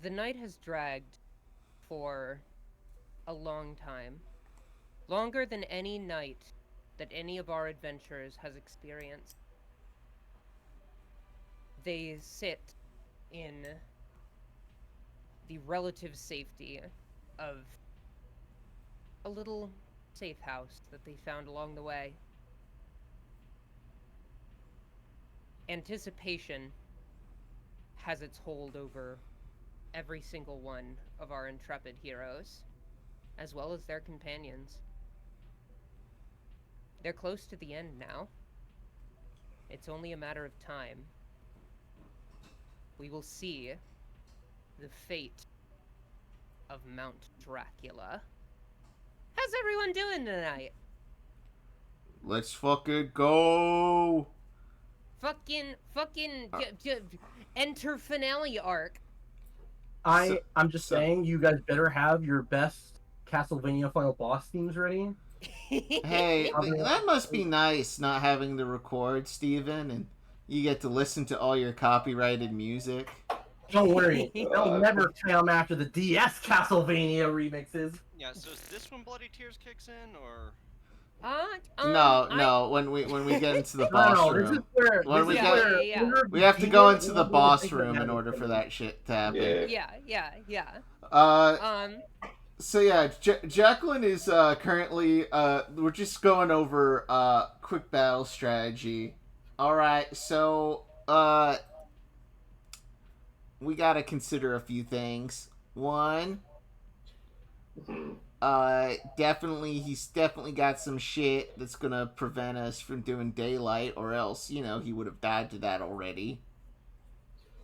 The night has dragged for a long time. Longer than any night that any of our adventurers has experienced. They sit in the relative safety of a little safe house that they found along the way. Anticipation has its hold over every single one of our intrepid heroes, as well as their companions. They're close to the end now. It's only a matter of time. We will see the fate of Mount Dracula. How's everyone doing tonight? Let's fucking go. Fucking, enter finale arc. I'm just saying, you guys better have your best Castlevania final boss themes ready. Hey, that must be nice not having to record, Steven, and you get to listen to all your copyrighted music. Don't worry, they'll never come after the DS Castlevania remixes. Yeah, so is this when Bloody Tears kicks in, or? No. When we get into the boss room, this is where, we have to go into the boss room in order for that shit to happen. Yeah. So yeah, Jacqueline is currently we're just going over quick battle strategy. All right, so we gotta consider a few things. One, he's definitely got some shit that's gonna prevent us from doing daylight, or else, he would have died to that already.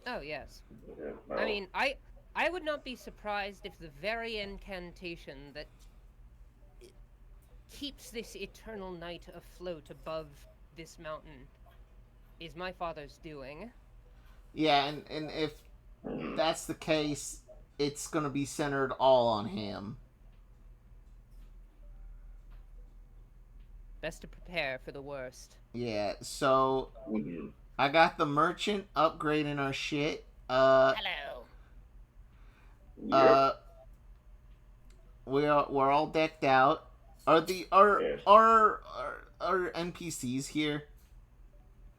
Oh, yes. I mean, I would not be surprised if the very incantation that keeps this eternal night afloat above this mountain is my father's doing. Yeah, and if that's the case, it's gonna be centered all on him. Best to prepare for the worst. Yeah, so I got the merchant upgrading our shit. Hello. We're all decked out. Are NPCs here?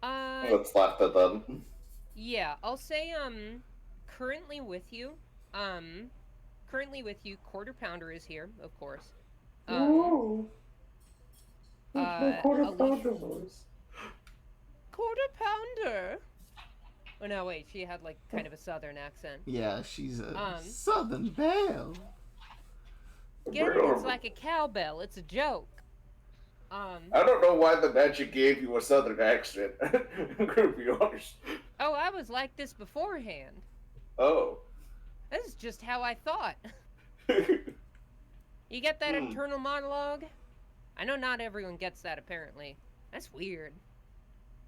What's left of them? Yeah, I'll say currently with you, Quarter Pounder is here, of course. Ooh. Quarter Pounder. Quarter Pounder. Oh no, wait, she had like kind of a southern accent. Yeah, she's a southern belle. Get it? It's like a cowbell. It's a joke. I don't know why the magic gave you a southern accent. I'm gonna be honest. Oh, I was like this beforehand. Oh. This is just how I thought. You get that internal monologue? I know not everyone gets that, apparently. That's weird.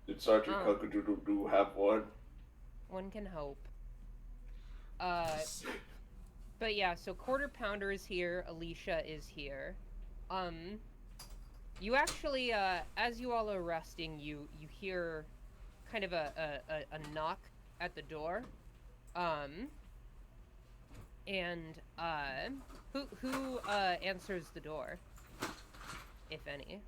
Did Sergeant Cuckadoodle have one? One can hope. But yeah, so Quarter Pounder is here, Alicia is here. You actually, as you all are resting, you hear kind of a knock at the door. Who answers the door? If any.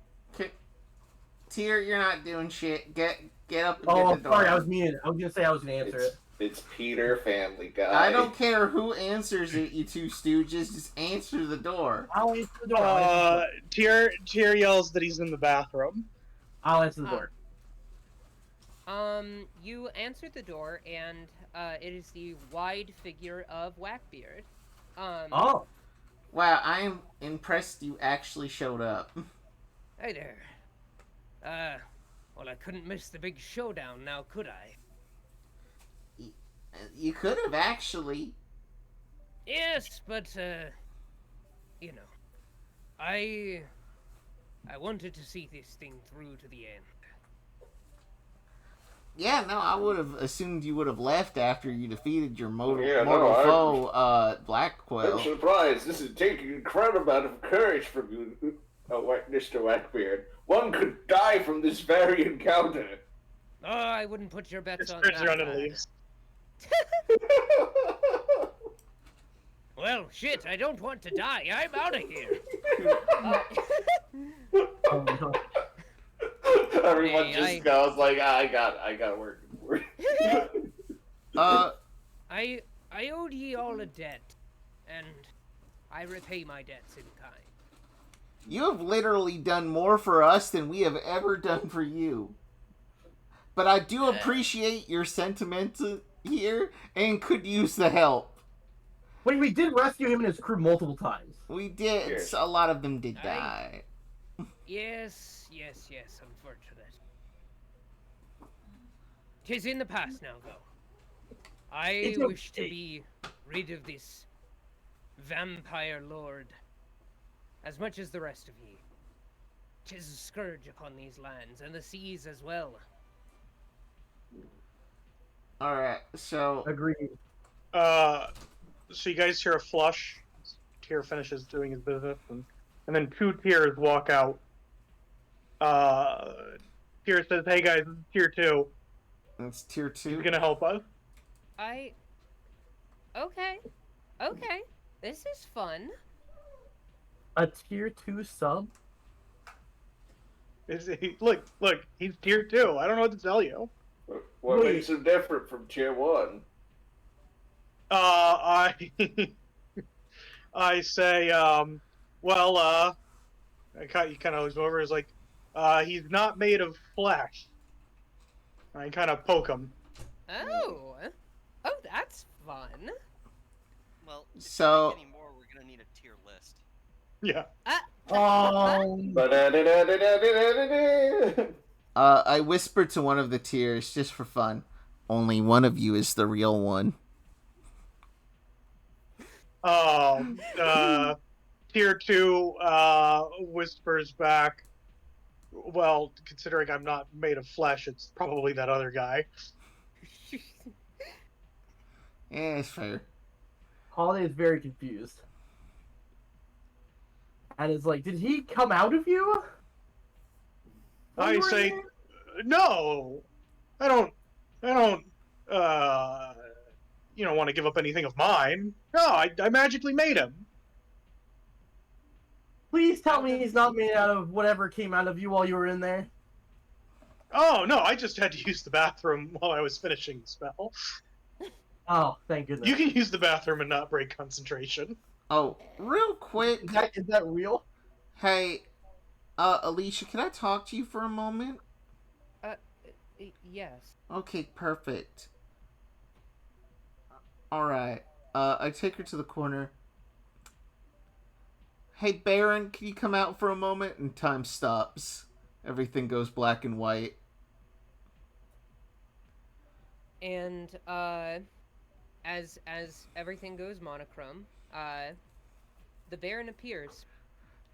Tyr, you're not doing shit. Get up and get the door. Sorry, I was muted. I was gonna say I was gonna answer it. It's Peter, Family Guy. I don't care who answers it, you two stooges. Just answer the door. I'll answer the door. Tyr yells that he's in the bathroom. I'll answer the door. You answer the door, and it is the wide figure of Whackbeard. Oh. Wow, I am impressed you actually showed up. Hey there. Well, I couldn't miss the big showdown now, could I? You could have, actually. Yes, but, you know, I wanted to see this thing through to the end. Yeah, no, I would have assumed you would have left after you defeated your mortal foe, Blackwell. I'm surprised. This is taking an incredible amount of courage from you, Mr. Wackbeard. One could die from this very encounter. Oh, I wouldn't put your bets on Turns around that. and leaves. Well, shit, I don't want to die. I'm out of here. Oh, no. Everyone Hey, just goes like, I got work. I owed ye all a debt, and I repay my debts in kind. You have literally done more for us than we have ever done for you. But I do appreciate your sentiment here and could use the help. Wait, we did rescue him and his crew multiple times. We did. Yes. A lot of them did die. Yes, unfortunate. 'Tis in the past now, though. I It's wish to okay. be rid of this vampire lord, as much as the rest of ye. 'Tis a scourge upon these lands, and the seas as well. Alright, so... Agreed. So you guys hear a flush. Tyr finishes doing his business, and then two Tyrs walk out. Tyr says, "Hey guys, this is Tyr 2. That's tier 2. He's gonna help us." Okay. This is fun. A tier 2 sub? Look, he's Tyr 2. I don't know what to tell you. What Wait. makes him different from tier 1? I say, he kind of looks over. Is like, he's not made of flesh. I kind of poke him. Oh, that's fun. Well, if So- we make any more, we're gonna need a tier list. Yeah. I whispered to one of the tiers, just for fun. Only one of you is the real one. Tier 2 whispers back, "Well, considering I'm not made of flesh, it's probably that other guy." Yeah, it's fair. Holiday is very confused. And it's like, did he come out of you? When I you were say, in there? "No, I don't, want to give up anything of mine. No, I magically made him." Please tell me he's not made out of whatever came out of you while you were in there. "Oh, no, I just had to use the bathroom while I was finishing the spell." Oh, thank goodness. You can use the bathroom and not break concentration. Oh, real quick. Is that real? Hey, Alicia, can I talk to you for a moment? Yes. Okay, perfect. Alright. I take her to the corner. Hey, Baron, can you come out for a moment? And time stops. Everything goes black and white. And as everything goes monochrome, the Baron appears.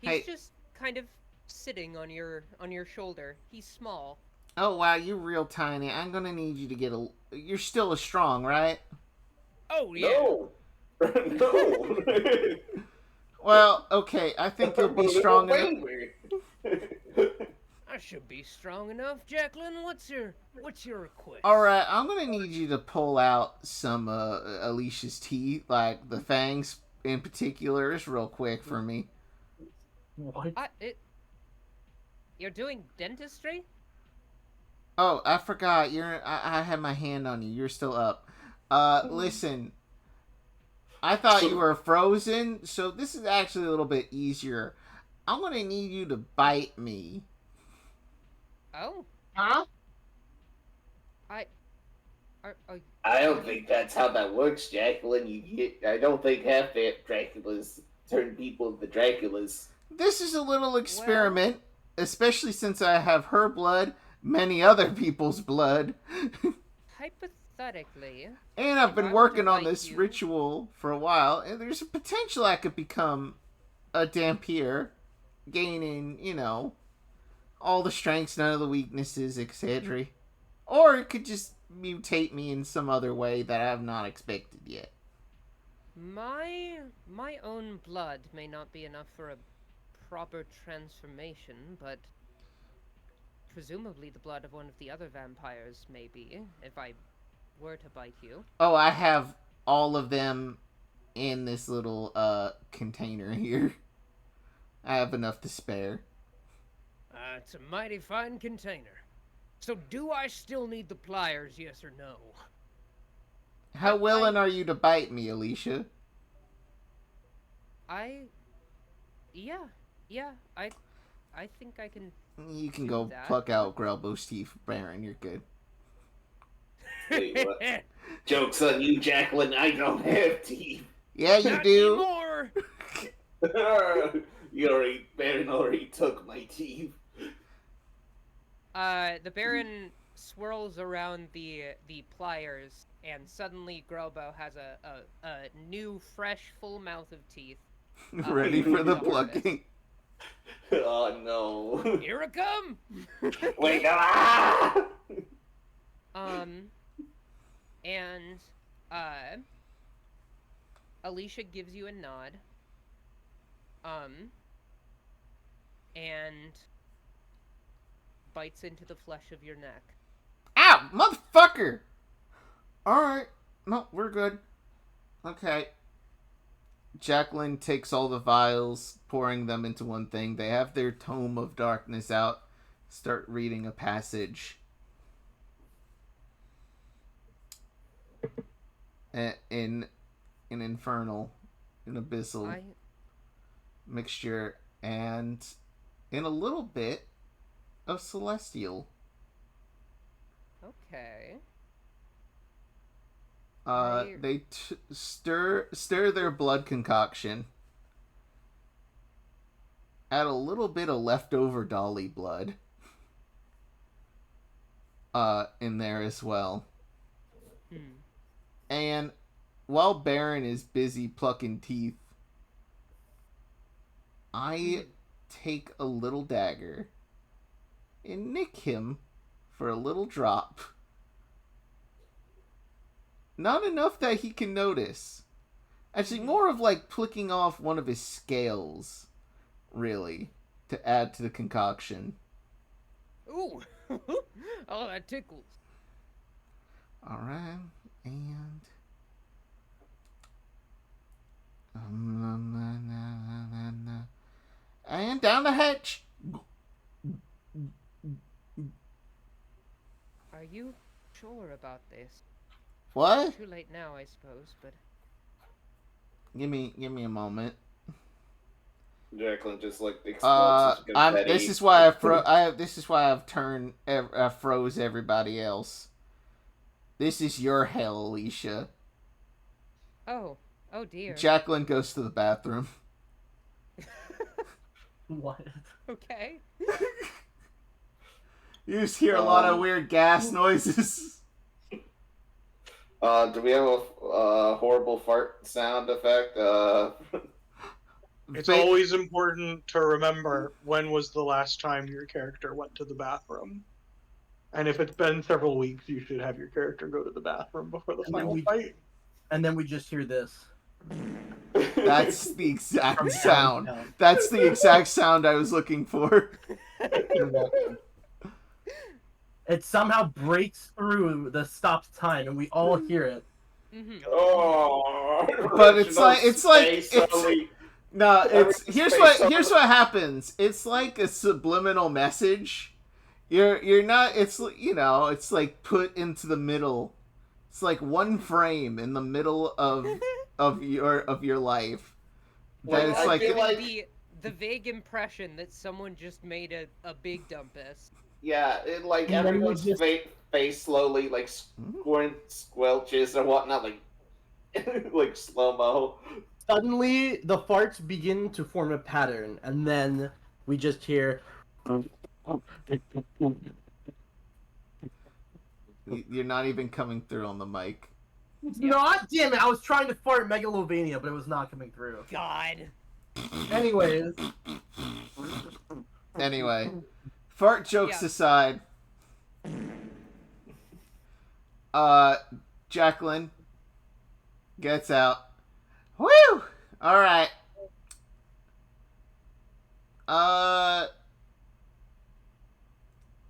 He's Hey. just kind of sitting on your shoulder. He's small. Oh, wow, you're real tiny. I'm gonna need you to get a... You're still a strong, right? Oh yeah. No! No! Well, okay, I think you'll be strong enough... I should be strong enough, Jacqueline. What's your request? Alright, I'm gonna need you to pull out some, Alicia's teeth, like the fangs in particular, is real quick for me. What? You're doing dentistry? Oh, I forgot, I had my hand on you, you're still up. Listen, I thought you were frozen, so this is actually a little bit easier. I'm gonna need you to bite me. Oh, Huh? I don't think that's how that works, Jacqueline. I don't think half the Draculas turn people into Draculas. This is a little experiment, especially since I have her blood, many other people's blood. hypothetically. And I've If been I were to working on bite this you- ritual for a while, and there's a potential I could become a Dampier, gaining, all the strengths, none of the weaknesses, etc. Or it could just mutate me in some other way that I have not expected yet. My own blood may not be enough for a proper transformation, but presumably the blood of one of the other vampires may be, if I were to bite you. Oh, I have all of them in this little container here. I have enough to spare. It's a mighty fine container. So do I still need the pliers, yes or no? How willing are you to bite me, Alicia? Yeah, I think I can. You can do go that. pluck out Grelbo's teeth, Baron. You're good. Wait, what? Joke's on you, Jacqueline. I don't have teeth. Yeah, you Not do. anymore! Baron already took my teeth. The Baron swirls around the pliers, and suddenly Grelbo has a new, fresh, full mouth of teeth. Ready for the to harvest. plucking. Oh no. Here it come! Wait, ah! And Alicia gives you a nod. And bites into the flesh of your neck. Ow, motherfucker! Alright. No, we're good. Okay. Jacqueline takes all the vials, pouring them into one thing. They have their Tome of Darkness out. Start reading a passage. In Infernal, an Abyssal mixture, and in a little bit of Celestial. Okay. They stir their blood concoction. Add a little bit of leftover Dolly blood. In there as well. And while Baron is busy plucking teeth, I take a little dagger and nick him for a little drop. Not enough that he can notice. Actually, more of like plucking off one of his scales, really, to add to the concoction. Ooh! Oh, that tickles. Alright, and... and down the hatch! Are you sure about this? What? Too late now, I suppose, but... Give me a moment. Jacqueline just like explodes his confetti. This is why I've froze everybody else. This is your hell, Alicia. Oh dear. Jacqueline goes to the bathroom. What? Okay. You just hear a lot of weird gas noises. Do we have a horrible fart sound effect? It's always important to remember when was the last time your character went to the bathroom. And if it's been several weeks, you should have your character go to the bathroom before the final fight. And then we just hear this. That's the exact sound. That's the exact sound I was looking for. You're welcome. It somehow breaks through the stopped time, and we all hear it. Mm-hmm. Oh, But it's here's what happens. It's like a subliminal message. You're not. It's it's like put into the middle. It's like one frame in the middle of your life. That it's like the vague impression that someone just made a big dumpus. Yeah, everyone's face slowly squelches or whatnot, like slow mo. Suddenly, the farts begin to form a pattern, and then we just hear. You're not even coming through on the mic. Not, damn it! I was trying to fart Megalovania, but it was not coming through. God. Anyways. Anyway, fart jokes aside. Jacqueline gets out. Woo! All right.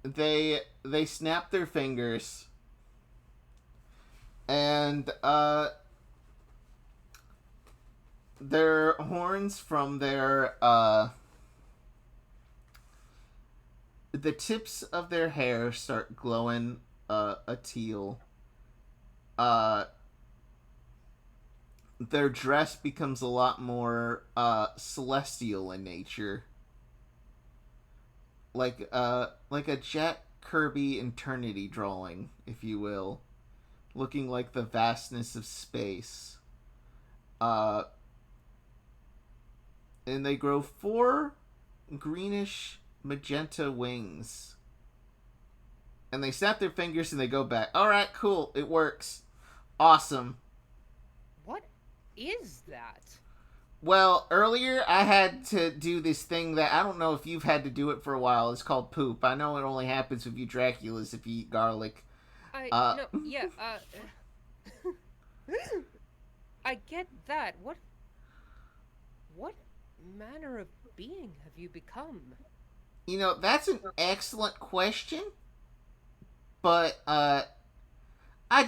They snap their fingers. And their horns from their the tips of their hair start glowing a teal. Their dress becomes a lot more celestial in nature. Like a Jack Kirby Eternity drawing, if you will. Looking like the vastness of space. And they grow 4 greenish magenta wings. And they snap their fingers and they go back. Alright, cool, it works. Awesome. What is that? Well, earlier I had to do this thing that I don't know if you've had to do it for a while. It's called poop. I know it only happens with you Draculas if you eat garlic. No, yeah, I get that. What manner of being have you become? You know, that's an excellent question. But, I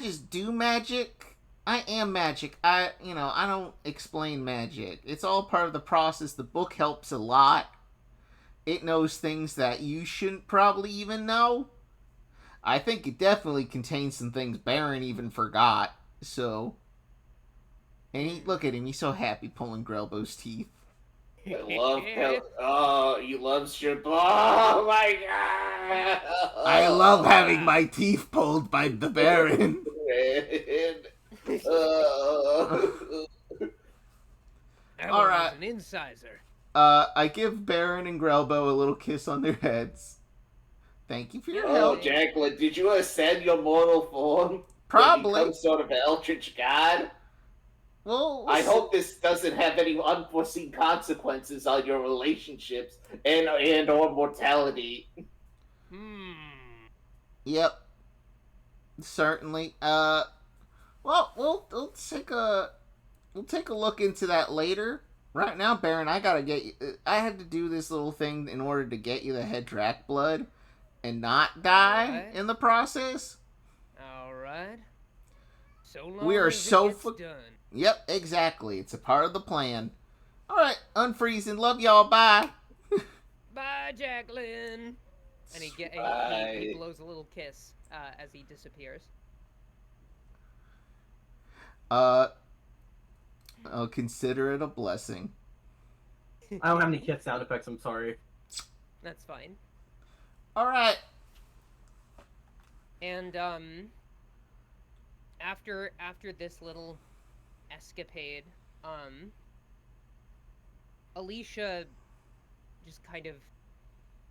just do magic. I am magic. I don't explain magic. It's all part of the process. The book helps a lot. It knows things that you shouldn't probably even know. I think it definitely contains some things Baron even forgot. So, and look at him. He's so happy pulling Grelbo's teeth. I love oh, you love Oh my god! I love having my teeth pulled by the Baron. All right. An incisor. I give Baron and Grelbo a little kiss on their heads. Thank you for your help. Oh, Jacqueline, did you ascend your mortal form? Probably. Become sort of eldritch god? Well, I hope this doesn't have any unforeseen consequences on your relationships and or mortality. Yep. Certainly. Well, we'll take a look into that later. Right now, Baron, I gotta get you. I had to do this little thing in order to get you the head Drac blood and not die in the process. All right. So long We are as so it gets done. Yep, exactly. It's a part of the plan. All right, unfreezing. Love y'all. Bye. Bye, Jacqueline. And he blows a little kiss as he disappears. I'll consider it a blessing. I don't have any kit sound effects, I'm sorry. That's fine. Alright. And, after this little escapade, Alicia just kind of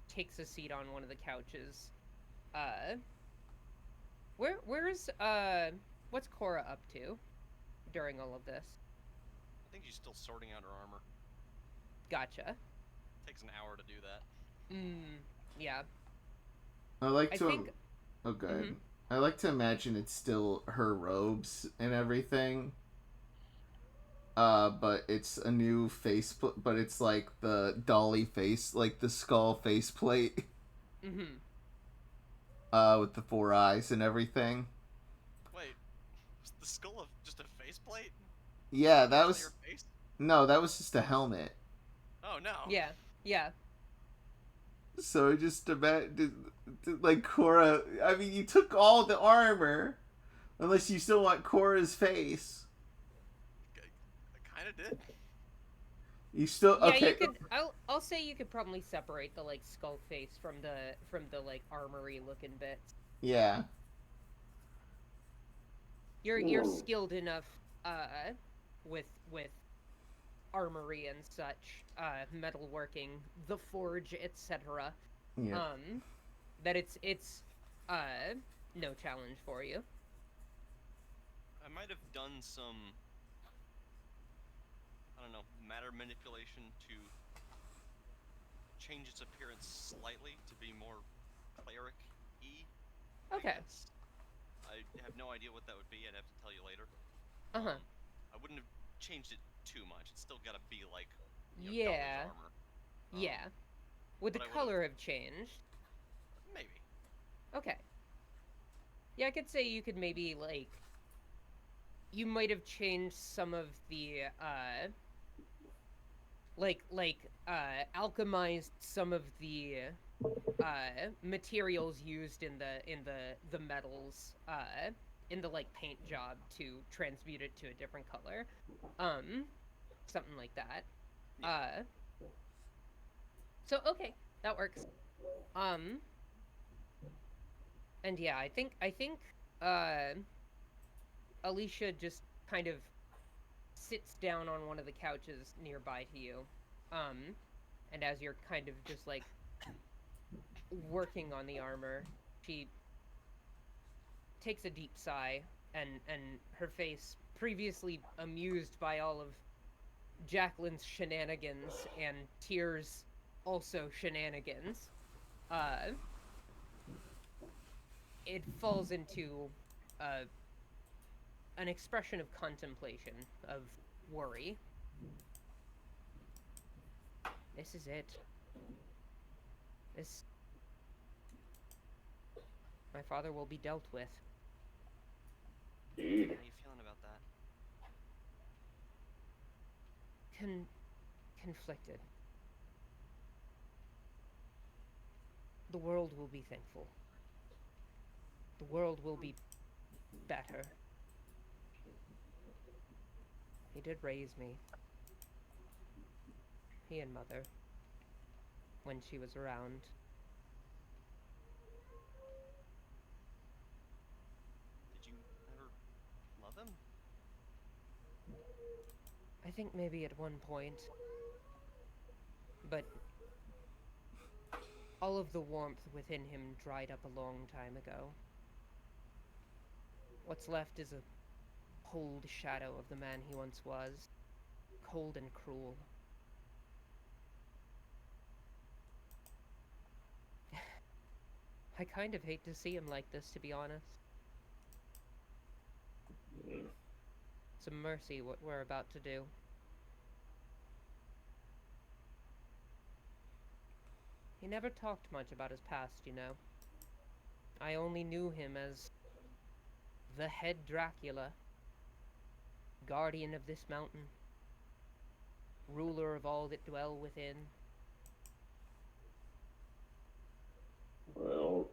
takes a seat on one of the couches. Where's, what's Cora up to during all of this? I think she's still sorting out her armor. Gotcha. Takes an hour to do that. Yeah. I think... Oh, good. Mm-hmm. I like to imagine it's still her robes and everything. But it's a new face, but it's like the dolly face, like the skull faceplate. Mm-hmm. With the 4 eyes and everything. Wait, was the skull just a faceplate? Yeah, that was... Your face? No, that was just a helmet. Oh, no. Yeah. So I just imagine, like, Cora... I mean, you took all the armor, unless you still want Cora's face. I kind of did. You still... Yeah, okay. you could... I'll say you could probably separate the, like, skull face from the like, armory-looking bits. Yeah. You're skilled enough, with armory and such, metalworking, the forge, etc. Yeah. That it's no challenge for you. I might have done some, I don't know, matter manipulation to change its appearance slightly to be more cleric-y. Okay. I have no idea what that would be. I'd have to tell you later. Uh-huh. I wouldn't have changed it too much. It's still gotta be like, yeah. Armor. Yeah. Would the color have changed? Maybe. Okay. Yeah, I could say you could maybe, like... You might have changed some of the, alchemized some of the materials used in the metals in the like paint job to transmute it to a different color, something like that. So okay, that works. And yeah, I think Alicia just kind of sits down on one of the couches nearby to you, and as you're kind of just like working on the armor, she takes a deep sigh, and her face, previously amused by all of Jacqueline's shenanigans and Tyr's also shenanigans, it falls into an expression of contemplation, of worry. This is it. This... My father will be dealt with. Indeed. How are you feeling about that? Conflicted. The world will be thankful. The world will be better. He did raise me. He and Mother. When she was around. Did you ever love him? I think maybe at one point. But all of the warmth within him dried up a long time ago. What's left is a cold shadow of the man he once was. Cold and cruel. I kind of hate to see him like this, to be honest. It's a mercy what we're about to do. He never talked much about his past, you know. I only knew him as the head Dracula, guardian of this mountain, ruler of all that dwell within. Well,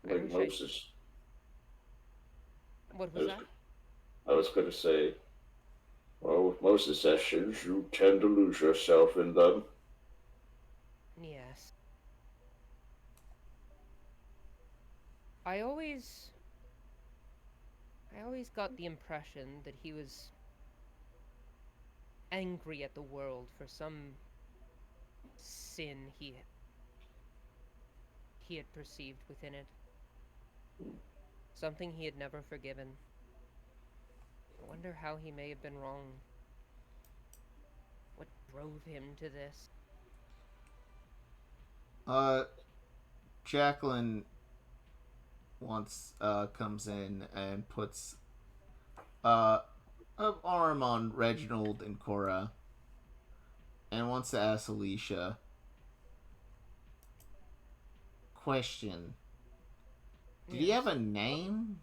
I like wish Moses. What was that? I was going to say, well, with Moses' sessions, you tend to lose yourself in them. Yes. I always got the impression that he was angry at the world for some sin he had perceived within it. Something he had never forgiven. I wonder how he may have been wrong. What drove him to this? Jacqueline once comes in and puts an arm on Reginald and Cora and wants to ask Alicia, question, did he have a name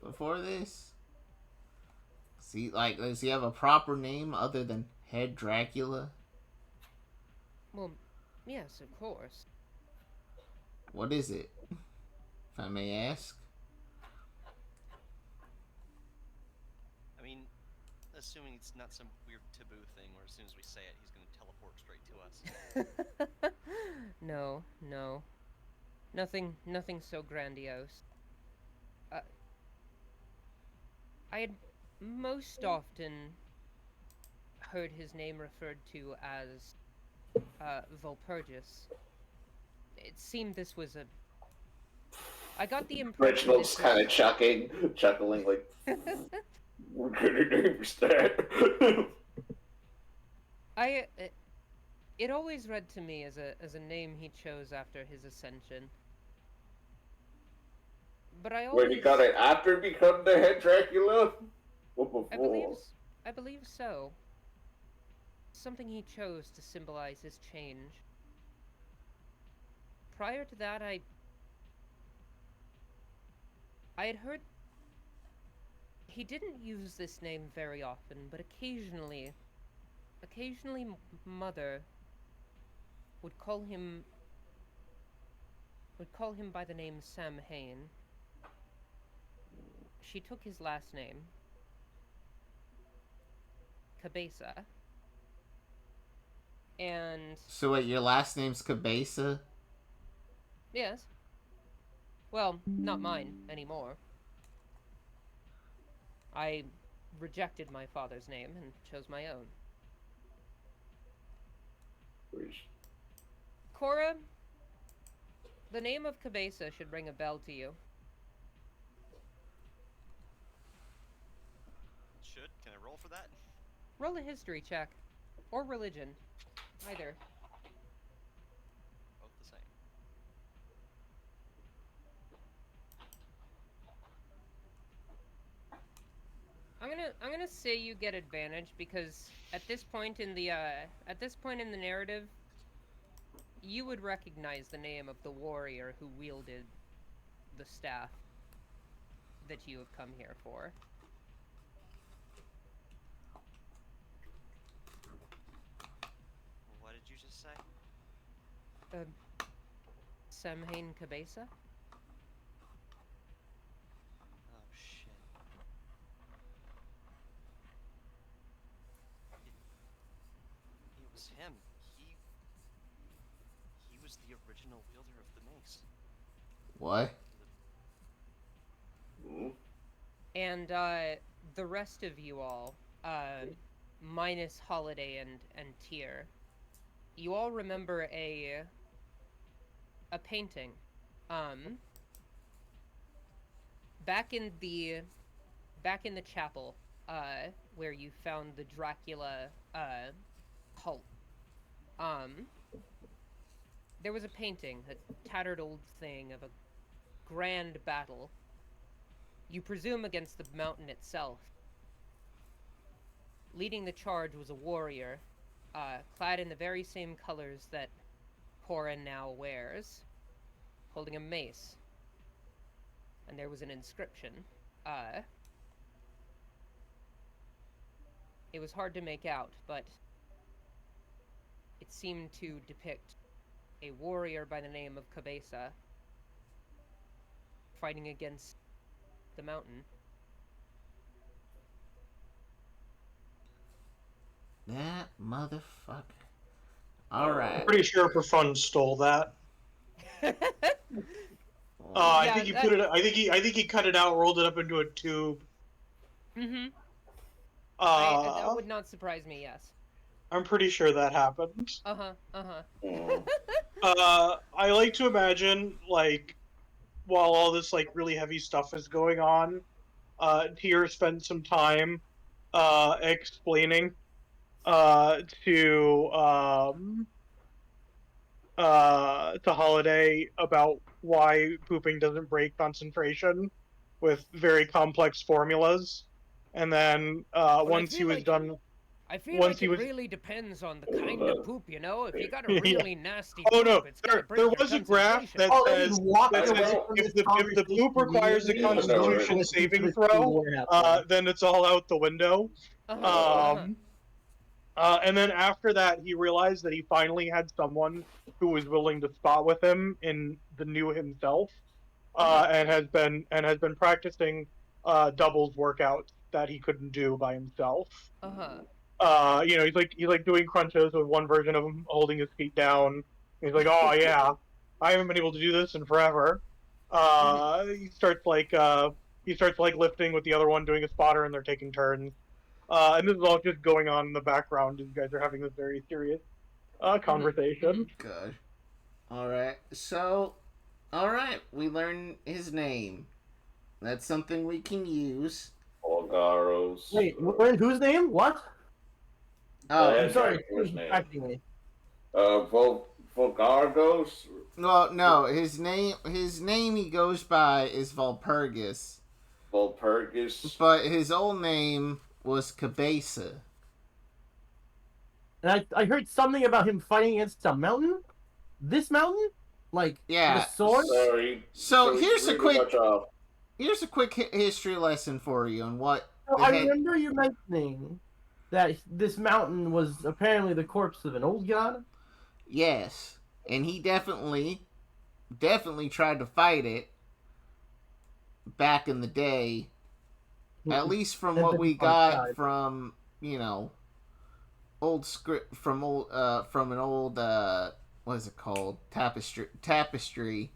before this? Does he have a proper name other than Head Dracula? Well, yes, of course. What is it, if I may ask? I mean, assuming it's not some weird taboo thing where as soon as we say it, he's going to teleport straight to us. No. Nothing so grandiose. I had most often heard his name referred to as Volpurgis. It seemed this was a... I got the impression Reginald's kind of chuckling like, what kind of name is that? It always read to me as a name he chose after his ascension. But I always... When he got it after become the head Dracula? Or before? I believe so. Something he chose to symbolize his change. Prior to that, I had heard he didn't use this name very often, but occasionally occasionally Mother would call him by the name Sam Hain. She took his last name, Cabeza, and So wait, your last name's Cabeza? yes. Well, not mine anymore. I rejected my father's name and chose my own. Cora, the name of Cabeza should ring a bell to you. Should? Can I roll for that? Roll a history check. Or religion. Either. Both the same. I'm gonna say you get advantage because at this point in the narrative, you would recognize the name of the warrior who wielded the staff that you have come here for. What did you just say? Samhain Cabeza? Oh shit. It was him. He was the original wielder of the mace. What? And the rest of you all, minus Holiday and Tyr, you all remember a painting. Back in the chapel, where you found the Dracula cult. There was a painting, a tattered old thing of a grand battle. You presume against the mountain itself. Leading the charge was a warrior, clad in the very same colors that Cora now wears, holding a mace. And there was an inscription. It was hard to make out, but it seemed to depict a warrior by the name of Cabeza fighting against the mountain. That motherfucker. Alright. I'm pretty sure Profond stole that. I Yeah, think he put it. I think he cut it out, rolled it up into a tube. Mm-hmm. Uh, That would not surprise me, yes. I'm pretty sure that happened. Uh-huh, uh-huh. I like to imagine, like, while all this, like, really heavy stuff is going on, Tyr spent some time, explaining, to Holiday about why pooping doesn't break concentration with very complex formulas. And then, once he was done... I feel Once like he it was- really depends on the kind of poop, you know? If you got a Yeah. really nasty Oh poop, no, it's gonna break there your was a graph concentration. that Oh, they says, just walked that away says from if this the conversation poop requires a immediately and Constitution went saving into the throw, war happened. then it's all out the window. Uh-huh. And then after that, he realized that he finally had someone who was willing to spot with him in the new himself, and has been practicing doubles workouts that he couldn't do by himself. He's like doing crunches with one version of him holding his feet down. He's like, oh yeah, I haven't been able to do this in forever. He starts lifting with the other one, doing a spotter, and they're taking turns. And this is all just going on in the background as you guys are having this very serious conversation. Good. Alright, so... Alright, we learn his name. That's something we can use. Olgaros. Wait, whose name? What? I'm sorry, Dracula's who's name. distracting me? Volgargos? Well, no, his name he goes by is Valpurgis. Volpurgis? But his old name was Cabeza. And I heard something about him fighting against a mountain? This mountain? Like, Yeah. the sword? Sorry. So he's really much off. Here's a quick history lesson for you on what No, the I heck- remember you mentioning that this mountain was apparently the corpse of an old god? Yes, and he definitely tried to fight it back in the day. At least from And what then he we finally got died. from, old script from an old what is it called, tapestry.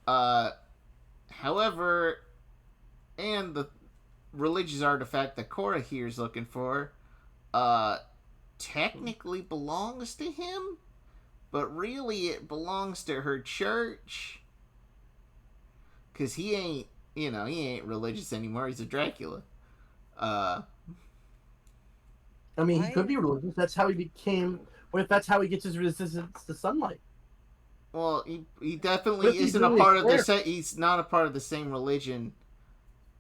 uh However, and the religious artifact that Cora here is looking for uh technically belongs to him, but really it belongs to her church, because he ain't, he ain't religious anymore. He's a Dracula. uh I mean, he I- could be religious. That's how he became. What if that's how he gets his resistance to sunlight? Well, he What definitely if he's isn't a really part of the cleric? he's not a part of the same religion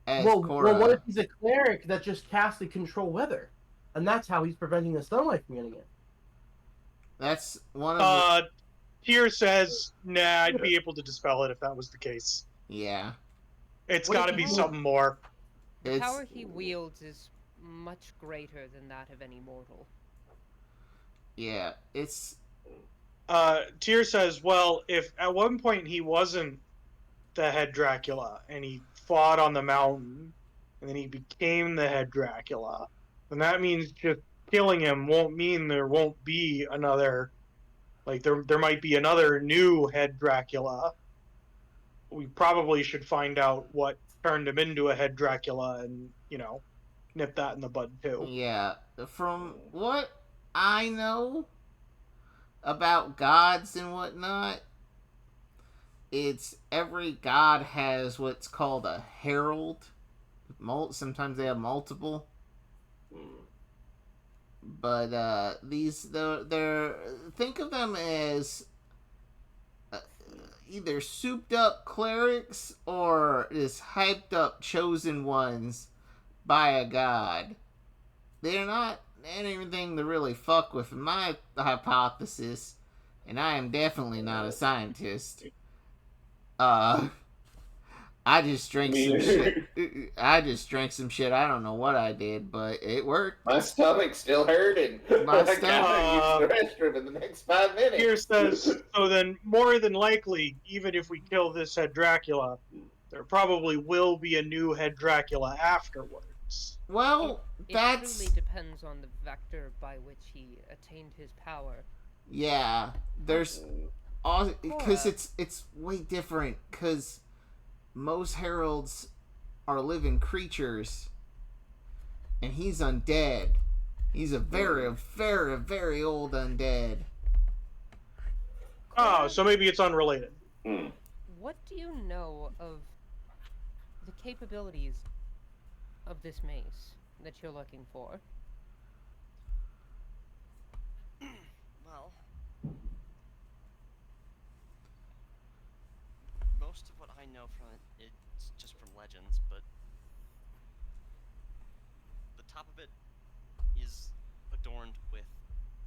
as Well, Cora. what if he's a cleric that just casts to control weather, and that's how he's preventing the sunlight from getting in? That's one of the, Tyr says, nah, I'd be able to dispel it if that was the case. yeah. It's What if got to he be did- something more. The It's power he wields is much greater than that of any mortal. yeah. It's Tyr says, well, if at one point he wasn't the head Dracula and he fought on the mountain and then he became the head Dracula, then that means just killing him won't mean there won't be another, like there might be another new head Dracula. We probably should find out what turned him into a head Dracula and, nip that in the bud too. yeah. From what I know about gods and whatnot, it's every god has what's called a herald. Sometimes they have multiple, but they're think of them as either souped up clerics or just hyped up chosen ones by a god. They're not anything to really fuck with, in my hypothesis, and I am definitely not a scientist. I just drank some shit. I just drank some shit. I don't know what I did, but it worked. My stomach's still hurting. My I gotta use the restroom in the next 5 minutes. Tyr says, so then more than likely, even if we kill this head Dracula, there probably will be a new head Dracula afterwards. Well, It that's truly depends on the vector by which he attained his power. yeah. There's because it's way different, because most heralds are living creatures, and he's undead. He's a very, very, very old undead. Oh, so maybe it's unrelated. What do you know of the capabilities of this mace that you're looking for? Well, most of what I know from it, it's just from legends, but the top of it is adorned with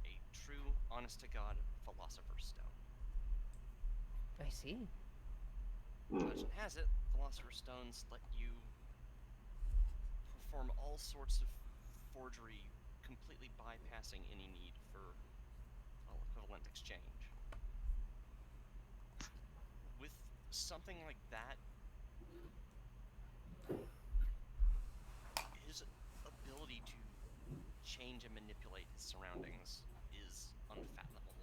a true, honest-to-God Philosopher's Stone. I see. Legend has it, Philosopher's Stones let you perform all sorts of forgery, completely bypassing any need for equivalent exchange. With something like that, his ability to change and manipulate his surroundings is unfathomable.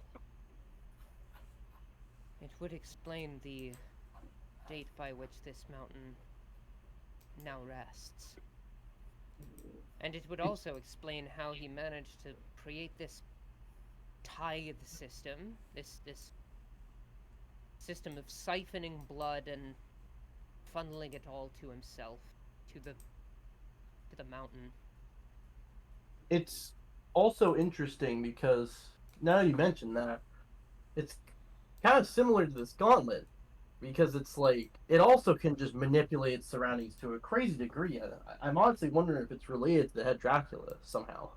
It would explain the date by which this mountain now rests. And it would also explain how he managed to create this tithe system, this system of siphoning blood and funneling it all to himself, to the mountain. It's also interesting because now you mention that, it's kind of similar to this gauntlet, because it's like it also can just manipulate its surroundings to a crazy degree. I'm honestly wondering if it's related to the head Dracula somehow.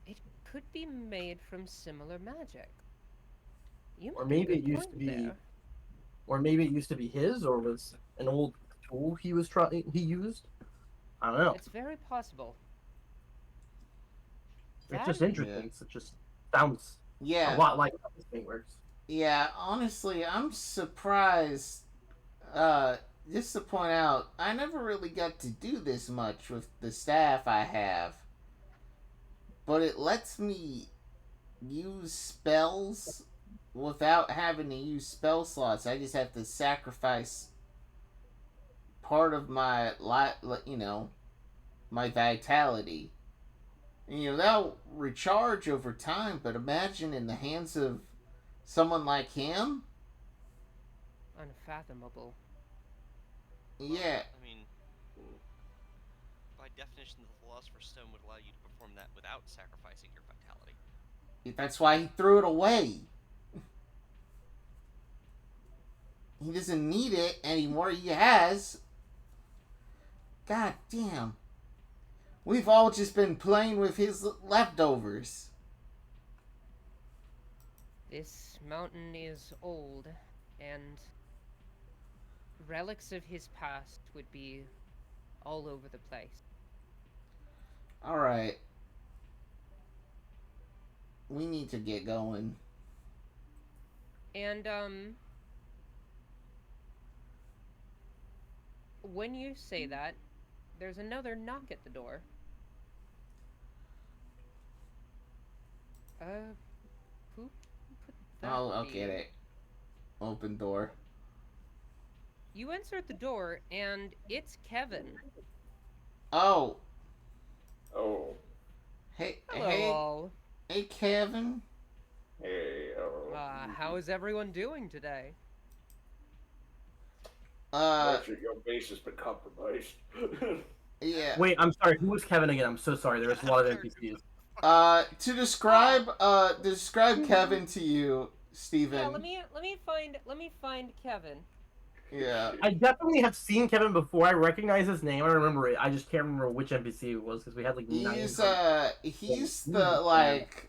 It could be made from similar magic. You Or make a maybe good it used point to be- there. Or maybe it used to be his, or was an old tool he used. I don't know. It's very possible. It's just That- interesting. It just sounds a Yeah, lot like how this thing works. yeah. Honestly, I'm surprised. Just to point out, I never really got to do this much with the staff I have, but it lets me use spells without having to use spell slots. I just have to sacrifice part of my my vitality. And, that'll recharge over time, but imagine in the hands of someone like him. Unfathomable. Yeah, I mean, by definition, the Philosopher's Stone would allow you to perform that without sacrificing your vitality. that's why he threw it away. He doesn't need it anymore. He has. God damn. We've all just been playing with his leftovers. This mountain is old, and relics of his past would be all over the place. Alright. We need to get going. And, when you say that, there's another knock at the door. Who put that I'll be? get it. Open door. You enter at the door, and it's Kevin. Oh. Oh. Hey, Hello, hey, Kevin. Hey, oh. how is everyone doing today? Your base has been compromised. Yeah. Wait, I'm sorry. Who was Kevin again? I'm so sorry. There was a lot of NPCs. To describe Kevin to you, Steven. Yeah, let me find Kevin. Yeah. I definitely have seen Kevin before. I recognize his name. I remember it. I just can't remember which NPC it was because we had like 9. He's the like.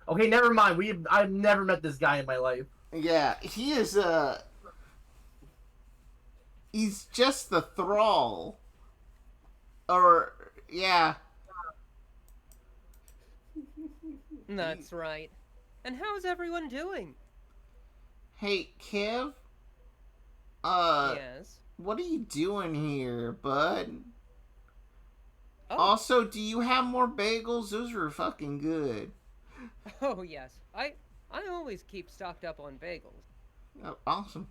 Okay, never mind. I've never met this guy in my life. Yeah, he is he's just the thrall. Or yeah. That's right. And how's everyone doing? Hey, Kev. Yes. What are you doing here, bud? Oh, Also, do you have more bagels? Those were fucking good. oh yes. I always keep stocked up on bagels. Oh, awesome.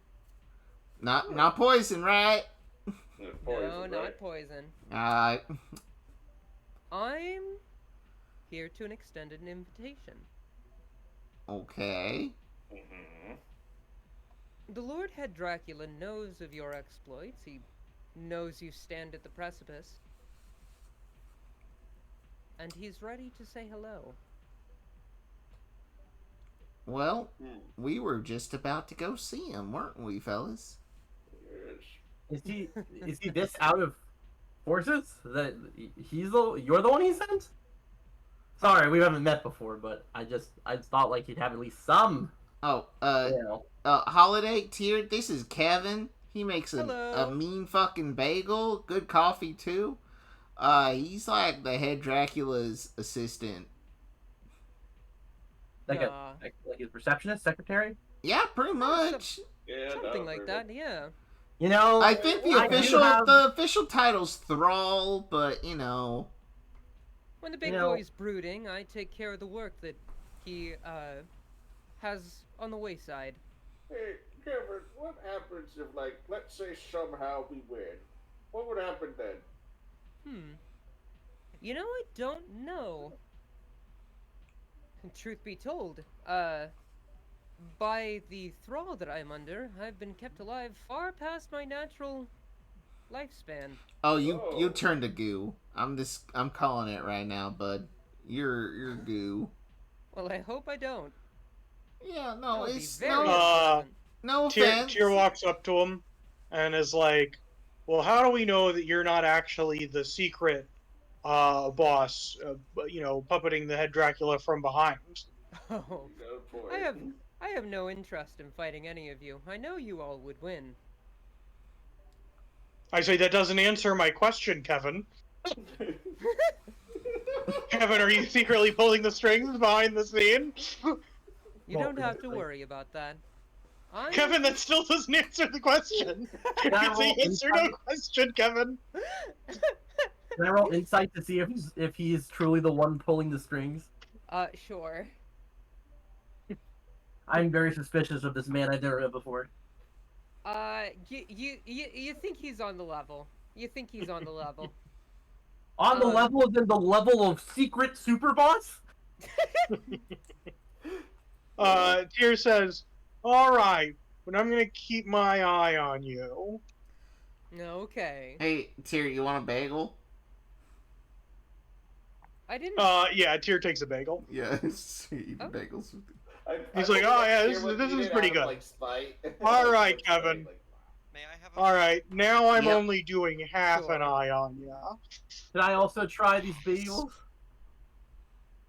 Not poison, right? No, not poison. Alright. I'm here to extend an invitation. Okay. Mm-hmm. The Lord Head Dracula knows of your exploits. He knows you stand at the precipice. And he's ready to say hello. Well, we were just about to go see him, weren't we, fellas? Yes. Is he this out of forces? That you're the one he sent? Sorry, we haven't met before, but I just thought like he'd have at least some. Oh, Yeah. Holiday Tier, this is Kevin. He makes a Hello. mean fucking bagel. Good coffee, too. He's like the head Dracula's assistant. Like his receptionist, secretary. Yeah, pretty much. Yeah, Something like that, yeah. You know, I think the I do official title's Thrall, but When the big You know- boy's brooding, I take care of the work that he, has on the wayside. Hey, Kevin, what happens if, like, let's say somehow we win? What would happen then? You know, I don't know. And truth be told, by the thrall that I'm under, I've been kept alive far past my natural lifespan. Oh, you turned to goo. I'm calling it right now, bud. You're goo. Well, I hope I don't. Yeah, That no, would be it's very no, unpleasant. no offense. Tyr walks up to him and is like, well, how do we know that you're not actually the secret boss, puppeting the head Dracula from behind? Oh, Oh, boy. I have no interest in fighting any of you. I know you all would win. I say that doesn't answer my question, Kevin. Kevin, are you secretly pulling the strings behind the scene? You don't have to worry about that. Kevin, that still doesn't answer the question. Can I It's roll a yes or no insight? question, Kevin. Can I roll insight to see if he's truly the one pulling the strings? Sure. I'm very suspicious of this man I've never met before. You think he's on the level. You think he's on the level. On the level of the level of secret super boss? Tyr says, alright, but I'm gonna keep my eye on you. Okay. Hey, Tyr, you want a bagel? I didn't. Yeah, Tyr takes a bagel. Yeah, eat Oh. bagels. He's like, oh yeah, this is pretty good. Alright, Kevin. May I have a Alright, now I'm Yep. only doing half an Sure. eye on ya. Can I also try these bagels?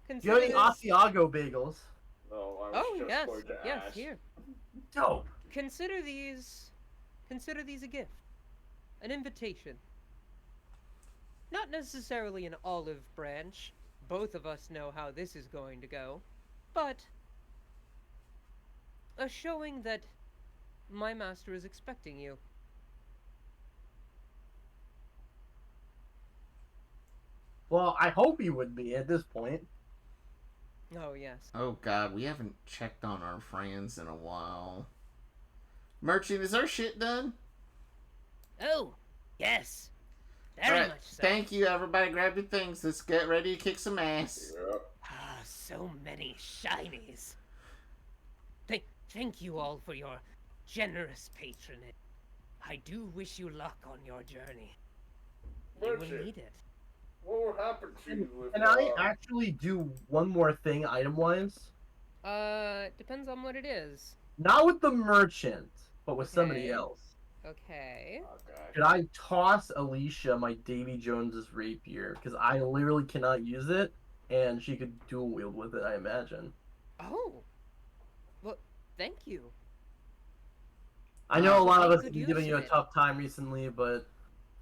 Do you Consider have any this... Asiago bagels? No, I was Oh just yes, going to yes. ask. Here. Dope. Consider these a gift, an invitation. Not necessarily an olive branch. Both of us know how this is going to go, but a showing that my master is expecting you. Well, I hope he would be at this point. Oh yes. Oh god, we haven't checked on our friends in a while. Merchant, is our shit done? Oh, yes. Very Alright, much so. thank you, everybody. Grab your things. Let's get ready to kick some ass. Yep. Ah, so many shinies. Thank you all for your generous patronage. I do wish you luck on your journey. You will Merchant, need it. what will happen to you if Can I actually do one more thing item-wise? Depends on what it is. Not with the merchant, but with somebody Okay. else. Okay. Okay. Could I toss Alicia my Davy Jones's rapier? Because I literally cannot use it, and she could dual wield with it, I imagine. Oh. Well, thank you. I know a lot of Make us have good been use giving you a of it. tough time recently, but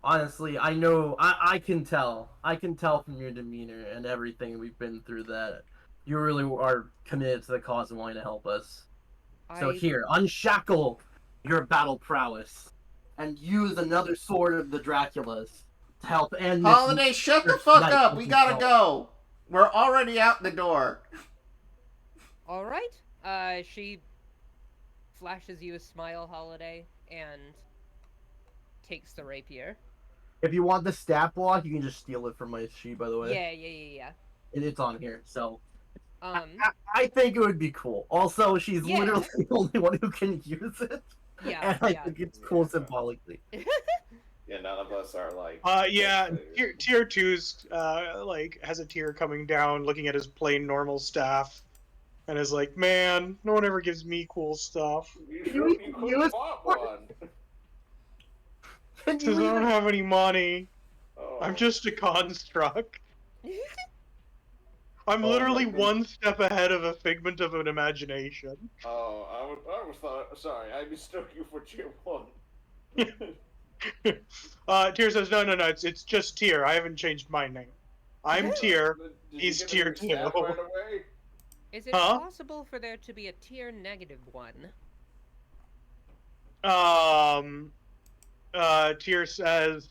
honestly, I know I can tell. I can tell from your demeanor and everything we've been through that you really are committed to the cause and wanting to help us. So here, unshackle your battle prowess and use another sword of the Draculas to help end this. Holiday, shut the fuck night up. with We you gotta both. go. We're already out the door. All right. She flashes you a smile, Holiday, and takes the rapier. If you want the stat block, you can just steal it from my sheet, by the way. Yeah. It's on here, so. Um, I think it would be cool. Also, she's Yeah. literally the only one who can use it. yeah, And I yeah. think it's cool Yeah. symbolically. Yeah, none of us are like. Yeah, players. tier 2's, has a tear coming down, looking at his plain normal staff, and is like, man, no one ever gives me cool stuff. You You could use- have bought one. Can Because I you don't even... have any money. Oh. I'm just a construct. I'm Oh, literally like- one step ahead of a figment of an imagination. Oh, I was thought. Sorry, I mistook you for tier 1. Tyr says, no, it's just Tyr. I haven't changed my name. I'm Tyr. Did you He's give tier me your staff 2. right away? Is it Huh? possible for there to be a tier -1? Tyr says,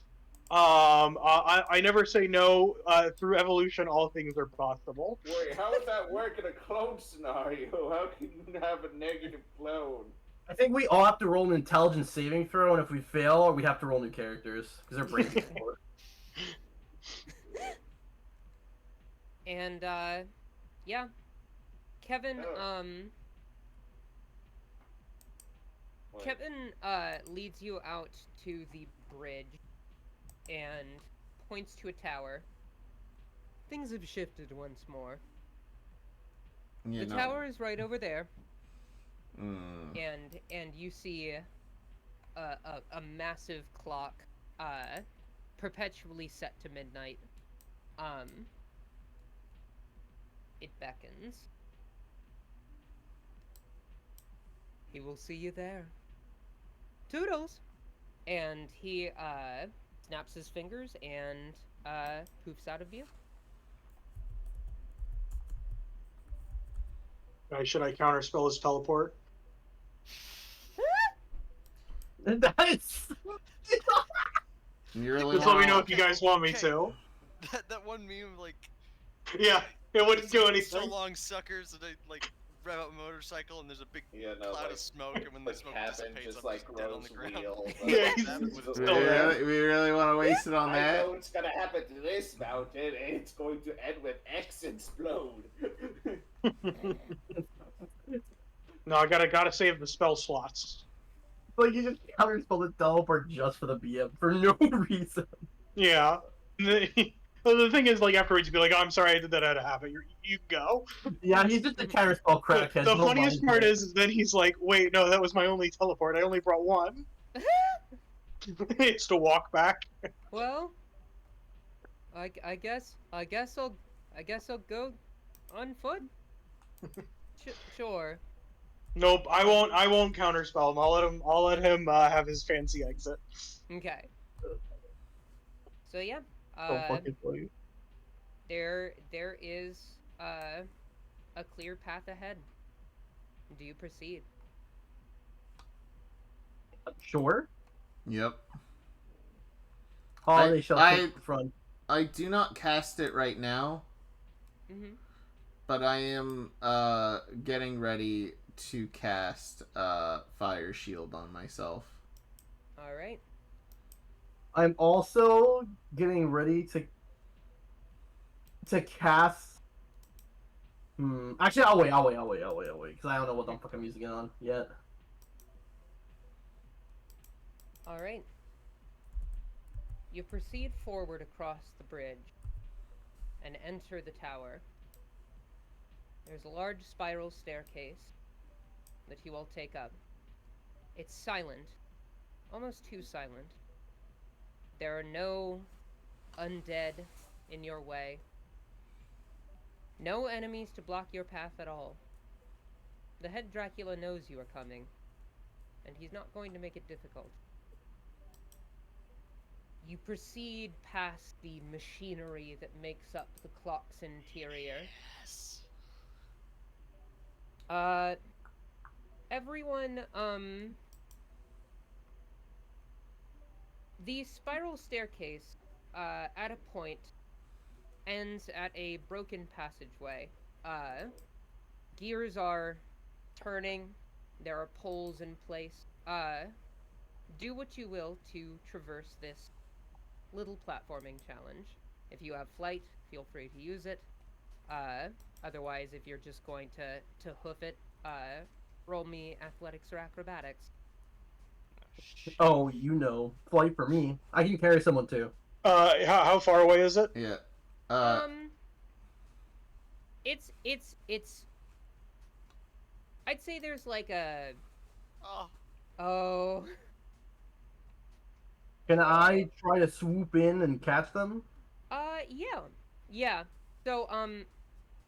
I never say no. Through evolution, all things are possible. Wait, how would that work in a clone scenario? How can you have a negative clone? I think we all have to roll an intelligence saving throw, and if we fail, we have to roll new characters. Because their brains explode. And, yeah. Kevin, Oh. Wait. Kevin, leads you out to the bridge and points to a tower. Things have shifted once more. You The know. tower is right over there, Mm. and you see a massive clock, perpetually set to midnight. It beckons. He will see you there. Toodles! And he, snaps his fingers and, poofs out of view. Should I counterspell his teleport? That's You really Just let me want? know if you guys want me Okay. to. That one meme, like, Yeah, it wouldn't do so anything. long, suckers, and I, like, rev up a motorcycle, and there's a big Yeah, no, cloud like, of smoke, and when the smoke Captain dissipates, just I'm like just dead on the grows ground. real. Yeah, he's That was- still there. We really want to waste it on I that? know what's gonna happen to this mountain, and it's going to end with X explode. No, I gotta save the spell slots. like you just counterspell the teleport just for the BM for no reason. Yeah. The thing is, like, afterwards, you'd be like, oh, I'm sorry I did that out of habit. You go. Yeah, he's just a counterspell crackhead. The no funniest mind part it. is then he's like, wait, no, that was my only teleport. I only brought one. It's to walk back. Well, I guess I'll go on foot. Sure. Nope, I won't counterspell him. I'll let him have his fancy exit. Okay. So yeah, So fucking funny. there is a clear path ahead. Do you proceed? Sure. Yep. Holiday shall I- take the front. I do not cast it right now, Mm-hmm. but I am getting ready to cast Fire Shield on myself. All right. I'm also getting ready to cast. Actually, I'll wait, because I don't know what the fuck I'm using it on yet. All right. You proceed forward across the bridge and enter the tower. There's a large spiral staircase that you all take up. It's silent, almost too silent. There are no undead in your way. No enemies to block your path at all. The head Dracula knows you are coming, and he's not going to make it difficult. You proceed past the machinery that makes up the clock's interior. Yes. Everyone, the spiral staircase, at a point, ends at a broken passageway. Gears are turning, there are poles in place. Do what you will to traverse this little platforming challenge. If you have flight, feel free to use it. Otherwise, if you're just going to hoof it, roll me athletics or acrobatics. Oh, flight for me. I can carry someone too. How far away is it? Yeah. It's I'd say there's like a Oh, oh Can I try to swoop in and catch them? yeah. So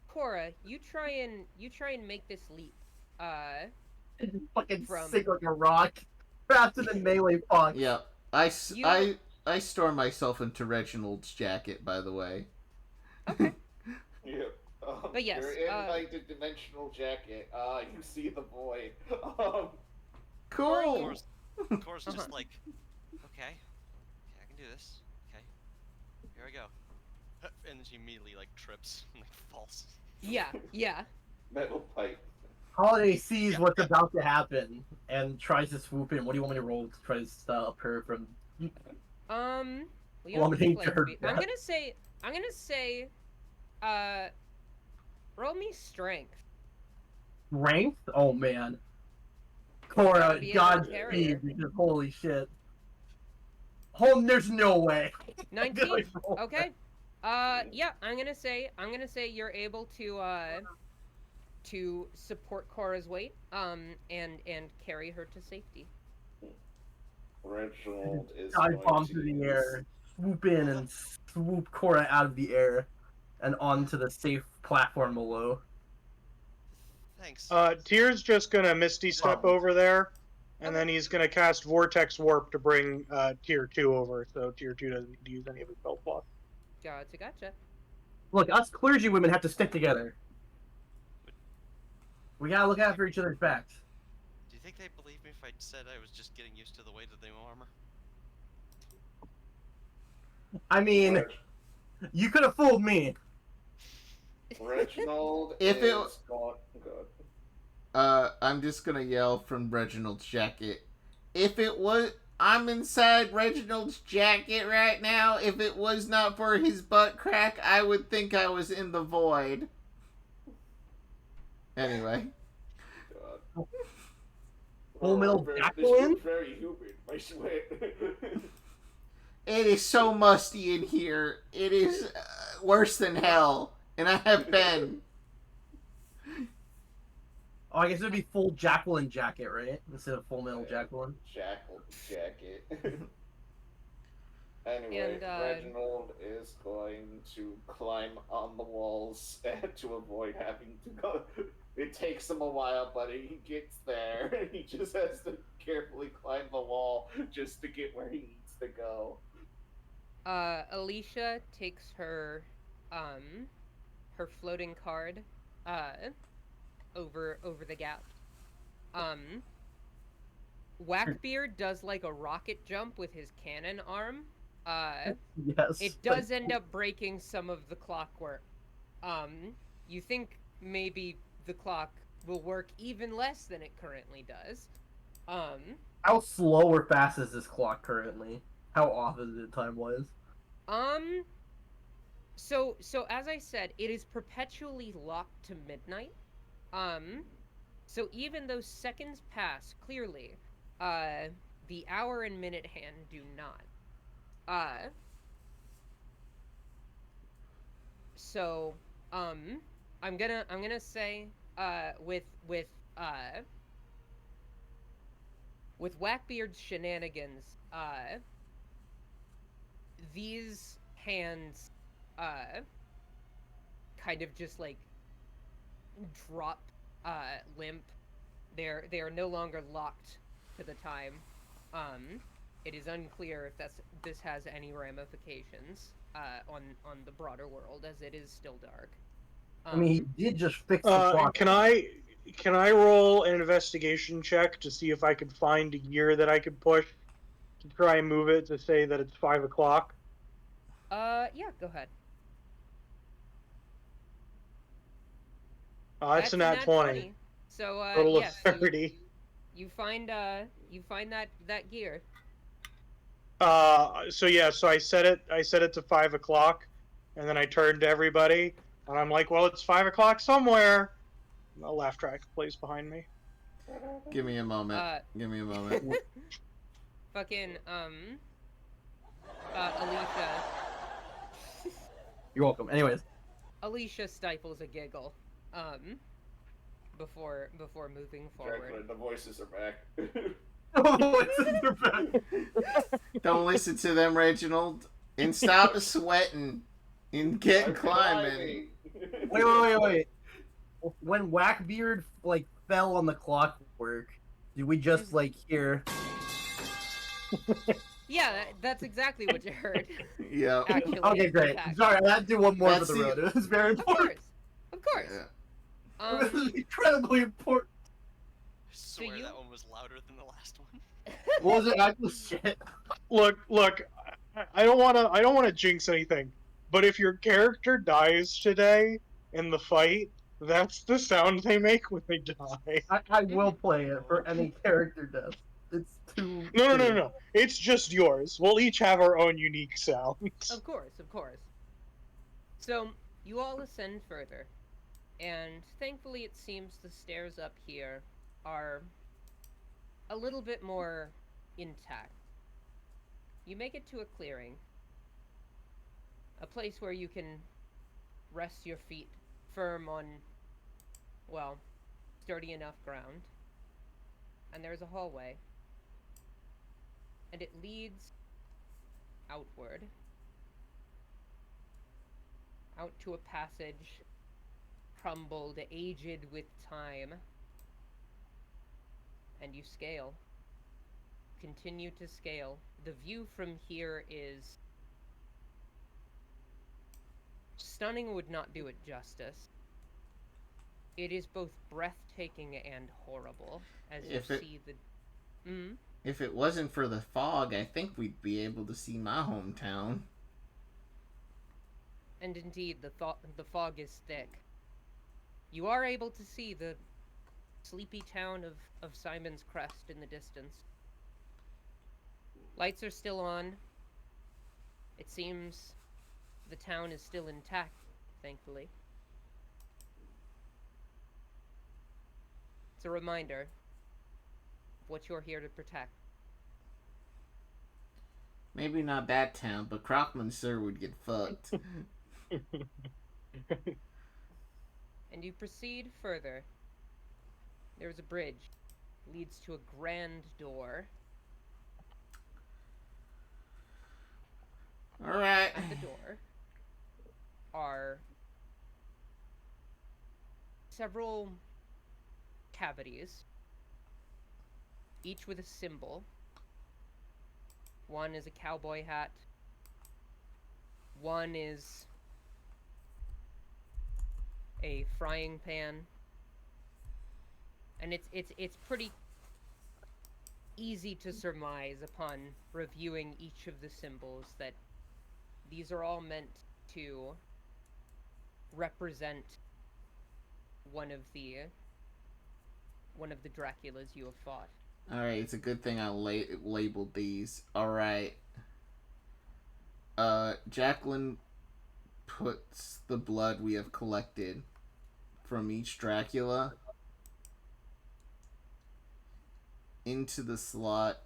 Cora, you try and make this leap. Fucking From- sink like a rock. Faster than melee punch. Yeah. You- I store myself into Reginald's jacket, by the way. Okay. Yeah. But yes, You're in like the dimensional jacket. You see the void. Cool. Cora's just like, okay, I can do this. Okay, here I go. And then she immediately like trips and like falls. Yeah. Metal pipe. Holiday sees what's about to happen and tries to swoop in. What do you want me to roll to try to stop her from? Well, you Well, don't I'm hitting play her speed. death. I'm gonna say, roll me strength. Strength? Oh man. Cora, Be able to God carry her. speed, because holy shit. Oh, there's no way. 19. Good roll. Okay. Yeah, I'm gonna say you're able to support Cora's weight, and carry her to safety. Reginald is Dive going bomb to through the use- air, swoop in and swoop Cora out of the air and onto the safe platform below. Thanks. Tyr's just gonna Misty Step Wow. over there, and then he's gonna cast Vortex Warp to bring Tier 2 over, so Tier 2 doesn't need to use any of his spell slots. Gotcha. Look, us clergy women have to stick together. We gotta look after each other's backs. Do you think they believe me if I said I was just getting used to the weight of the new armor? I mean, you could have fooled me. Reginald If it- is gone. Good. I'm just gonna yell from Reginald's jacket. If it was, I'm inside Reginald's jacket right now. If it was not for his butt crack, I would think I was in the void. Anyway. God. Full Metal This Jackal? is very humid. I swear. It is so musty in here. It is worse than hell. And I have been. Oh, I guess it'd be full Jacqueline jacket, right? Instead of Full Metal Jacqueline. Jackal jacket. Anyway, And, Reginald is going to climb on the walls to avoid having to go. It takes him a while, but he gets there. He just has to carefully climb the wall just to get where he needs to go. Alicia takes her floating card, over the gap. Whackbeard does like a rocket jump with his cannon arm. Yes. It does end up breaking some of the clockwork. You think maybe the clock will work even less than it currently does. How slow or fast is this clock currently? How off is it time-wise? So as I said, it is perpetually locked to midnight. So even though seconds pass clearly, the hour and minute hand do not. So, I'm gonna say, with Whackbeard's shenanigans, these hands, kind of just like drop, limp. They are no longer locked to the time. It is unclear if this has any ramifications on the broader world, as it is still dark. I mean, he did just fix the clock. Can I roll an investigation check to see if I could find a gear that I could push to try and move it to say that it's 5 o'clock? Yeah, go ahead. That's a nat 20. So, Total yes, of 30. you find that gear. So I set it to 5 o'clock, and then I turned to everybody, and I'm like, well, it's 5 o'clock somewhere. And a laugh track plays behind me. Give me a moment. Give me a moment. Fucking, Alicia. You're welcome. Anyways. Alicia stifles a giggle, before moving forward. Dracula, the voices are back. Don't listen to them, Reginald. And stop sweating. And get climbing. Wait. When Whackbeard fell on the clockwork, did we just hear? Yeah, that's exactly what you heard. Yeah. Actually, Okay, great. fact. Sorry, I had to do one more That's for the road. It was very Of important. course. Yeah. It was incredibly important. I swear you- that one was louder than the last one. What was it? I just shit. Look, I don't want to jinx anything, but if your character dies today in the fight, that's the sound they make when they die. I will play it for any character death. It's too. No. It's just yours. We'll each have our own unique sounds. Of course. So, you all ascend further, and thankfully it seems the stairs up here are a little bit more intact. You make it to a clearing, a place where you can rest your feet firm on, well, sturdy enough ground, and there's a hallway, and it leads outward, out to a passage crumbled, aged with time, and you scale. Continue to scale. The view from here is stunning, would not do it justice. It is both breathtaking and horrible as you If it- see the. Mm? If it wasn't for the fog, I think we'd be able to see my hometown. And indeed, the fog is thick. You are able to see the sleepy town of Simon's Crest in the distance. Lights are still on. It seems the town is still intact, thankfully. It's a reminder of what you're here to protect. Maybe not that town, but Crockman Sir would get fucked. And you proceed further. There's a bridge. Leads to a grand door. Alright. At the door are several cavities, each with a symbol. One is a cowboy hat. One is a frying pan. And it's pretty easy to surmise upon reviewing each of the symbols that these are all meant to represent one of the Draculas you have fought. Alright, it's a good thing I labeled these. Alright. Jacqueline puts the blood we have collected from each Dracula into the slot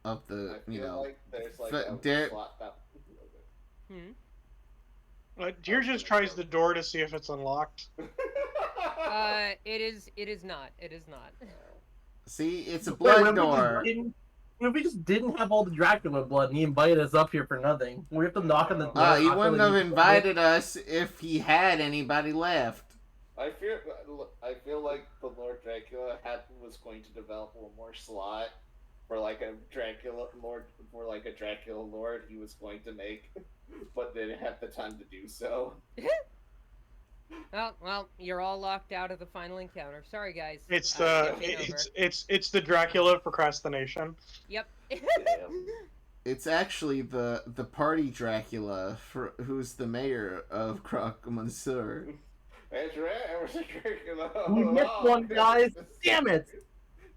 of the, I feel like there's like a Derek. slot that. Deer just tries the door to see if it's unlocked. It is not. It is not. See, it's a Wait, blood what door. if we just didn't have all the Dracula blood and he invited us up here for nothing? We have to knock on the door. He knock on wouldn't the have door. invited us if he had anybody left. I feel like the Lord Dracula was going to develop one more slot for like a Dracula Lord he was going to make, but didn't have the time to do so. Well, you're all locked out of the final encounter. Sorry, guys. It's Game over. it's the Dracula procrastination. Yep. It's actually the party Dracula who's the mayor of Crockman Sir. That's right, I was a Dracula. We missed one, guys. Damn it!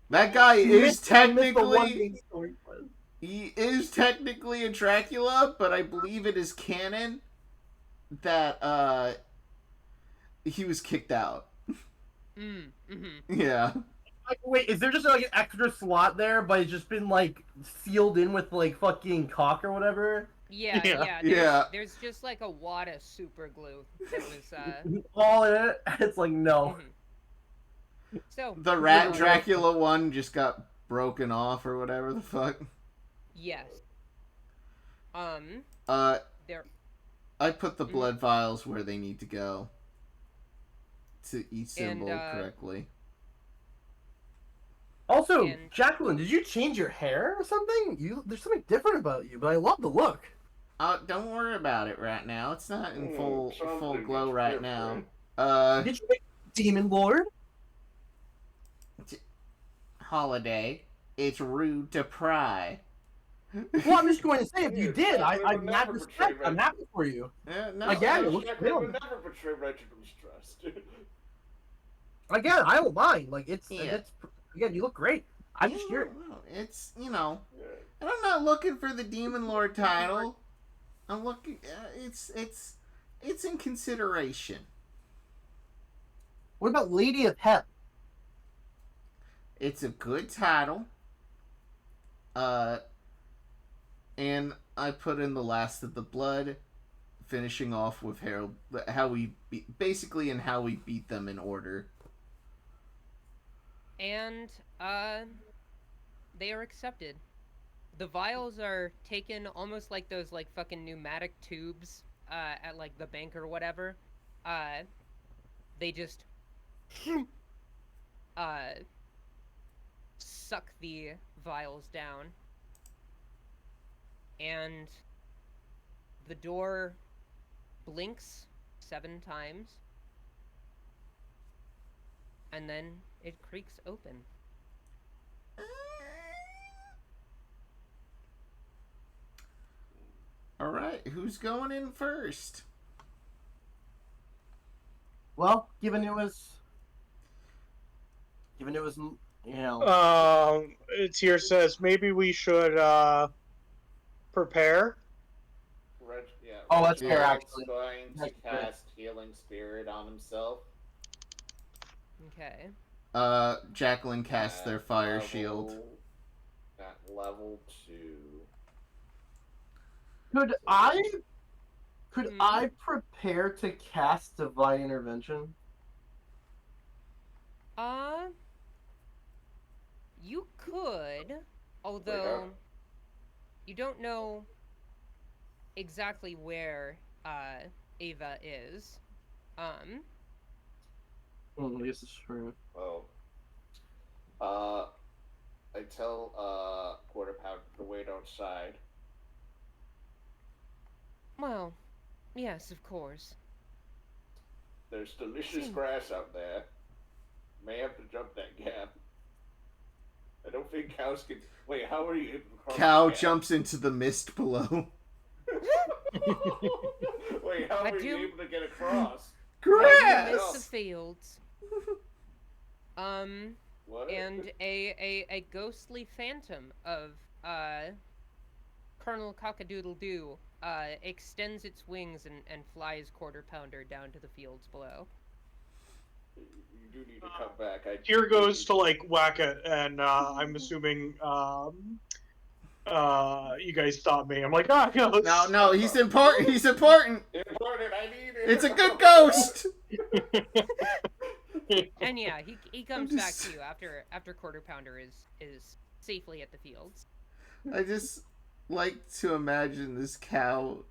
That guy We is missed the one technically main story was. he is technically a Dracula, but I believe it is canon that he was kicked out. Yeah. Like, wait, is there just like an extra slot there, but it's just been like sealed in with like fucking caulk or whatever? Yeah. There's just like a wad of super glue that was All in it. It's like no. So The rat Dracula one just got broken off or whatever the fuck. yes. There. I put the blood vials where they need to go. To each symbol correctly. Also, And- Jacqueline, did you change your hair or something? There's something different about you, but I love the look. Don't worry about it right now. It's not in full something glow is right now. different. Did you make Demon Lord? Holiday. It's rude to pry. Well, I'm just going to say, if you did, Jacqueline I'm would not never respect. betray I'm happy for you. No, Again, it looks Jacqueline real. would never betray Reginald's trust. Again, I don't mind. Like it's Yeah. again, you look great. I'm just here. It's and I'm not looking for the Demon Lord title. I'm looking. It's in consideration. What about Lady of Hep? It's a good title. And I put in the Last of the Blood, finishing off with Harold. How we basically and how we beat them in order. And they are accepted. The vials are taken almost like those like fucking pneumatic tubes at like the bank or whatever. They just suck the vials down, and the door blinks 7 times, and then it creaks open. All right, who's going in first? Well, given it was, you know, It's here says maybe we should prepare. Yeah, Oh, that's fair, Reginald's actually. going to That's fair. cast Healing Spirit on himself. Okay. Jacqueline casts their fire shield. At level 2. Could I prepare to cast Divine Intervention? You could, although you don't know exactly where Ava is. This is true. Oh. I tell Quarter Pounder to wait outside. Well, yes, of course. There's delicious grass out there. May have to jump that gap. I don't think cows can. Wait, how are you able to cross Cow the gap? jumps into the mist below. Wait, how are you able to get across? Grass! Miss the fields. What? And a ghostly phantom of Colonel Cockadoodle-Doo extends its wings and flies Quarter Pounder down to the fields below. You do need to come back. Here goes to like whack it, and I'm assuming you guys stop me. I'm like, ghost. No, he's important. He's important. Important, I need it. It's a good ghost. And yeah, he comes back to you after Quarter Pounder is safely at the fields. I just like to imagine this cow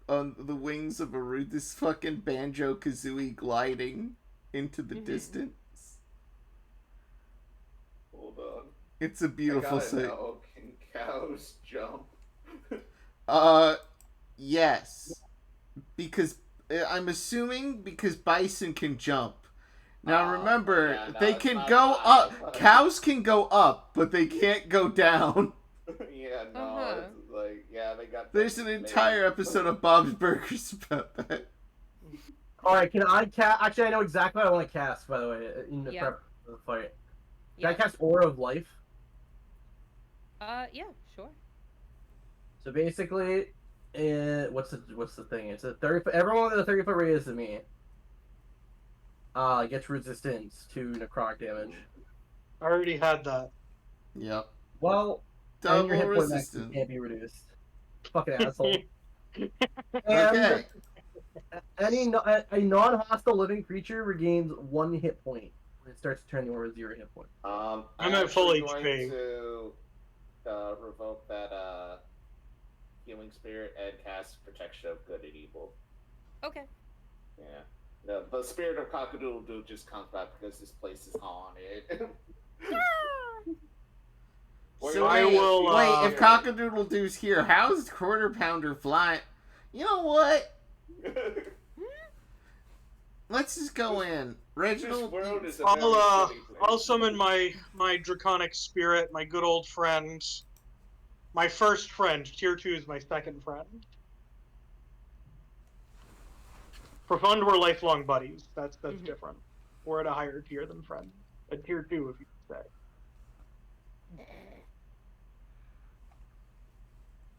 on the wings of this fucking Banjo-Kazooie gliding into the distance. Hold on. It's a beautiful sight. Can cows jump? Yes. Because I'm assuming because bison can jump. Now remember, they can go up. Cows can go up, but they can't go down. Yeah, no, it's like, they got. There's an entire episode of Bob's Burgers about that. Alright, can I cast? Actually, I know exactly what I want to cast, by the way, in the prep of the fight. Can I cast Aura of Life? Yeah, sure. So basically, what's the thing? It's a 30. Everyone with a 30-foot radius of me gets resistance to necrotic damage. I already had that. Yep. Well, Double and your hit point resistance. maximum can't be reduced. Fucking asshole. Okay. A non-hostile living creature regains 1 hit point when it starts turning over 0 hit point. I'm at full actually HP. going to revoke that Healing Spirit and cast Protection of Good and Evil. Okay. Yeah. The spirit of Cockadoodle-Doo just comes back because this place is haunted. So I will, wait, if Cockadoodle-Doo's here, how's Quarter Pounder flying? You know what? Let's just go in. Reginald, I'll summon my draconic spirit, my good old friend, my first friend. Tier 2 is my second friend. Profond, we're lifelong buddies. That's different. We're at a higher tier than friend. A tier 2, if you could say.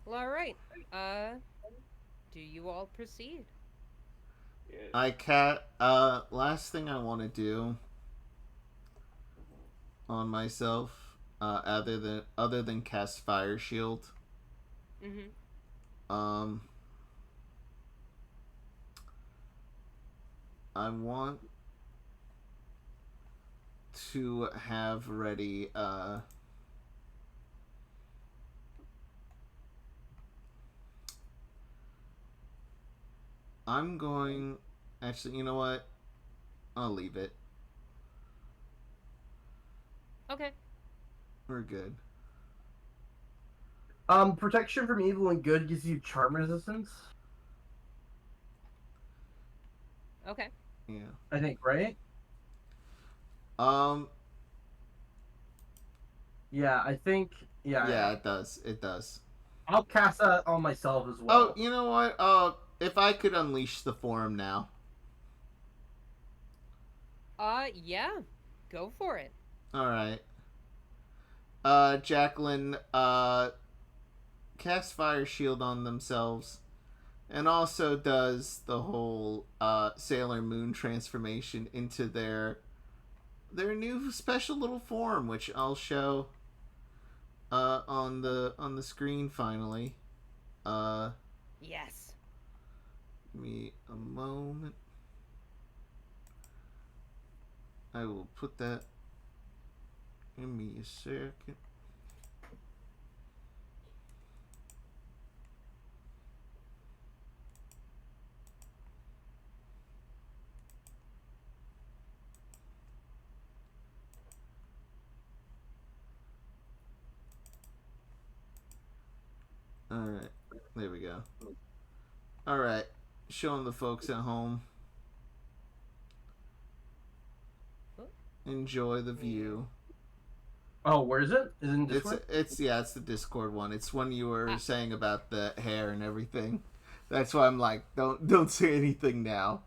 Well, all right. Do you all proceed? last thing I want to do on myself, other than cast Fire Shield. I want to have ready, I'm going... Actually, you know what? I'll leave it. Okay. We're good. Protection from evil and good gives you charm resistance. Okay. Yeah. I think, right? Um. Yeah, I think. Yeah, it does. It does. I'll cast that on myself as Oh, well. you know what? If I could unleash the form now. Yeah. Go for it. All right. Jacqueline, cast Fire Shield on themselves, and also does the whole Sailor Moon transformation into their new special little form, which I'll show on the screen finally. Yes. Give me a moment. I will put that. Give me a second. Alright, there we go. Alright, showing the folks at home. Enjoy the view. Oh, where is it? Is it in Discord? It's the Discord one. It's when you were saying about the hair and everything. That's why I'm like, don't say anything now.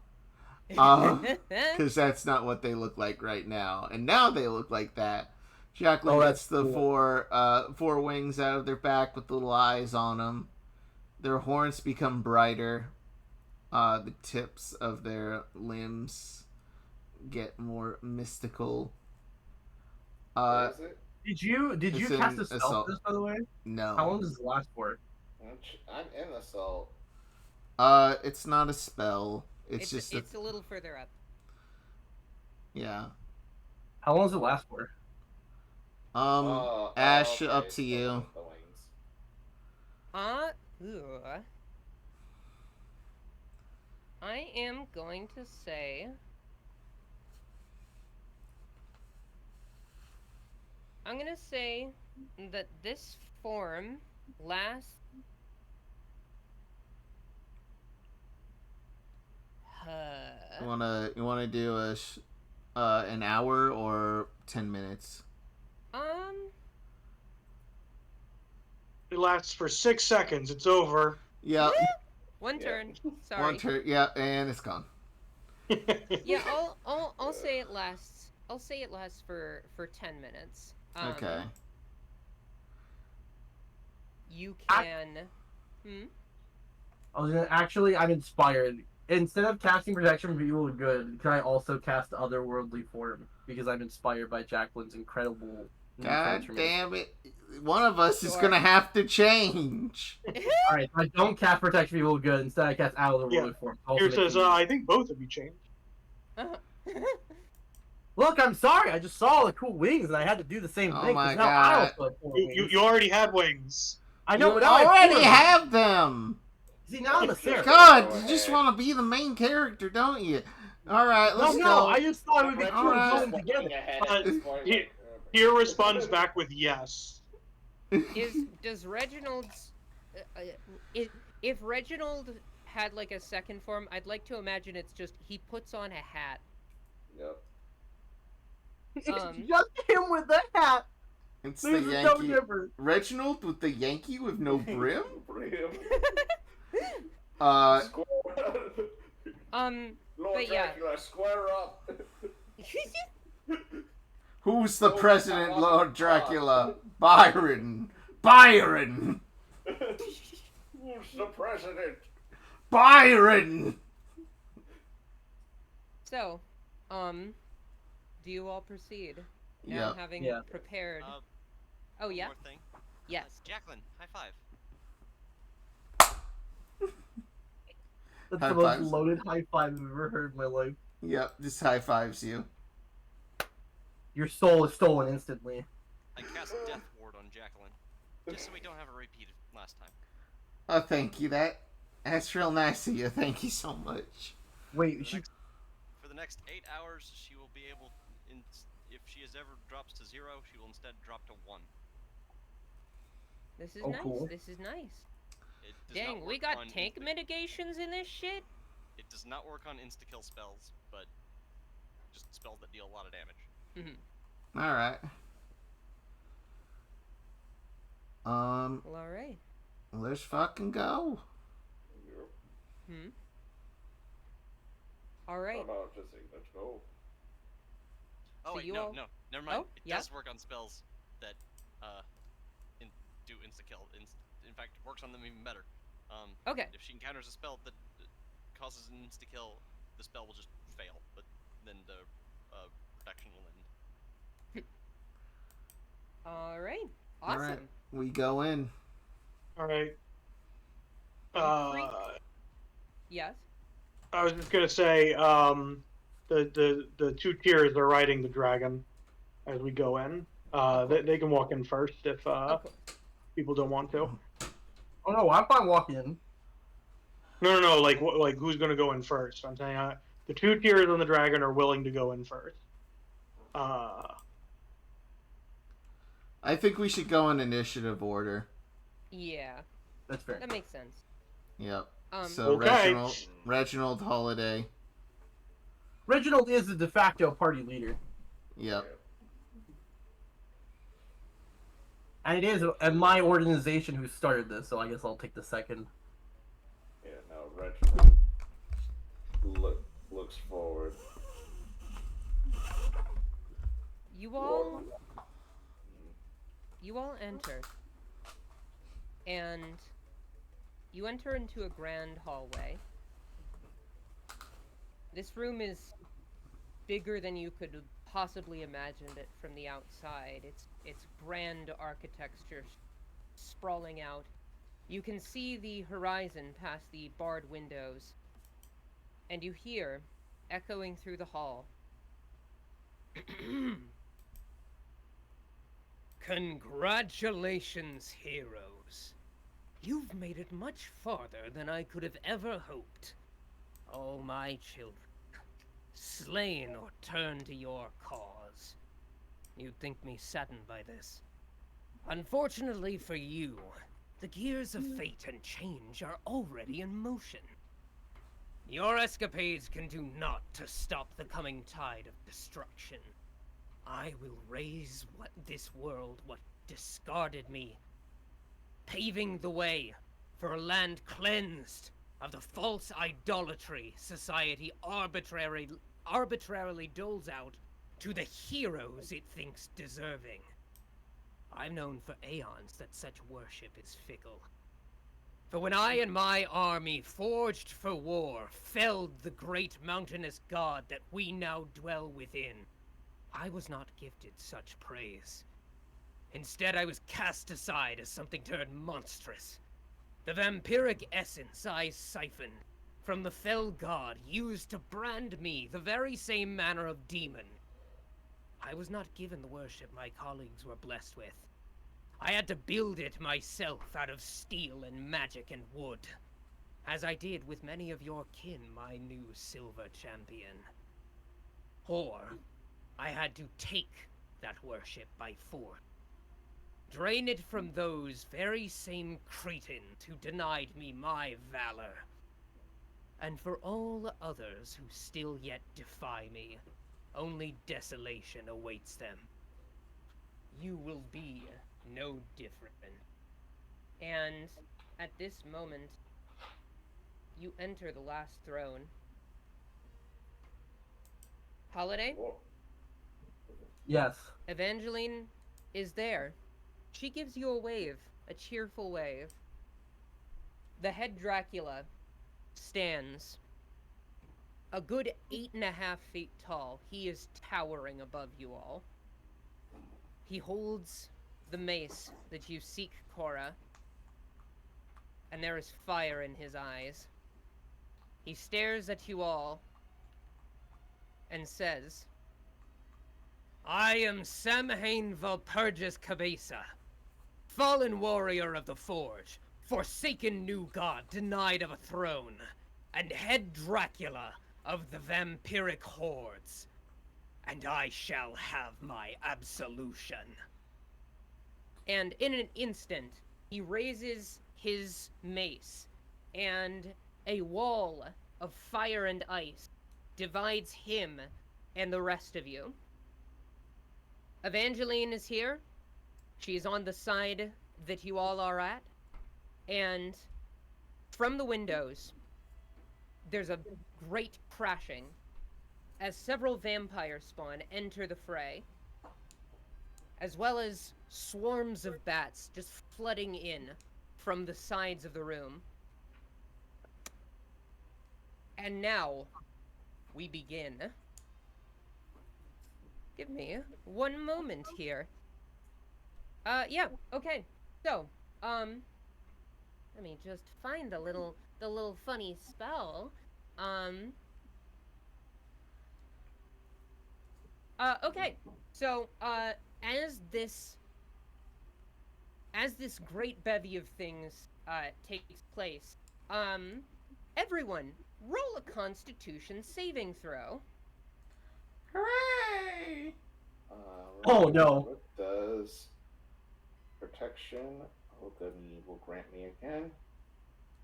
Because that's not what they look like right now. And now they look like that. Jacqueline gets the cool. four wings out of their back with little eyes on them. Their horns become brighter. The tips of their limbs get more mystical. Where is it? Did you cast a spell for this, by the way? No. How long does it last for? I'm in assault. It's not a spell. It's a little further up. Yeah. How long does it last for? Ashe, okay, up to you. the wings. I am going to say. I'm gonna say that this form lasts. You wanna do an hour or 10 minutes? It lasts for 6 seconds. It's over. Yeah. One turn. Sorry. One turn. Yeah, and it's gone. Yeah, I'll say it lasts. I'll say it lasts for 10 minutes. Okay. You can. I was gonna actually. I'm inspired. Instead of casting protection from evil and good, can I also cast otherworldly form? Because I'm inspired by Jacqueline's incredible. God damn it! One of us is gonna have to change. All right, I don't cast protection from evil and good. Instead, I cast otherworldly form. Here says, I think both of you changed. Look, I'm sorry. I just saw the cool wings, and I had to do the same thing. Oh my now god! I also have You already had wings. I know, you but now I already have them. See, now I'm a Sarah. God, you just want to be the main character, don't you? All right, let's go. No, I just thought it would be cool Alright. going together. Here responds back with yes. Does Reginald's if Reginald had like a second form, I'd like to imagine it's just he puts on a hat. Yep. It's just him with the hat. It's There's the no Yankee. difference. Reginald with the Yankee with no brim. Lord but yeah. Dracula, square up. Who's the president, Lord Dracula? Byron. Byron. Who's the president? Byron. So, do you all proceed? Now Yeah. having prepared. Oh One yeah. more thing. Yes. Jacqueline, high five. That's High the most fives. loaded high five I've ever heard in my life. Yep, just high fives you. Your soul is stolen instantly. I cast Death Ward on Jacqueline, just so we don't have a repeat of last time. Oh, thank you. That's real nice of you. Thank you so much. Wait, For the next 8 hours, she will be able, if she has ever drops to 0, she will instead drop to 1. This is Oh, nice. cool. This is nice. It does Dang, not we work got on tank mitigations in this shit? It does not work on insta-kill spells, but just spells that deal a lot of damage. Mhm. All right. Well, all right. Let's fucking go. Yep. Hmm. All right. No, just say let's go. Oh So wait, you no, all- no, never mind. Oh, It yeah? does work on spells that do insta kill. In fact, it works on them even better. Okay. If she encounters a spell that causes an insta kill, the spell will just fail, but then the protection will end. All right. All Awesome. right. We go in. All right. creep. Yes. I was just gonna say, the two tiers are riding the dragon as we go in. They can walk in first if Of course. people don't want to. Oh no, I'm fine walking in. No. Like who's gonna go in first? I'm saying the two tiers on the dragon are willing to go in first. I think we should go in initiative order. Yeah. That's fair. That makes sense. Yep. Um. So Okay. Reginald Holiday. Reginald is the de facto party leader. Yep. And it is my organization who started this, so I guess I'll take the second. Yeah, no, Reginald looks forward. You all enter, and you enter into a grand hallway. This room is bigger than you could possibly imagine it from the outside. It's grand architecture sprawling out. You can see the horizon past the barred windows, and you hear, echoing through the hall, "Congratulations, heroes. You've made it much farther than I could have ever hoped. Oh, my children, slain or turned to your cause. You'd think me saddened by this. Unfortunately for you, the gears of fate and change are already in motion. Your escapades can do naught to stop the coming tide of destruction. I will raise this world what discarded me, paving the way for a land cleansed of the false idolatry society arbitrarily doles out to the heroes it thinks deserving. I've known for aeons that such worship is fickle. For when I and my army, forged for war, felled the great mountainous god that we now dwell within, I was not gifted such praise. Instead, I was cast aside as something turned monstrous. The vampiric essence I siphoned from the fell god used to brand me the very same manner of demon. I was not given the worship my colleagues were blessed with. I had to build it myself out of steel and magic and wood, as I did with many of your kin, my new silver champion. Or, I had to take that worship by force. Drain it from those very same cretins who denied me my valor. And for all others who still yet defy me, only desolation awaits them. You will be no different. And at this moment, you enter the last throne. Holiday? Whoa. Yes. Evangeline is there. She gives you a wave, a cheerful wave. The head Dracula stands a good 8.5 feet tall. He is towering above you all. He holds the mace that you seek, Cora, and there is fire in his eyes. He stares at you all and says, I am Samhain Valpurgis Cabeza, fallen warrior of the Forge, forsaken new god denied of a throne, and head Dracula of the vampiric hordes. And I shall have my absolution. And in an instant, he raises his mace, and a wall of fire and ice divides him and the rest of you. Evangeline is here. She's on the side that you all are at. And from the windows, there's a great crashing as several vampire spawn enter the fray, as well as swarms of bats just flooding in from the sides of the room. And now, we begin. Give me one moment here. Yeah, okay. So, let me just find the little funny spell. Okay. So, as this great bevy of things, takes place, everyone, roll a Constitution saving throw. Hooray! Oh, no. What does protection, oh good and evil, grant me again?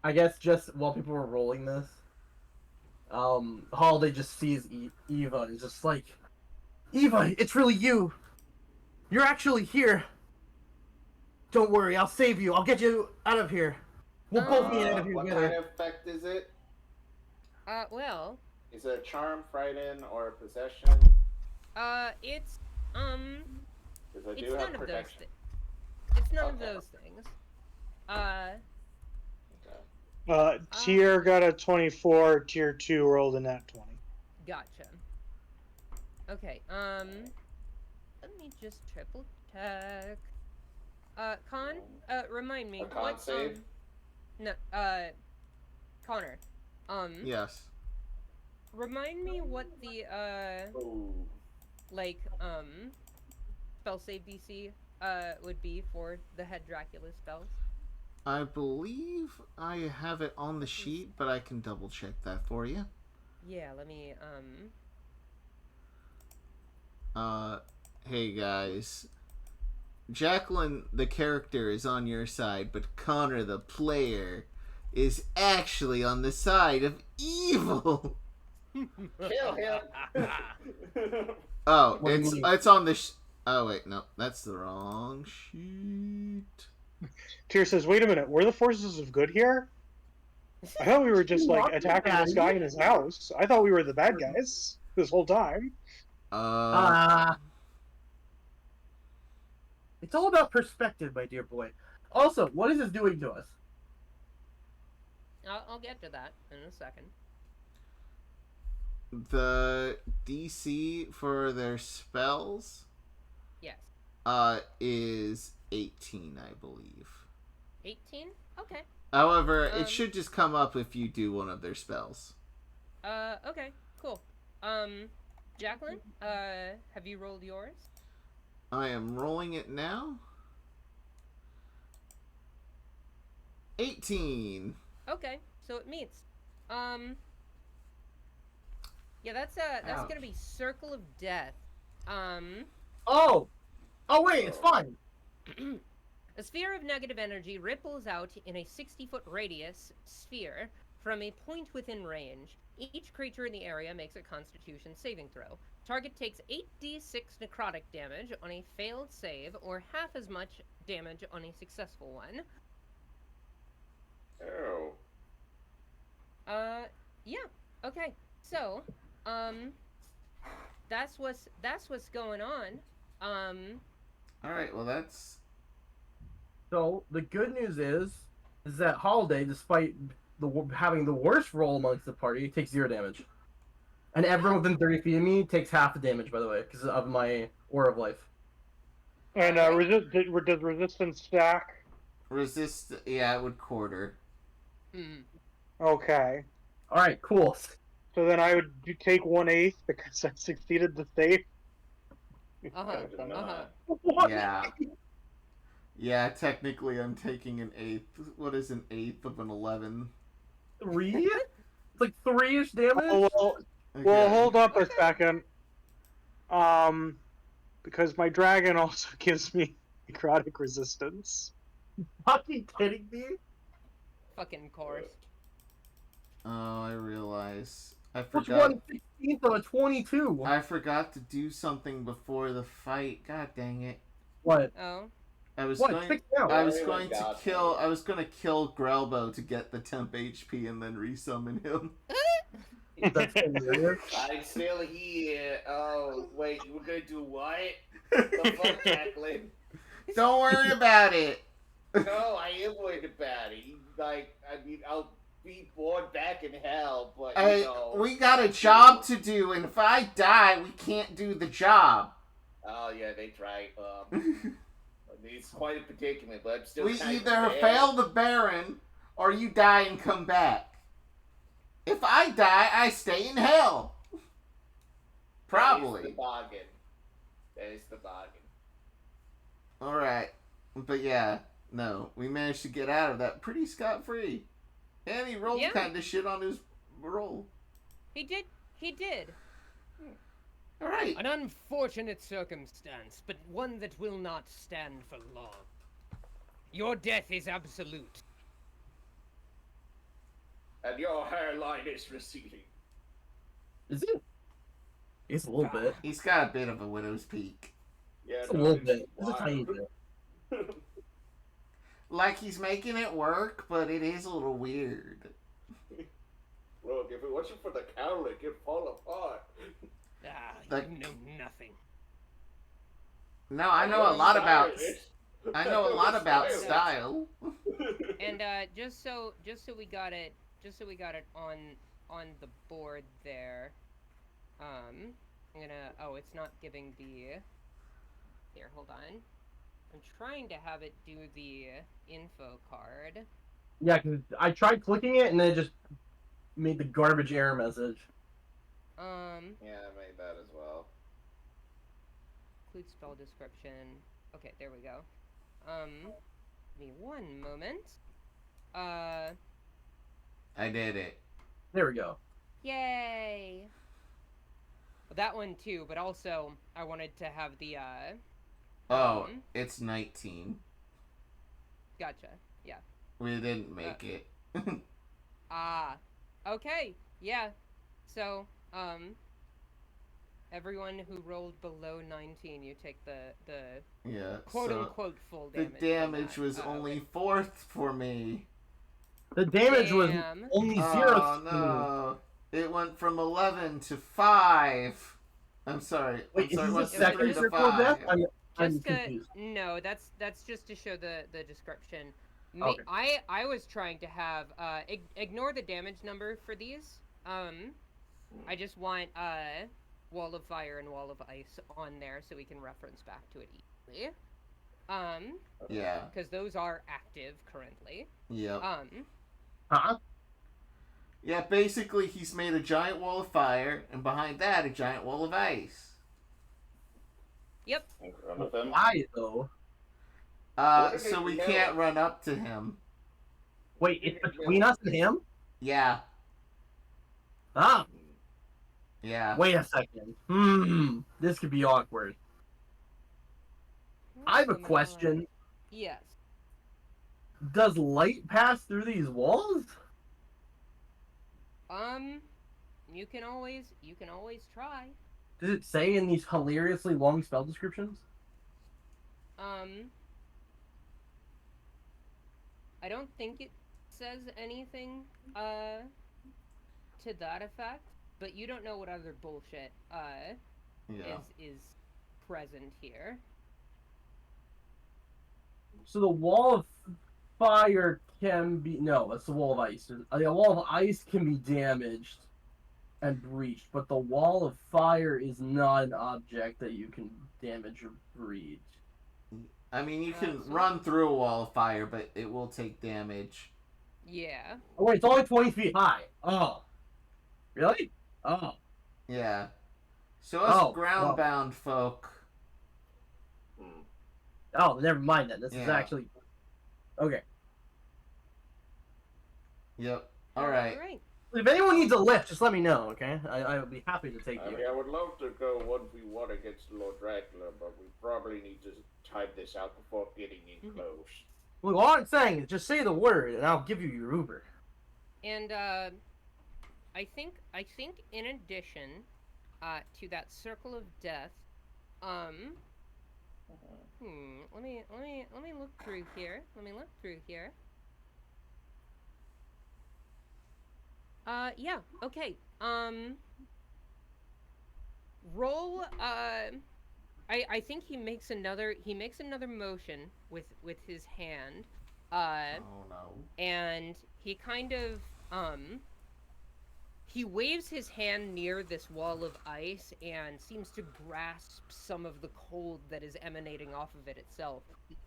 I guess just while people were rolling this, Holiday just sees Eva and is just like, Eva, it's really you. You're actually here. Don't worry, I'll save you. I'll get you out of here. We'll both be out of here What together. kind of effect is it? Well, Is it a charm, frighten, or possession? it's, Because I it's do have none of those protection. things. It's none of Okay. those things. Okay. Tier got a 24, tier 2 rolled a nat 20. Gotcha. Okay, let me just triple check. Con, remind me, A con what, save? no, Connor, Yes. remind me what the, Ooh. like, spell save DC, would be for the head Dracula spells. I believe I have it on the sheet, but I can double check that for you. Yeah, let me, Hey guys. Jacqueline, the character, is on your side, but Connor, the player, is actually on the side of evil. Kill him! Oh, What do you mean? it's on the. Oh wait, no, that's the wrong sheet. Tier says, wait a minute, were the forces of good here? I thought we were just, like, attacking this guy in his house. I thought we were the bad guys this whole time. It's all about perspective, my dear boy. Also, what is this doing to us? I'll get to that in a second. The DC for their spells, Yes. is 18, I believe. 18? Okay. However, it should just come up if you do one of their spells. Okay, cool. Jacqueline, have you rolled yours? I am rolling it now. 18. Okay, so it meets. Yeah, that's Ouch. gonna be Circle of Death. Oh wait, it's fine. A sphere of negative energy ripples out in a 60-foot radius sphere from a point within range. Each creature in the area makes a Constitution saving throw. Target takes 8d6 necrotic damage on a failed save, or half as much damage on a successful one. Oh. Yeah. Okay. So, that's what's going on. All right, well that's So the good news is that Holiday, despite having the worst roll amongst the party, takes 0 damage, and everyone within 30 feet of me takes half the damage. By the way, because of my Aura of Life. And does resistance stack? resist. Yeah, it would quarter. Okay. All right, cool. So then I would take 1/8 because I succeeded the save. What? Yeah. Yeah, technically I'm taking an eighth. What is an eighth of an 11? 3? It's like 3-ish damage. Oh, well, hold up a second. Because my dragon also gives me necrotic resistance. Fucking kidding me? Fucking course. Oh, I realize. I Which forgot. one? 16 19th on a 22. I forgot to do something before the fight. God dang it! What? Oh. I was What? going. Fix it out. I was Oh my going to God. kill. I was going to kill Grelbo to get the temp HP and then resummon him. That's hilarious. I'm still here. Oh, wait, we're gonna do what? The fuck, Jacqueline? Don't worry about it. No, I am worried about it. I'll be born back in hell, but, you know. We got a job to do, and if I die, we can't do the job. Oh, yeah, they tried. It's quite a predicament, but I'm still We kind of either mad. fail the Baron, or you die and come back. If I die, I stay in hell. That is Probably. the bargain. That is the bargain. Alright. But yeah, no. We managed to get out of that pretty scot-free. And he rolled Yeah. kind of shit on his roll. He did. He did. Alright. An unfortunate circumstance, but one that will not stand for long. Your death is absolute. And your hairline is receding. Is it? It's a little bit. He's got a bit of a widow's peak. Yeah, It's a no, little it's bit. It's a wild. tiny bit. Like he's making it work, but it is a little weird. Look, if it wasn't for the cowlick, it'd fall apart. Ah, Like- you know nothing. No, I know a lot about. I know a lot about style. And just so we got it on the board there. I'm gonna. Oh, it's not giving the. Here, hold on. I'm trying to have it do the info card. Yeah, because I tried clicking it and then it just made the garbage error message. Yeah, I made that as well. Include spell description. Okay, there we go. Give me one moment. I did it. There we go. Yay! Well, that one too, but also I wanted to have the Oh, it's 19. Gotcha. Yeah. We didn't make it. Ah. Okay. Yeah. So, everyone who rolled below 19, you take the Yeah. quote so unquote full the damage. damage was only fourth for me. The damage was Damn. only Oh zero. no! It went from 11 to 5. I'm sorry. Wait, I'm sorry. is What's this the the 3 second to circle of death? 5? I'm Just confused. no, that's just to show the description. Okay. I was trying to have ignore the damage number for these. I just want Wall of Fire and Wall of Ice on there so we can reference back to it easily. Yeah. Because those are active currently. Yep. Huh? Yeah, basically he's made a giant wall of fire, and behind that a giant wall of ice. Yep. In front of him. Why though? So we can't run up to him. Wait, it's between us and him? Yeah. Ah, Yeah. wait a second. This could be awkward. I have a question. Yes. Does light pass through these walls? You can always try. Does it say in these hilariously long spell descriptions? I don't think it says anything to that effect, but you don't know what other bullshit Yeah. is present here. So the wall of fire can be it's the wall of ice. The wall of ice can be damaged and breached, but the wall of fire is not an object that you can damage or breach. I mean, you can So- run through a wall of fire, but it will take damage. Yeah. Oh wait, it's only 20 feet high. Oh, really? Oh, Yeah. So us Oh, ground-bound folk. oh, never mind then. This is Yeah. actually okay. Yep. All right. Alright. If anyone needs a lift, just let me know. Okay, I would be happy to take I you. mean, I would love to go 1v1 against Lord Dracula, but we probably need to time this out before getting in close. Look, all I'm saying is just say the word, and I'll give you your Uber. And I think in addition, to that circle of death. Let me look through here. Yeah, okay. Roll, I think he makes another motion with his hand. Oh no. And he kind of, he waves his hand near this wall of ice and seems to grasp some of the cold that is emanating off of it itself.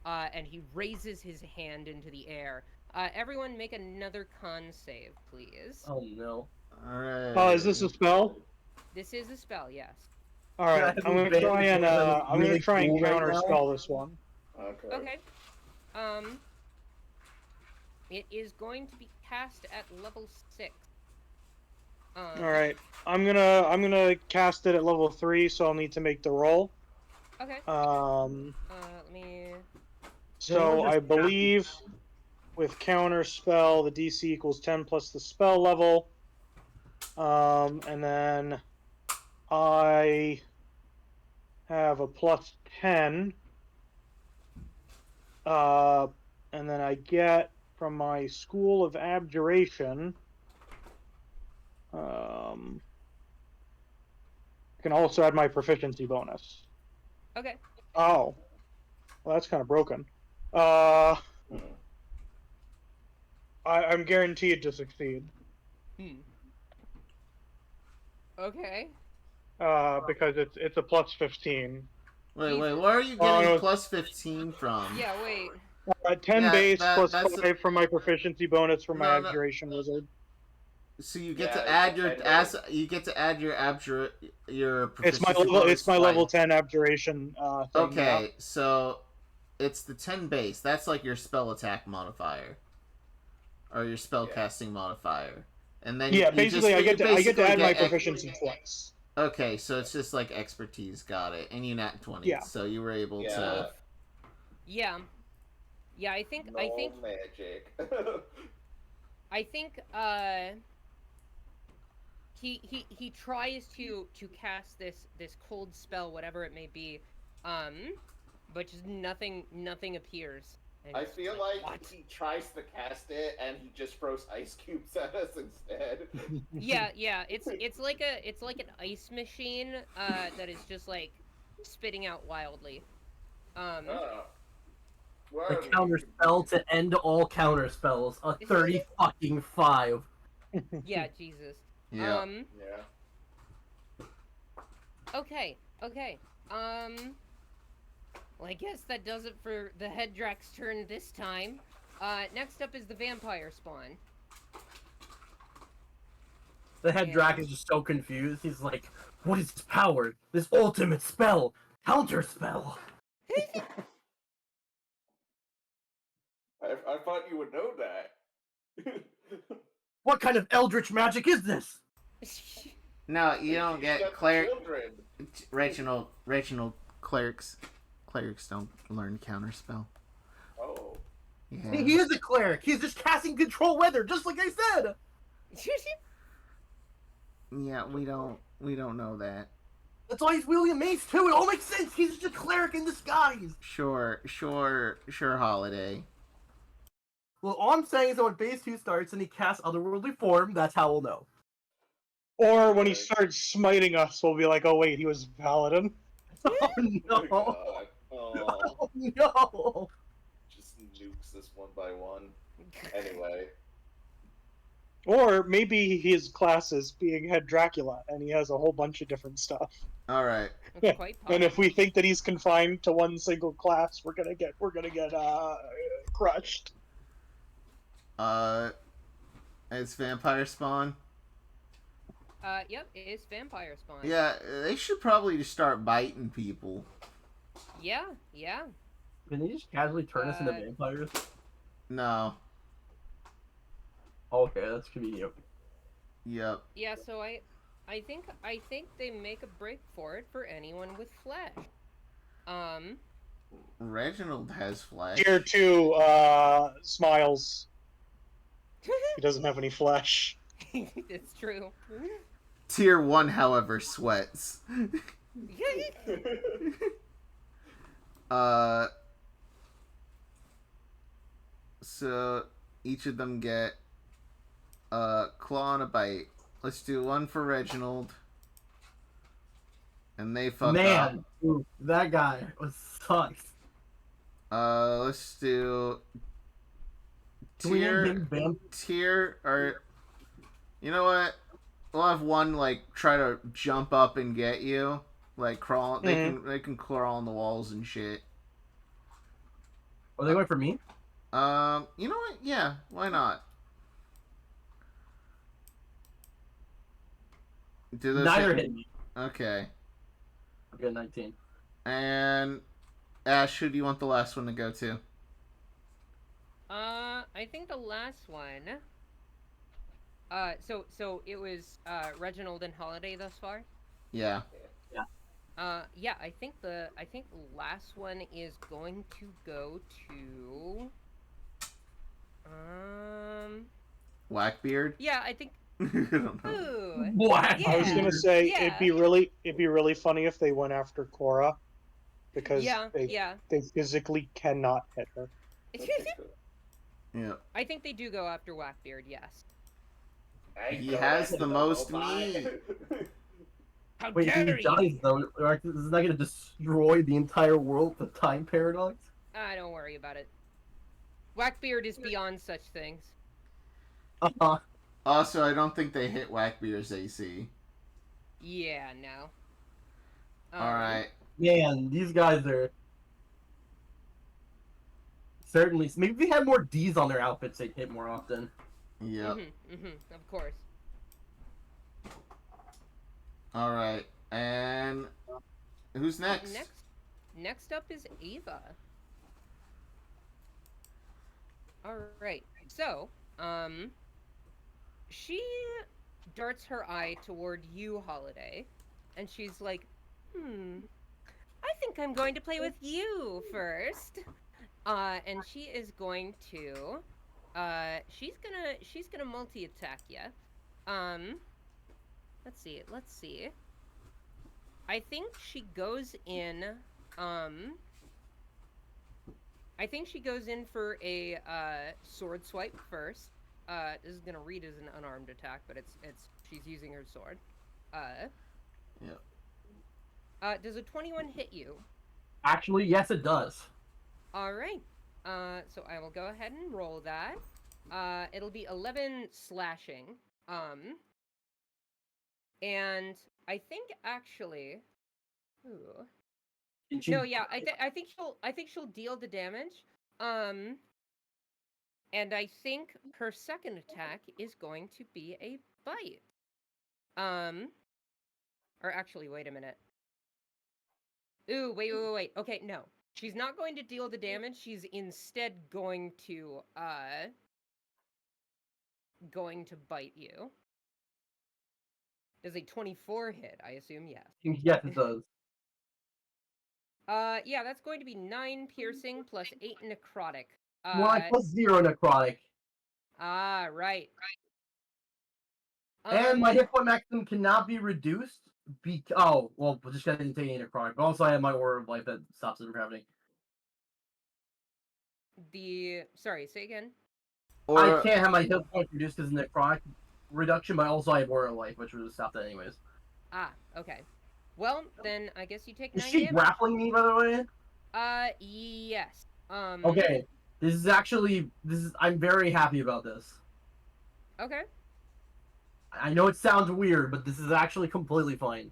And he raises his hand into the air. Everyone make another con save, please. Oh no. Alright. Is this a spell? This is a spell, yes. All right, I'm gonna try and counter spell this one. Okay. It is going to be cast at level 6. All right, I'm gonna cast it at level 3, so I'll need to make the roll. Okay. Let me. So I believe with counter spell, the DC equals 10 plus the spell level. And then I have a plus 10. And then I get from my School of Abjuration. I can also add my proficiency bonus. Okay. Oh. Well, that's kind of broken. I'm guaranteed to succeed. Okay. Because it's a plus 15. Wait, where are you getting plus 15 from? Yeah, wait. 10 base plus 5 from my proficiency bonus from my Abjuration wizard. So you get to add your proficiency It's my level 10 Abjuration thing. Okay, yeah. So it's the 10 base. That's like your spell attack modifier. Or your spell casting modifier. And then basically I get to add my proficiency twice. Okay, so it's just like expertise, got it. And you nat 20. Yeah. So you were able to Yeah, I think magic. I think he tries to cast this cold spell, whatever it may be, but just nothing appears. I feel like he tries to cast it and he just throws ice cubes at us instead. Yeah, it's like an ice machine that is just like spitting out wildly. A counter spell to end all counter spells. A 30-fucking-5. Yeah, Jesus. Yeah. Okay. Well, I guess that does it for the head Drax turn this time. Next up is the vampire spawn. The head Drac is just so confused. He's like, what is this power? This ultimate spell! Counter spell! I thought you would know that. What kind of eldritch magic is this? No, you don't get cleric. Reginald clerics. Clerics don't learn counterspell. Oh. Yeah. He is a cleric. He's just casting control weather, just like I said. Yeah, we don't know that. That's why he's wielding a mace too. It all makes sense. He's just a cleric in disguise. Sure, Holiday. Well, all I'm saying is that when phase 2 starts and he casts otherworldly form, that's how we'll know. Or when he starts smiting us, we'll be like, oh wait, he was Paladin. Oh no! Oh no! Just nukes this one by one. Anyway. Or maybe his class is being head Dracula, and he has a whole bunch of different stuff. All right. And if we think that he's confined to one single class, we're gonna get crushed. It's vampire spawn. Yep, it's vampire spawn. Yeah, they should probably just start biting people. Yeah. Can they just casually turn us into vampires? No. Okay, that's convenient. Yep. Yeah, so I think they make a break for it for anyone with flesh. Reginald has flesh. Tier 2 smiles. He doesn't have any flesh. It's true. Tier 1, however, sweats. So each of them get a claw and a bite. Let's do one for Reginald. And they fuck up. Man, ooh, that guy was sucks. Let's do Can we name him tier, or you know what? We'll have one like try to jump up and get you, like crawl. They can crawl on the walls and shit. Are they going for me? You know what? Yeah, why not? Do those Neither hit? hit me. Okay. I got 19. And Ash, who do you want the last one to go to? I think the last one. So it was Reginald and Holiday thus far. Yeah. Yeah, I think the last one is going to go to Whackbeard? Yeah, I think I don't know. Ooh. What? Yeah. I was gonna say Yeah. it'd be really funny if they went after Cora, because Yeah, they yeah. they physically cannot hit her. Yeah. I think they do go after Whackbeard, yes. He has the most meat. How Wait, if dare he you! dies though, isn't that gonna destroy the entire world with the time paradox? Don't worry about it. Whackbeard is beyond such things. Also, I don't think they hit Whackbeard's AC. Yeah, no. Alright. Man, these guys are certainly. Maybe if they had more D's on their outfits, they'd hit more often. Yep. Of course. Alright. And who's next? Next up is Ava. Alright, so, she darts her eye toward you, Holiday, and she's like, I think I'm going to play with you first. And she is going to, she's gonna multi-attack you. Let's see. I think she goes in, for a, sword swipe first. This is gonna read as an unarmed attack, but she's using her sword. Does a 21 hit you? Actually, yes, it does. Alright. So I will go ahead and roll that. It'll be 11 slashing. And I think actually... Ooh. No, yeah, I think she'll deal the damage. And I think her second attack is going to be a bite. Or actually, wait a minute. Ooh, wait. Okay, no. She's not going to deal the damage. She's instead going to bite you. Does a 24 hit? I assume yes. Yes, it does. Yeah, that's going to be 9 piercing plus 8 necrotic. More like +0 necrotic. Ah, right. And my hit point maximum cannot be reduced. Oh, well, just because I didn't take any necrotic. But also, I have my Aura of Life that stops it from happening. Sorry, say again. I can't have my hit point reduced because of necrotic reduction, but also I have Aura of Life, which would have stopped that anyways. Ah, okay. Well, then I guess you take 9 Is she damage. grappling me, by the way? Yes. Okay. I'm very happy about this. Okay. I know it sounds weird, but this is actually completely fine.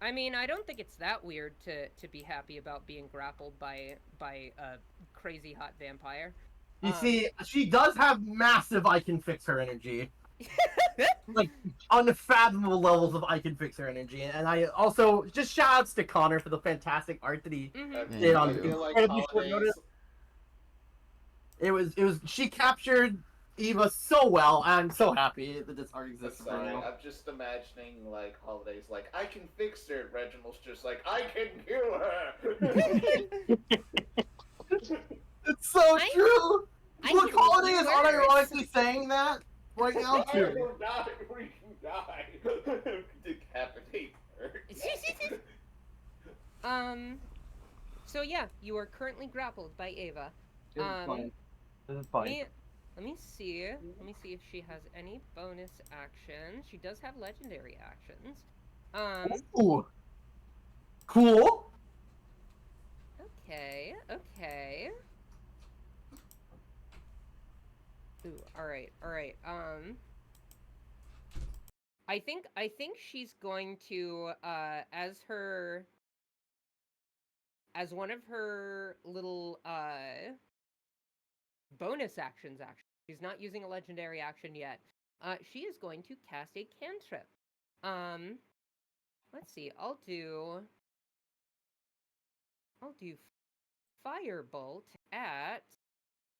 I mean, I don't think it's that weird to be happy about being grappled by a crazy hot vampire. You see, she does have massive I can fix her energy. Like, unfathomable levels of I can fix her energy. And I also, just shout outs to Connor for the fantastic art that he did on incredibly short notice. It was, she captured Eva so well. I'm so happy that this art exists right now. I'm just imagining, like, Holiday's like, I can fix her. Reginald's just like, I can kill her. It's so true! I Look, can Holiday is do worse. unironically saying that right now, too. We can die. So yeah, you are currently grappled by Ava. This is fine. This is Let fine. let me see. Let me see if she has any bonus actions. She does have legendary actions. Ooh. Cool. Okay, okay. Ooh, alright, alright. I think she's going to, as one of her little, bonus actions, actually. She's not using a legendary action yet. She is going to cast a cantrip. Let's see, I'll do Firebolt at...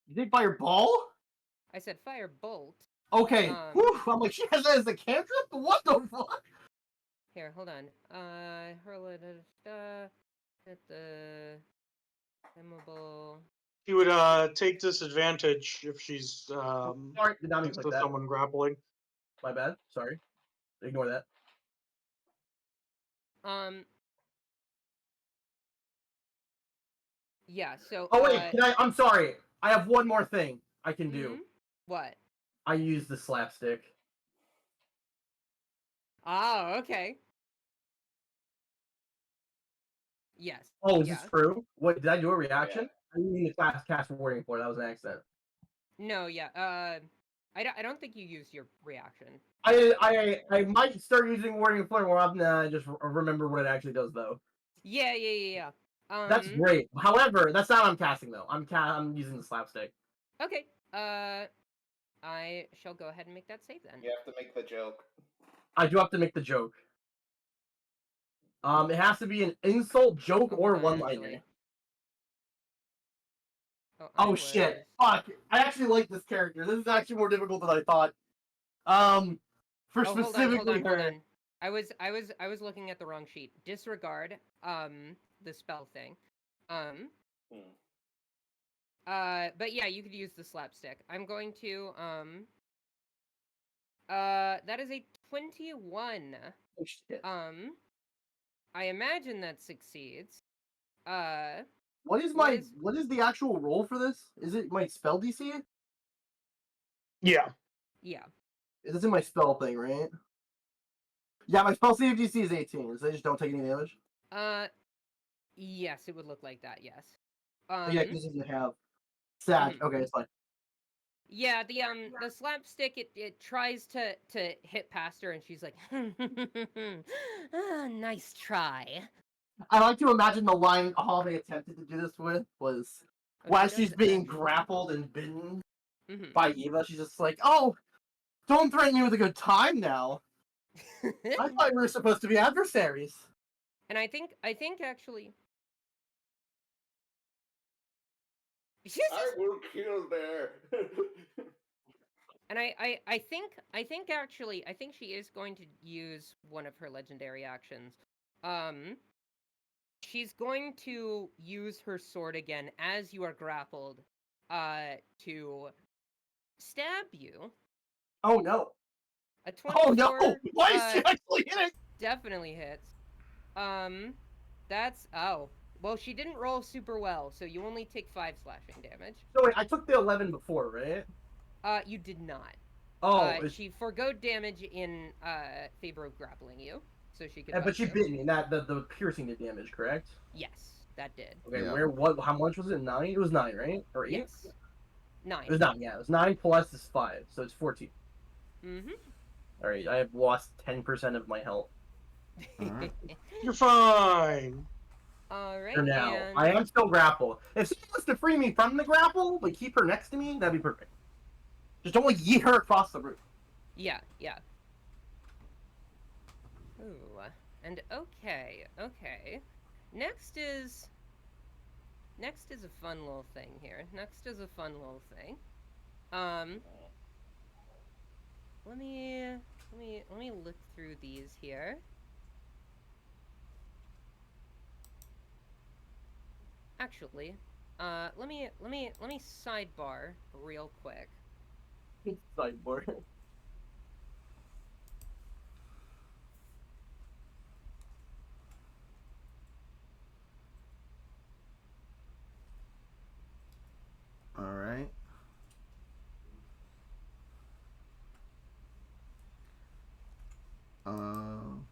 You think Fireball? I said Firebolt. Okay. Whew, I'm like, she has that as a cantrip? What the fuck? Here, hold on. Hurl it at the flammable. She would take disadvantage if she's Sorry, did not mean next to to click that. someone grappling. My bad. Sorry. Ignore that. Yeah, so Oh wait, I'm sorry. I have one more thing I can do. What? I use the slapstick. Oh, okay. Yes. Oh, is yeah. this true? What, did I do a reaction? I didn't mean to cast warding for. That was an accident. No, yeah. I don't think you used your reaction. I might start using warding flare more often. I just remember what it actually does though. Yeah. That's great. However, that's not what I'm casting though. I'm using the slapstick. Okay. I shall go ahead and make that save then. You have to make the joke. I do have to make the joke. It has to be an insult, joke, or one-liner. Oh shit! Fuck! I actually like this character. This is actually more difficult than I thought. For specifically her. Hold on. I was looking at the wrong sheet. Disregard the spell thing. But yeah, you could use the slapstick. I'm going to that is a 21. Oh shit. I imagine that succeeds. What is the actual roll for this? Is it my spell DC? Yeah. Yeah. It's in my spell thing, right? Yeah, my spell save DC is 18, so they just don't take any damage. Yes, it would look like that. Yes. Yeah, because it doesn't have sack. Okay, it's fine. Yeah, the slapstick it tries to hit past her, and she's like, nice try. I like to imagine the line all they attempted to do this with was while she's being grappled and bitten by Eva, she's just like, "Oh, don't threaten me with a good time now. I thought we were supposed to be adversaries." And I think actually, I will kill there. and I think actually, I think she is going to use one of her legendary actions. She's going to use her sword again as you are grappled, to stab you. Oh no! A 24, oh no! Why is she actually hitting? Definitely hits. That's well, she didn't roll super well, so you only take 5 slashing damage. So wait, I took the 11 before, right? You did not. Oh, she forgoed damage in favor of grappling you, so she could. But she bit me. That the piercing did damage, correct? Yes, that did. Okay, yeah. How much was it? 9? It was 9, right? Or 8? Yes. 9. It was 9. Yeah, it was 9 plus is 5, so it's 14. All right, I have lost 10% of my health. You're fine. All right. For now, I am still grappled. If someone wants to free me from the grapple, but keep her next to me, that'd be perfect. Just don't yeet her across the roof. Yeah. Ooh, and okay. Next is a fun little thing here. Let me look through these here. Actually, let me sidebar real quick. Sidebar. Um.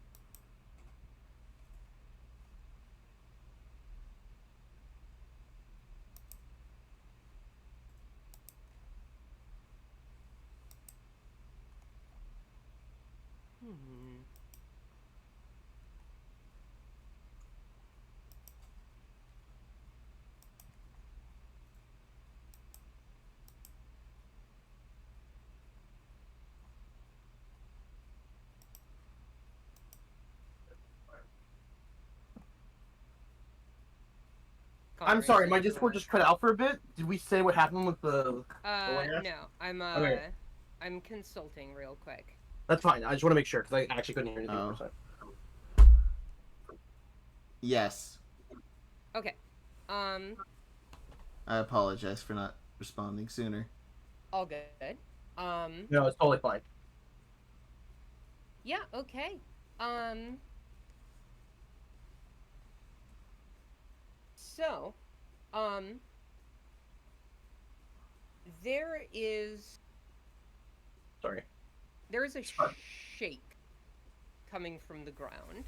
Hmm. I'm sorry, my Conrad, you, Discord just cut out for a bit. Did we say what happened with the lash? no, Okay. I'm consulting real quick. That's fine. I just want to make sure because I actually couldn't hear anything Oh. for a Yes. Okay. I apologize for not responding sooner. All good. No, it's totally fine. Yeah, okay. So, there is Sorry. a Sure. shake coming from the ground.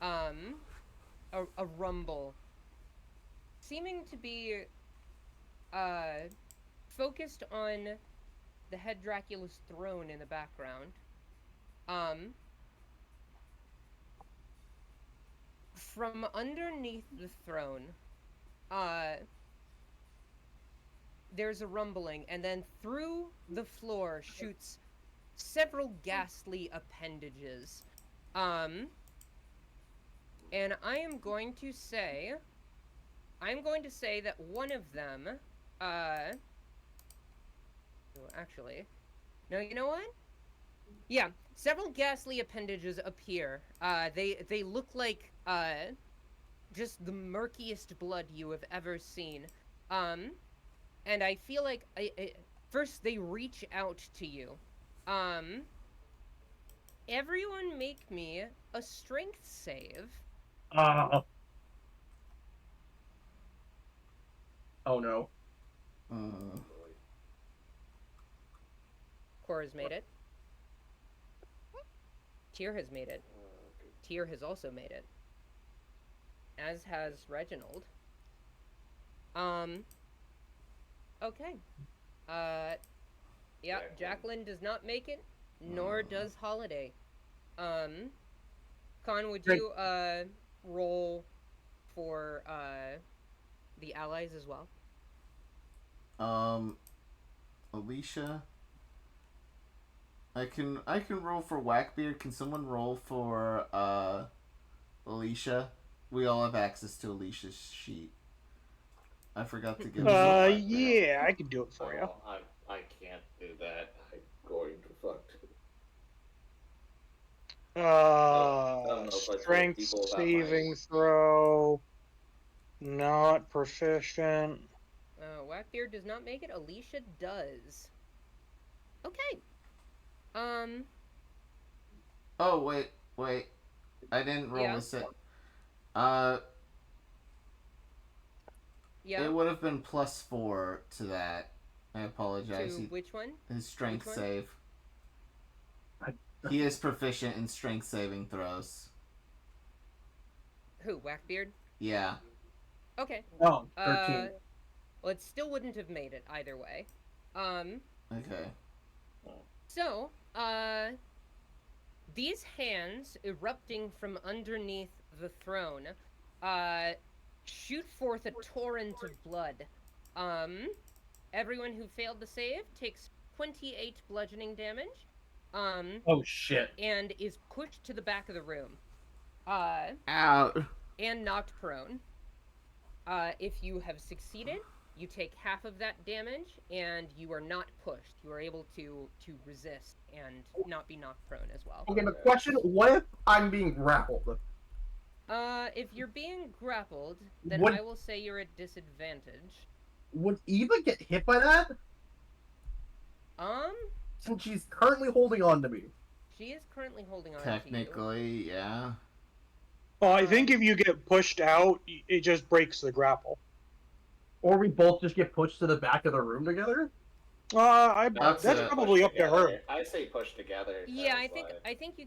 A rumble seeming to be focused on the head Dracula's throne in the background. From underneath the throne, there's a rumbling, and then through the floor shoots several ghastly appendages. And I'm going to say that one of them, actually, no, you know what? Yeah, several ghastly appendages appear. They look like, just the murkiest blood you have ever seen. And I feel like, first they reach out to you. Everyone make me a strength save. Oh no. Cora's made it. Tyr has made it. Tyr has also made it. As has Reginald. Okay. Yeah, Jacqueline does not make it, nor does Holiday. Con, would you, roll for, the allies as well? Alicia. I can roll for Whackbeard. Can someone roll for Alicia? We all have access to Alicia's sheet. I forgot to give. Yeah, I can do it for you. I can't do that. I'm going to fuck. don't know if I told Strength people about saving my- throw. Not proficient. Whackbeard does not make it. Alicia does. Okay. Oh wait. I didn't roll Yeah. this. Yeah. It would have been +4 to that. I apologize. To which one? His strength Which one? save. He is proficient in strength saving throws. Who? Whackbeard? Yeah. Okay. Oh, 13. Well, it still wouldn't have made it either way. Okay. So, these hands erupting from underneath the throne, shoot forth a torrent of blood. Everyone who failed the save takes 28 bludgeoning damage. Oh shit. And is pushed to the back of the room. Out. And knocked prone. If you have succeeded, you take half of that damage, and you are not pushed. You are able to resist and not be knocked prone as well. Okay, but question, what if I'm being grappled? If you're being grappled, then What- I will say you're at disadvantage. Would Eva get hit by that? Since she's currently holding on to me. She is currently holding on Technically, yeah. Well, I think if you get pushed out, it just breaks the grapple. Or we both just get pushed to the back of the room together? Not That's to probably push up to her. together. I say push together. Yeah, sounds like. I think you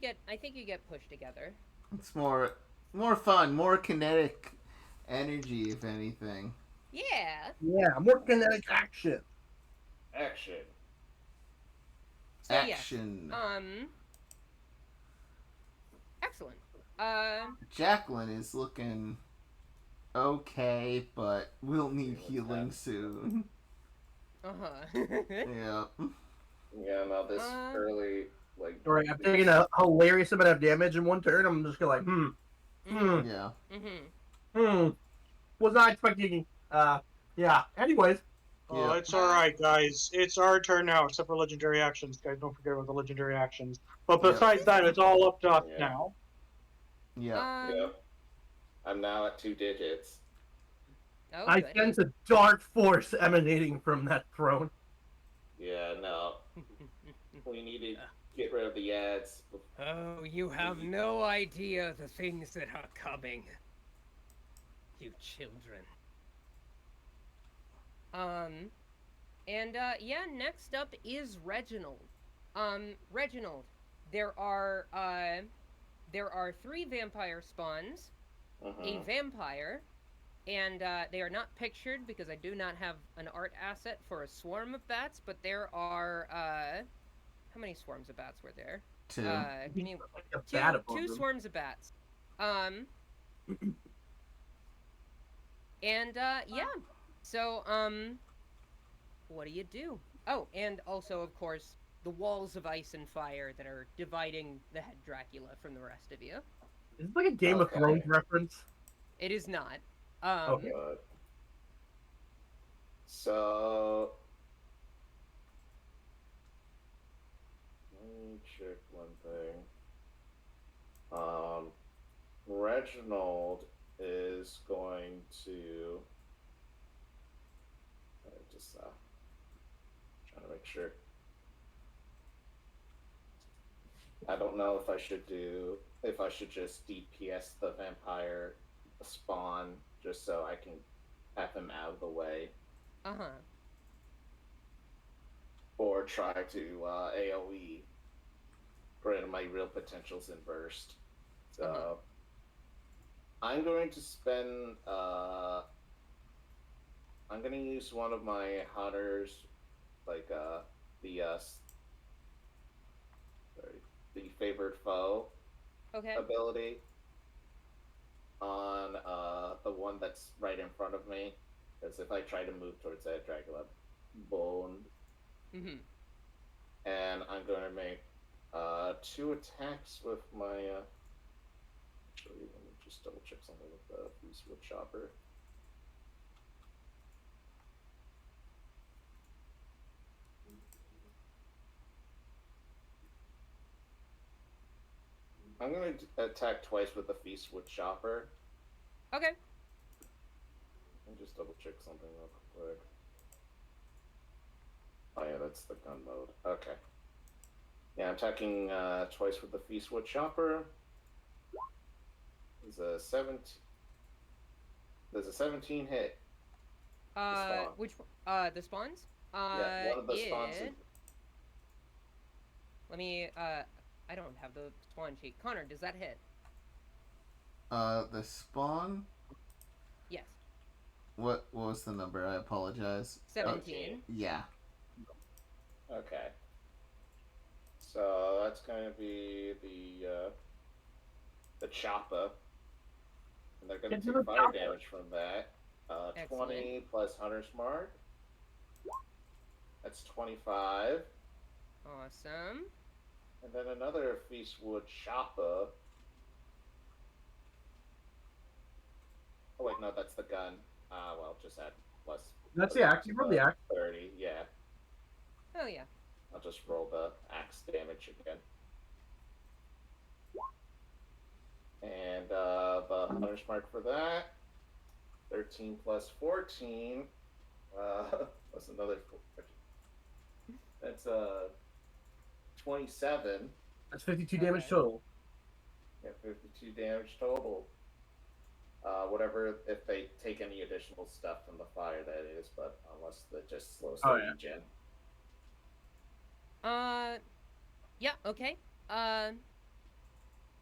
get pushed together. It's more fun, more kinetic energy, if anything. Yeah. Yeah, more kinetic action. Action. So Action. yes. Excellent. Jacqueline is looking okay, but we'll need healing soon. Uh-huh. Yeah. Yeah, no, this early, like. All right, I'm taking a hilarious amount of damage in one turn. I'm just going like, Yeah. Was not expecting. Yeah. Anyways. Oh, it's alright, guys. It's our turn now, except for legendary actions. Guys, don't forget about the legendary actions. But besides that, it's all up to us now. Yeah. Yep. I'm now at 2 digits. Oh, I good. sense a dark force emanating from that throne. Yeah, no. We need to get rid of the ads. Oh, you have no idea the things that are coming. You children. Yeah, next up is Reginald. Reginald, there are 3 vampire spawns, a vampire, and they are not pictured because I do not have an art asset for a swarm of bats, but there are how many swarms of bats were there? 2. Two swarms of bats. Yeah. So, what do you do? Oh, and also, of course, the walls of ice and fire that are dividing the head Dracula from the rest of you. Is this like a Game of Thrones reference? It is not. Okay. So, let me check one thing. Reginald is going to just trying to make sure. I don't know if I should just DPS the vampire spawn just so I can have him out of the way. Or try to AoE bring my real potentials in burst. So I'm going to spend I'm gonna use one of my hunters, like the favored foe ability on the one that's right in front of me. Because if I try to move towards that Dracula, boned. And I'm going to make 2 attacks with my. Actually, let me just double check something with the Beastwood Chopper. I'm going to attack twice with the Feastwood Chopper. Okay. Let me just double check something real quick. Oh yeah, that's the gun mode. Okay. Yeah, I'm attacking twice with the Feastwood Chopper. There's a 17 hit. Which the spawns? Yeah, one of the spawns. Let me I don't have the spawn sheet. Connor, does that hit? The spawn? Yes. What was the number? I apologize. 17. Yeah. Okay. So that's going to be the chopper. And they're going to take fire damage from that. 20 plus Hunter's Mark. That's 25. Awesome. And then another Feastwood chopper. Oh wait, no, that's the gun. Well, just add plus. That's the axe. You roll the axe. 30, yeah. Oh yeah. I'll just roll the axe damage again. And the Hunter's Mark for that. 13 plus 14. Plus another. That's 27. That's 52 damage total. Yeah, 52 damage total. Whatever, if they take any additional stuff from the fire, that is, but unless that just slows the regen. Yeah, okay.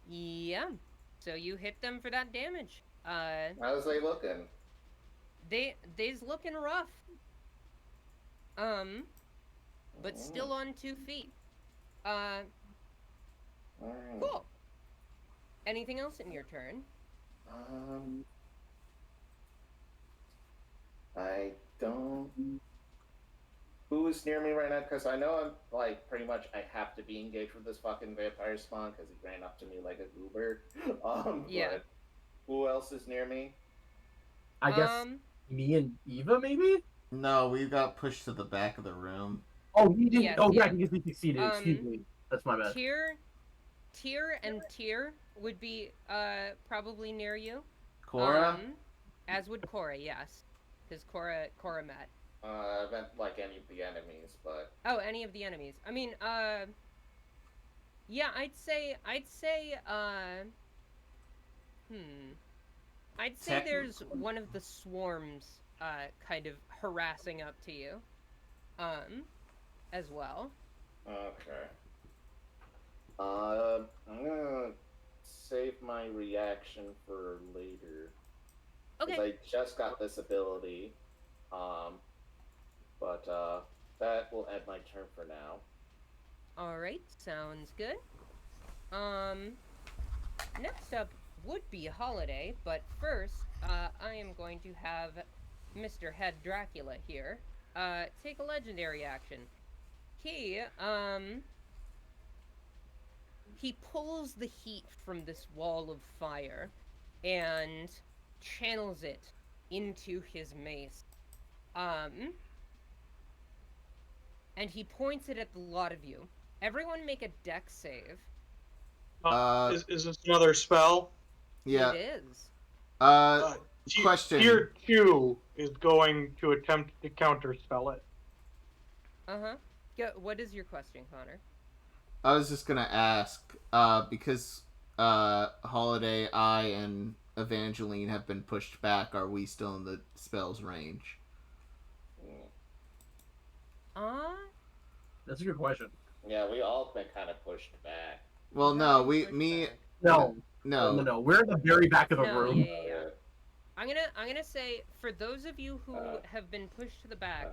Yeah. So you hit them for that damage. How's they looking? They's looking rough. But still on 2 feet. Uh, Alright. cool. Anything else in your turn? I don't. Who's near me right now? Because I know I'm like pretty much I have to be engaged with this fucking vampire spawn because he ran up to me like a goober. Yeah. But who else is near me? I guess me and Eva, maybe? No, we got pushed to the back of the room. Oh, we didn't. Yes, oh, yeah, yeah. because we succeeded. Excuse me. That's my bad. Tier and Tier would be probably near you. Cora? As would Cora, yes. Because Cora met. I meant like any of the enemies, but Oh, any of the enemies. I mean, yeah, I'd say, I'd say there's one of the swarms, kind of harassing up to you, as well. okay. I'm gonna save my reaction for later. Because Okay. I just got this ability. But that will end my turn for now. Alright, sounds good. Next up would be Holiday, but first, I am going to have Mr. Head Dracula here, take a legendary action. He pulls the heat from this wall of fire and channels it into his mace. And he points it at the lot of you. Everyone make a dex save. Is this another spell? Yeah. It is. Question. Tier 2 is going to attempt to counterspell it. What is your question, Connor? I was just gonna ask, because Holiday, I, and Evangeline have been pushed back, are we still in the spell's range? That's a good question. Yeah, we all been kind of pushed back. Well, no, Pushed me... back. No. No. We're in the very back of the No, room. yeah. I'm gonna say, for those of you who have been pushed to the back,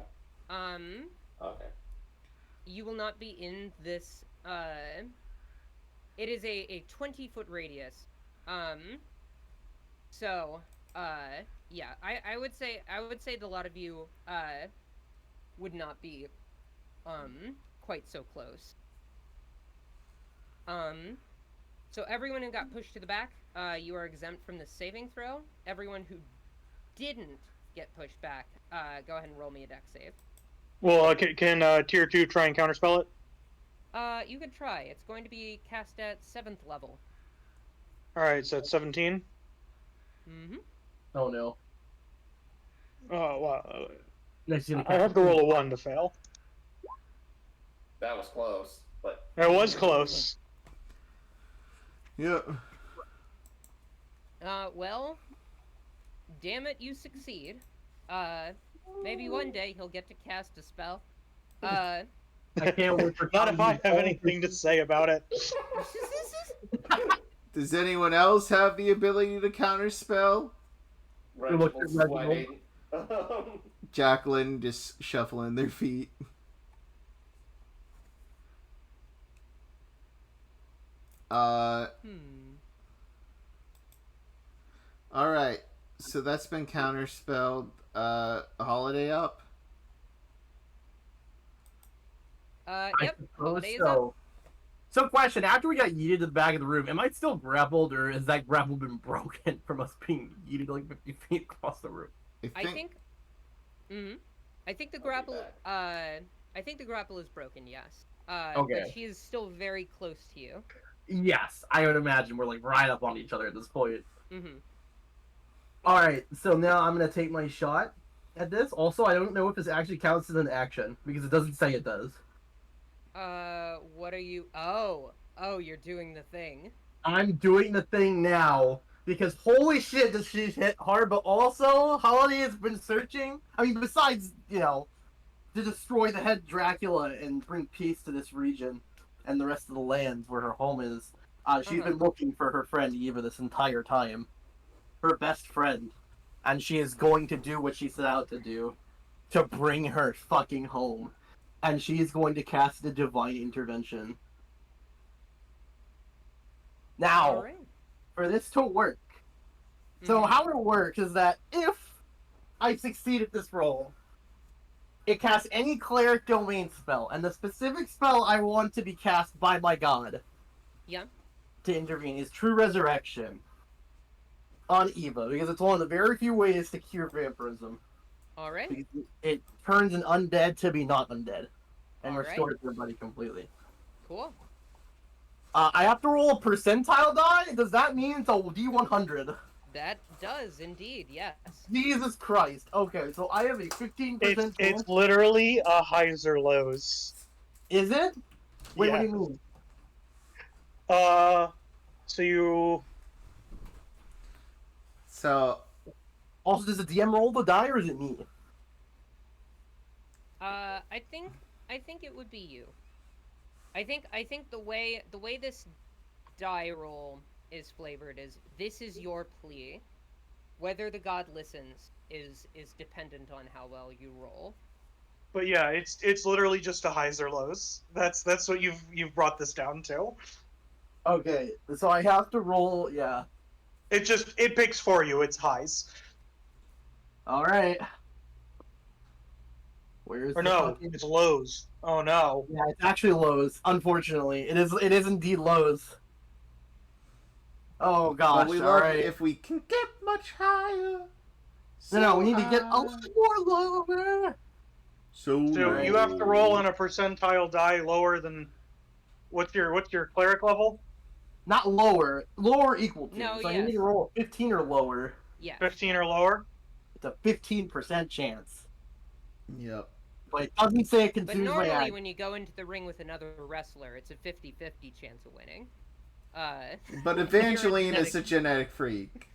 Okay. you will not be in this, it is a 20-foot radius. So, yeah, I would say the lot of you, would not be, quite so close. So everyone who got pushed to the back, you are exempt from the saving throw. Everyone who didn't get pushed back, go ahead and roll me a dex save. Well, can Tier 2 try and counterspell it? You could try. It's going to be cast at 7th level. Alright, so it's 17. Mm-hmm. Oh no. Oh, wow. Next thing I have to roll a 1 to fail. That was close, but It was close. Yeah. Well, damn it, you succeed. Maybe one day he'll get to cast a spell. I can't wait for Not if I have anything to say about it. Does anyone else have the ability to counterspell? Reginald's sweating. Jacqueline just shuffling their feet. Alright. So that's been counterspelled. Holiday up? Yep. Holiday's so. up. So, question: after we got yeeted to the back of the room, am I still grappled, or has that grapple been broken from us being yeeted like 50 feet across the room? I think the grapple. I think the grapple is broken. Yes. Okay. But she is still very close to you. Yes, I would imagine we're like right up on each other at this point. Mm-hmm. All right, so now I'm gonna take my shot at this. Also, I don't know if this actually counts as an action because it doesn't say it does. What are you? Oh, you're doing the thing. I'm doing the thing now because holy shit, does she hit hard? But also, Holiday has been searching. I mean, besides to destroy the head Dracula and bring peace to this region and the rest of the land where her home is. She's been looking for her friend Eva this entire time. Her best friend. And she is going to do what she set out to do. To bring her fucking home. And she is going to cast the Divine Intervention. Now, Alright. for this to work. So how it works is that if I succeed at this roll, it casts any cleric domain spell, and the specific spell I want to be cast by my god to intervene is True Resurrection on Eva, because it's one of the very few ways to cure vampirism. Alright. Because it turns an undead to be not undead, and Alright. restores their body completely. Cool. I have to roll a percentile die? Does that mean it's a D100? That does indeed, yes. Jesus Christ. Okay, so I have a 15% chance. It's literally a highs or lows. Is it? Wait, Yeah. what do you mean? So you... So, Also, does the DM roll the die, or is it me? I think it would be you. I think the way this die roll is flavored is this is your plea. Whether the god listens is dependent on how well you roll. But yeah, it's literally just a highs or lows. That's what you've brought this down to. Okay, so I have to roll, yeah. It picks for you, it's highs. Alright. Where's Or the no, fucking... it's lows. Oh no. Yeah, it's actually lows, unfortunately. It is indeed lows. Oh gosh, but we love alright. if we can get much higher. No, we need to get a high. little more lower. So So you have to roll on a percentile die lower than what's your cleric level? Not lower. Lower equal to. No, so yes. I need to roll 15 or lower. Yeah. 15 or lower? It's a 15% chance. Yep. But it doesn't say it But consumes my normally act. when you go into the ring with another wrestler, it's a 50-50 chance of winning. But if you're Evangeline is a genetic- genetic freak.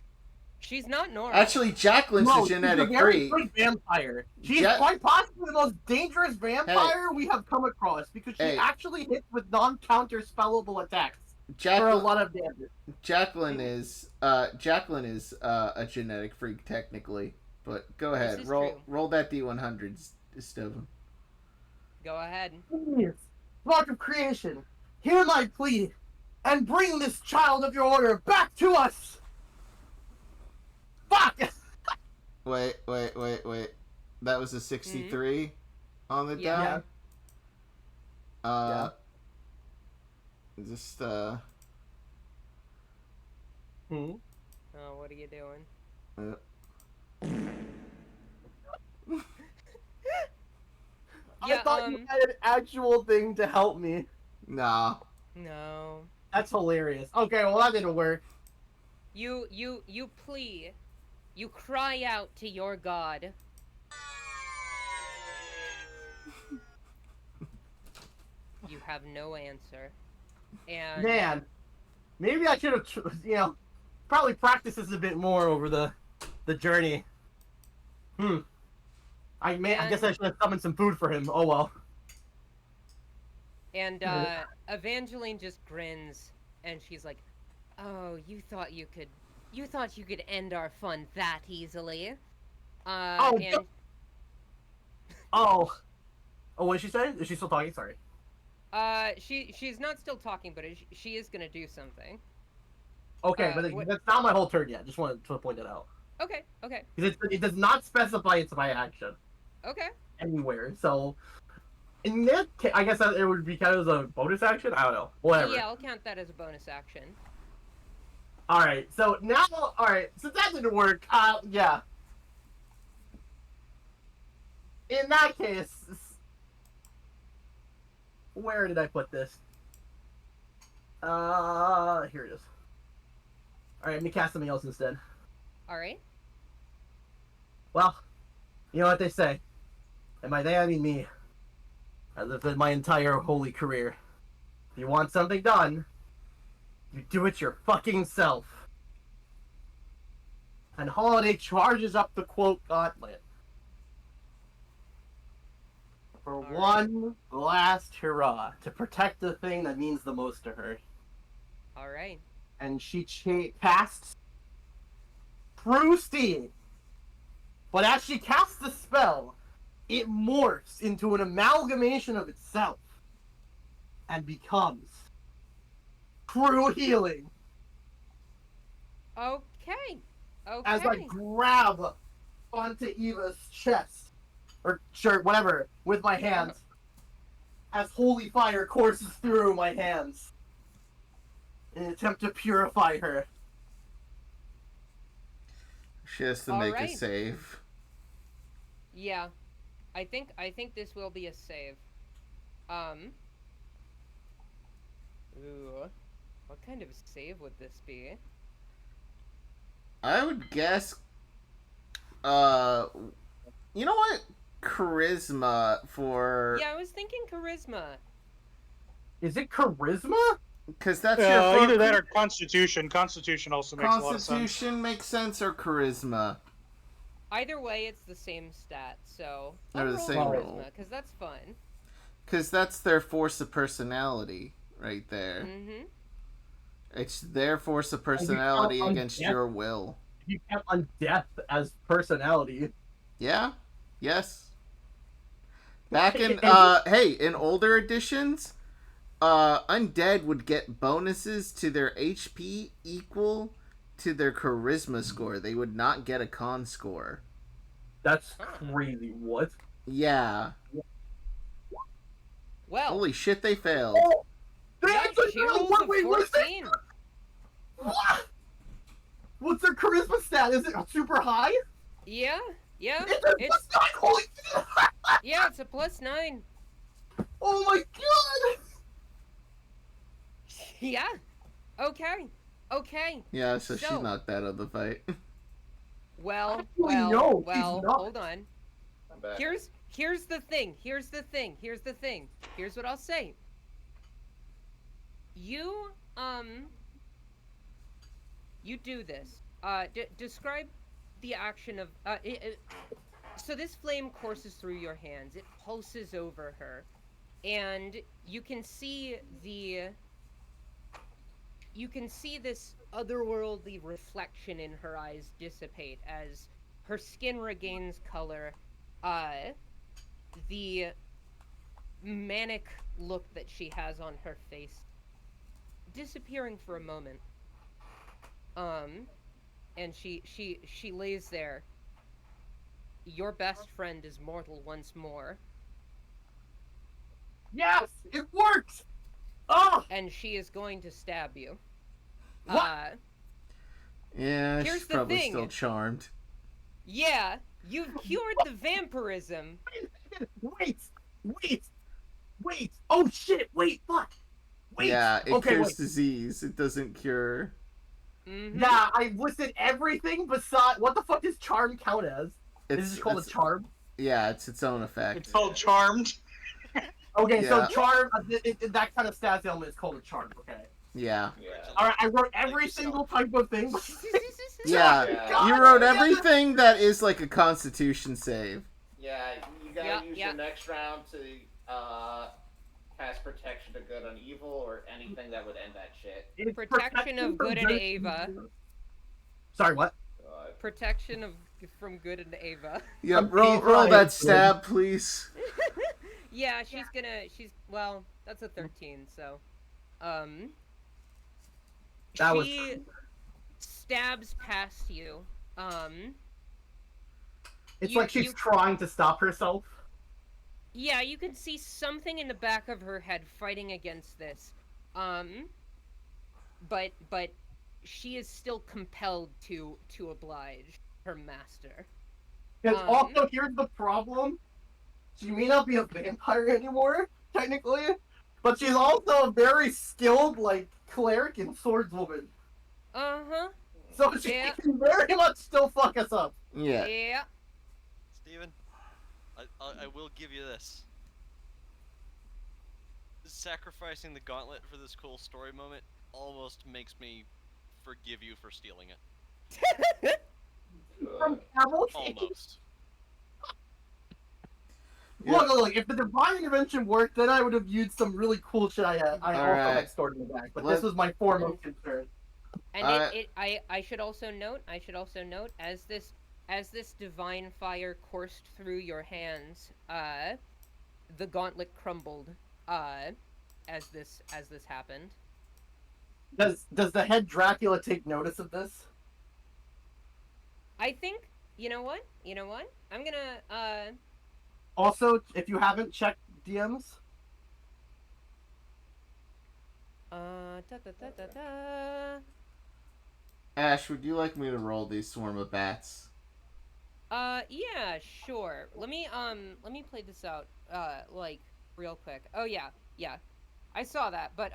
She's not normal. Actually, Jacqueline's No, a genetic she's a very freak. good vampire. She's Ja- quite possibly the most dangerous vampire we have come across because she Hey. actually hits with non-counter spellable attacks for a Jacqueline, lot of damage. Jacqueline is a genetic freak technically. But go This ahead, is roll true. roll that D100, Stephen. Go ahead. Please, Lord of Creation, hear my plea, and bring this child of your order back to us! Fuck! Wait. That was a 63 on the Yeah. die. Just Hmm? Oh, what are you doing? I thought you had an actual thing to help me. nah. No. That's hilarious. Okay, well that didn't work. You plea. You cry out to your god. You have no answer. And Man, maybe I should have, probably practiced this a bit more over the journey. I guess I should have summoned some food for him. Oh well. And Evangeline just grins, and she's like, "Oh, you thought you could end our fun that easily?" Oh, And Oh, what did she say? Is she still talking? Sorry. she's not still talking, but she is gonna do something. Okay, but what- that's not my whole turn yet. Just wanted to point that out. Okay. Because it does not specify it's my action anywhere. So, in that case, I guess that it would be kind of a bonus action? I don't know. Whatever. Yeah, I'll count that as a bonus action. Alright, so now, since that didn't work, yeah. In that case, where did I put this? Here it is. Alright, let me cast something else instead. Alright. Well, you know what they say. And by they, I mean me. I lived my entire holy career. If you want something done, you do it your fucking self. And Holiday charges up the quote gauntlet. For All right. one last hurrah to protect the thing that means the most to her. All right. And she casts True Steed. But as she casts the spell, it morphs into an amalgamation of itself and becomes True Healing. Okay. Okay. As I grab onto Eva's chest, or shirt, whatever, with my hands, as holy fire courses through my hands in an attempt to purify her. She has to All make a right. save. Yeah. I think this will be a save. Ooh. What kind of save would this be? I would guess. You know what? Charisma for. Yeah, I was thinking charisma. Is it charisma? Because that's your. Either that or Constitution. Constitution also makes a lot of sense. Constitution makes sense, or charisma. Either way, it's the same stat, so They're I'll the roll same charisma, roll. because that's fun. Because that's their force of personality, right there. Mm-hmm. It's their force of personality count against undeath? your will. You count on death as personality. Yeah. Yes. Back in in older editions, undead would get bonuses to their HP equal to their charisma score. They would not get a con score. That's crazy. What? Yeah. Well, Holy shit, they failed. Oh, yeah, that's she rolls a wait, what is that? 14. What? What's their charisma stat? Is it super high? Yeah, yeah, It's a it's plus 9, holy shit! yeah, it's a +9. Oh my god! Yeah. Okay. Okay. Yeah, so she's So- not bad on the fight. Well, Actually, no, she's not. hold on. I'm back. Here's the thing. Here's the thing. Here's what I'll say. You do this. Describe the action of so this flame courses through your hands. It pulses over her, and you can see this otherworldly reflection in her eyes dissipate as her skin regains color. The manic look that she has on her face disappearing for a moment. And she lays there. Your best friend is mortal once more. Yes! It works! Oh! And she is going to stab you. What? Yeah, Here's she's the probably thing. still charmed. Yeah, you've cured the vampirism. Wait! Oh shit! Wait, fuck! Wait! Yeah, it okay, cures wait. disease. It doesn't cure. Mm-hmm. Yeah, I listed everything besides. What the fuck does charm count as? Is it called a it's- charm? Yeah, it's its own effect. It's called Charmed. Okay, so Yeah. charm, that kind of stats element is called a charm. Okay. Yeah. Yeah. Alright, I wrote every single type of thing. Yeah. Yeah. You wrote everything that is like a constitution save. Yeah, you gotta Yeah, use yeah. your next round to cast protection to good on evil or anything that would end that shit. It's Protection of from good and good- Ava. Sorry, what? Protection from good and Ava. Yep, I'm roll fine. that stab, please. Yeah, well, that's a 13, so That was she stabs past you. It's you- like she's you- trying to stop herself. Yeah, you can see something in the back of her head fighting against this. But she is still compelled to oblige her master. Because also, here's the problem. She may not be a vampire anymore, technically, but she's also a very skilled, like, cleric and swordswoman. Uh-huh. So she Yeah. can very much still fuck us up. Yeah. Yeah. Steven, I will give you this. Sacrificing the gauntlet for this cool story moment almost makes me forgive you for stealing it. From Cavalcade. Almost. Look, look, if the divine intervention worked, then I would have used some really cool shit I also Alright. had stored in the back. But Let- this was my foremost concern. And I should also note, as this divine fire coursed through your hands, the gauntlet crumbled, as this happened. Does the head Dracula take notice of this? I think, you know what? I'm gonna, Also, if you haven't checked DMs, da da da da da. Ash, would you like me to roll these swarm of bats? Yeah, sure. Let me play this out, like, real quick. Oh, yeah. I saw that, but,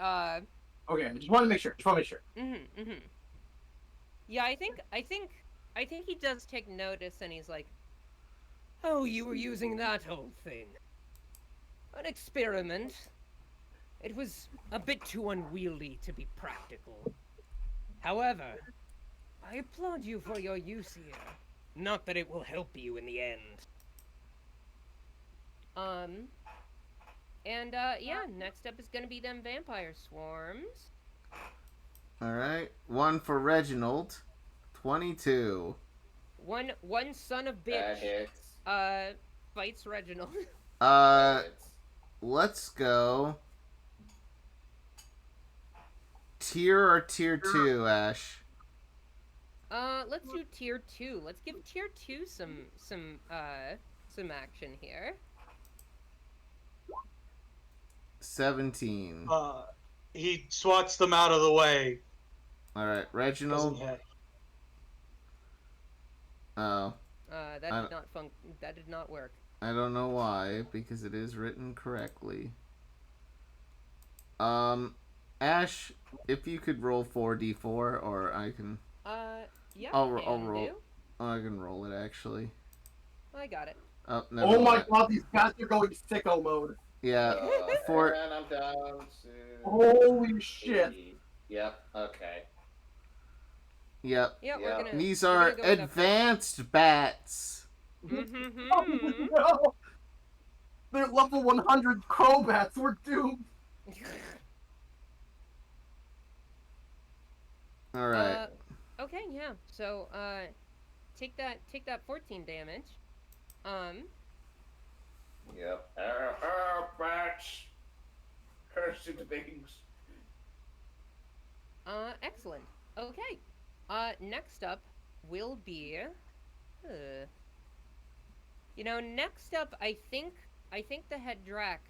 okay, I just want to make sure. Yeah, I think he does take notice, and he's like, oh, you were using that old thing. An experiment. It was a bit too unwieldy to be practical. However, I applaud you for your use here. Not that it will help you in the end. Yeah, next up is gonna be them vampire swarms. Alright. 1 for Reginald. 22. One son of That bitch, hits. fights Reginald. That hits. Let's go. Tier or tier 2, Ash? Let's do tier 2. Let's give tier 2 some action here. 17. He swats them out of the way. Alright, Doesn't Reginald. hit. Oh. That did not work. I don't know why, because it is written correctly. Ash, if you could roll 4d4, or I can... Yeah, I'll can roll. do. Oh, I can roll it, actually. I got it. Oh, never Oh my mind. god, these cats are going sicko mode. Yeah, for... And I'm down to... Holy shit. 80. Yep, okay. Yep. Yeah, Yeah. we're gonna... These we're are gonna go with that advanced bats. Mm-hmm. Oh, no. They're level 100 crowbats. We're doomed. Alright. Okay, yeah. So, take that 14 damage. Yep. Bats! Cursed things. Excellent. Okay. Next up will be... next up, I think the head Drac,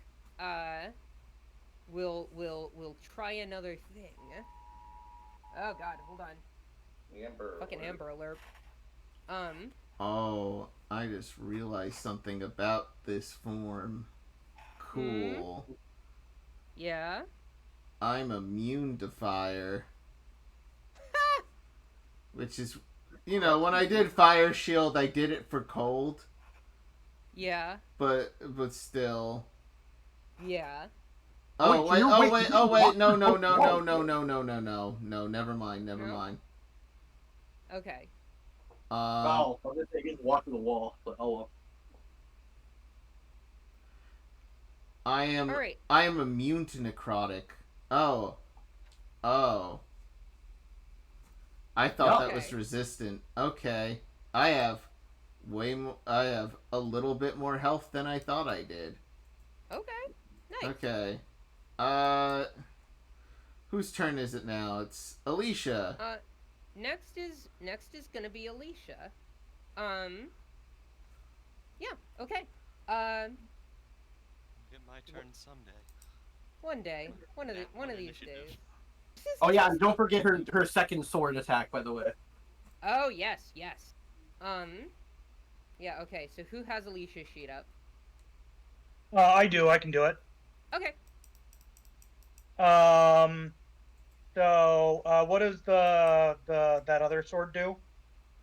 will try another thing. Oh god, hold on. Amber Fucking alert. Amber Alert. Oh, I just realized something about this form. Cool. Yeah? I'm immune to fire. Which is... when I did Fire Shield, I did it for cold. Yeah. But still... Yeah. Oh, Wait, wait, no, whoa. never mind. No? Okay. Oh, I'm gonna take it and walk to the wall, but oh well. I am Alright. immune to necrotic. Oh. I thought that was Okay. resistant. Okay. I have a little bit more health than I thought I did. Okay. Nice. Okay. Whose turn is it now? It's Alicia. Next is gonna be Alicia. Yeah, okay. Get my turn someday. One day. One of Nat one these initiative. days. Oh yeah, and don't forget her second sword attack, by the way. Oh, yes. Yeah, okay, so who has Alicia's sheet up? I do. I can do it. Okay. So, what does that other sword do?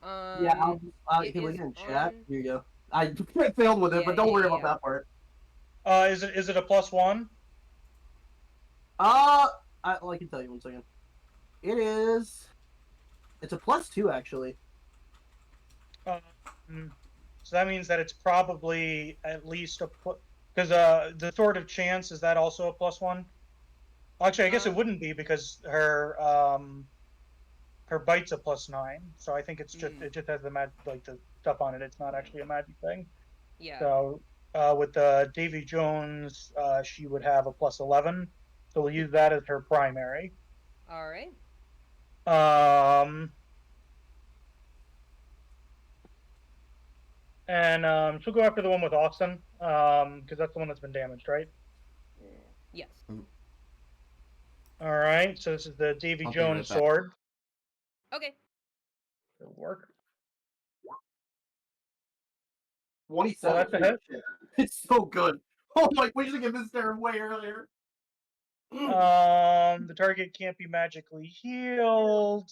Yeah, it can we is get in chat? on- Here you go. I failed with it, Yeah, but don't worry yeah. about that part. Is it a +1? I can tell you 1 second. It's a +2 actually. So that means that it's probably at least a because the Sword of Chance, is that also a +1? Actually, I guess it wouldn't be because her bite's a +9. So I think it's just it just has the the stuff on it. It's not actually a magic thing. Yeah. So with Davy Jones, she would have a +11. So we'll use that as her primary. All right. And she'll go after the one with Austin, because that's the one that's been damaged, right? Yes. All right. So this is the Davy I'll be Jones right back. sword. Okay. It'll work. 27. Well, that's a hit. It's so good. Oh my! We should get this there way earlier. The target can't be magically healed.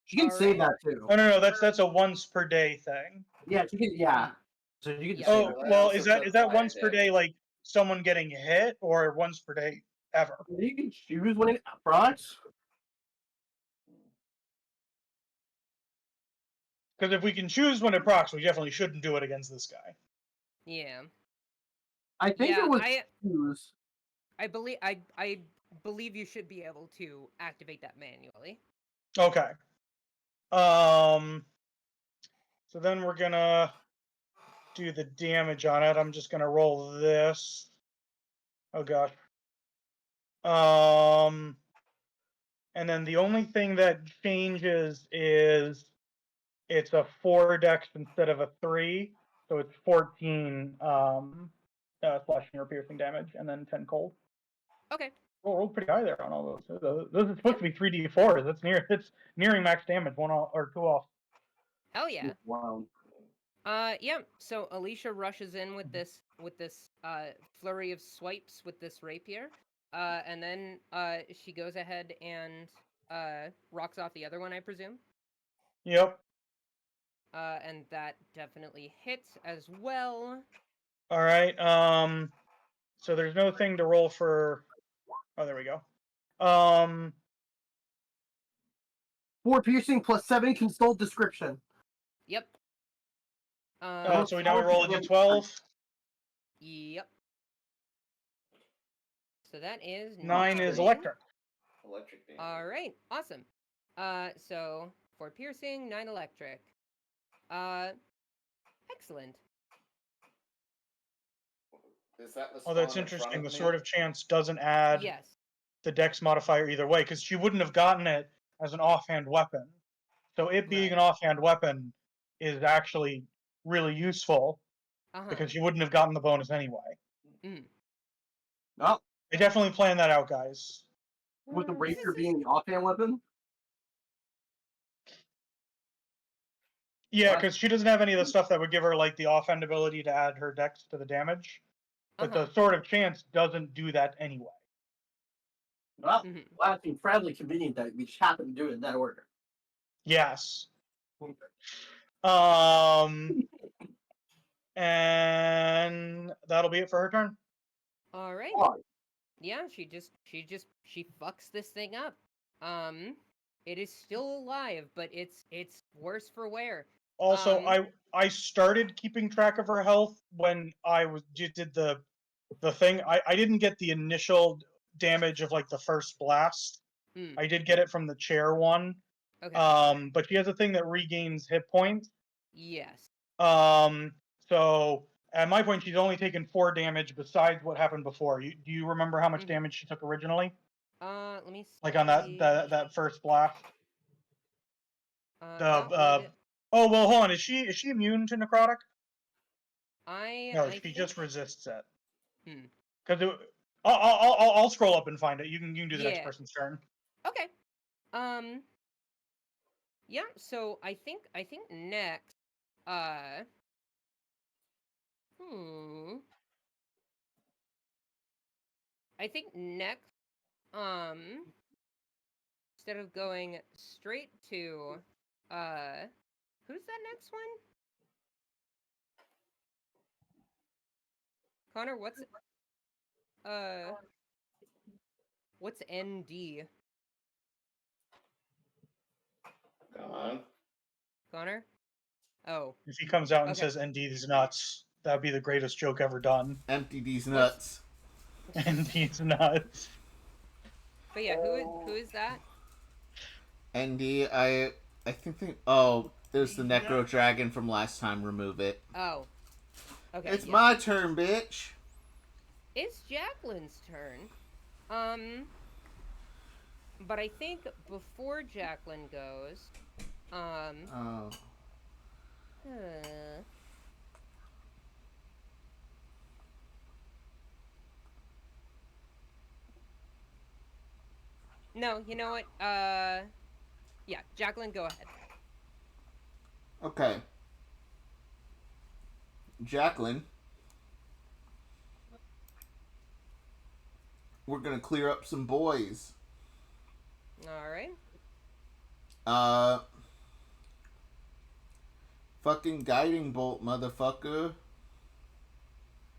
She can save that too. Oh no, that's a once per day thing. Yeah, she can. Yeah. So you can Yeah. save Oh it. well, is that once per day like someone getting hit, or once per day ever? You can choose when it procs. Because if we can choose when it procs, we definitely shouldn't do it against this guy. Yeah. I think Yeah, it was choose. I believe you should be able to activate that manually. Okay. So then we're gonna do the damage on it. I'm just gonna roll this. Oh gosh. And then the only thing that changes is it's a 4 dex instead of a 3, so it's 14 slashing or piercing damage, and then 10 cold. Okay. Oh, rolled pretty high there on all those. Those is supposed to be 3d4s. It's nearing max damage, 1 off or 2 off. Hell yeah. Wow. Yeah. So Alicia rushes in with this flurry of swipes with this rapier, and then she goes ahead and rocks off the other one, I presume. Yep. And that definitely hits as well. All right. So there's no thing to roll for. Oh, there we go. 4 piercing plus 7 consult description. Yep. So we now roll a d12. Yep. So that is 9 is electric. Electric damage. All right, awesome. So 4 piercing, 9 electric. Excellent. Is that the Oh, that's spawn in front interesting. The of me? Sword of Chance doesn't add Yes. the dex modifier either way, because she wouldn't have gotten it as an offhand weapon. So it being an offhand weapon is actually really useful, because she wouldn't have gotten the bonus anyway. Oh, I definitely planned that out, guys. with the rapier being the offhand weapon. Yeah, because she doesn't have any of the stuff that would give her like the offhand ability to add her dex to the damage. But the Sword of Chance doesn't do that anyway. Well, that's incredibly convenient that we just happen to do it in that order. Yes. And that'll be it for her turn. All right. Yeah, she fucks this thing up. It is still alive, but it's worse for wear. Also, I started keeping track of her health when I did the thing. I didn't get the initial damage of like the first blast. I did get it from the chair one. Okay. But she has a thing that regains hit points. Yes. So at my point, she's only taken 4 damage besides what happened before. Do you remember how much damage she took originally? Let me see. Like on that first blast. Would... Oh well, hold on. Is she immune to necrotic? No, she think... just resists it. Because I'll scroll up and find it. You can do the next person's turn. Okay. Yeah. So I think next. I think next. Instead of going straight to, who's that next one? Connor, what's ND? Come on. on her? Oh, If he comes out and Okay. says "ND these nuts," that'd be the greatest joke ever done. Empty these nuts. ND these nuts. but yeah, who is that? ND, I think they... Oh, there's the Necro Dragon from last time. Remove it. Oh, okay. It's yeah. my turn, bitch. It's Jacqueline's turn. But I think before Jacqueline goes, Oh. No, you know what? Yeah, Jacqueline, go ahead. Okay. Jacqueline. We're gonna clear up some boys. Alright. Fucking guiding bolt, motherfucker.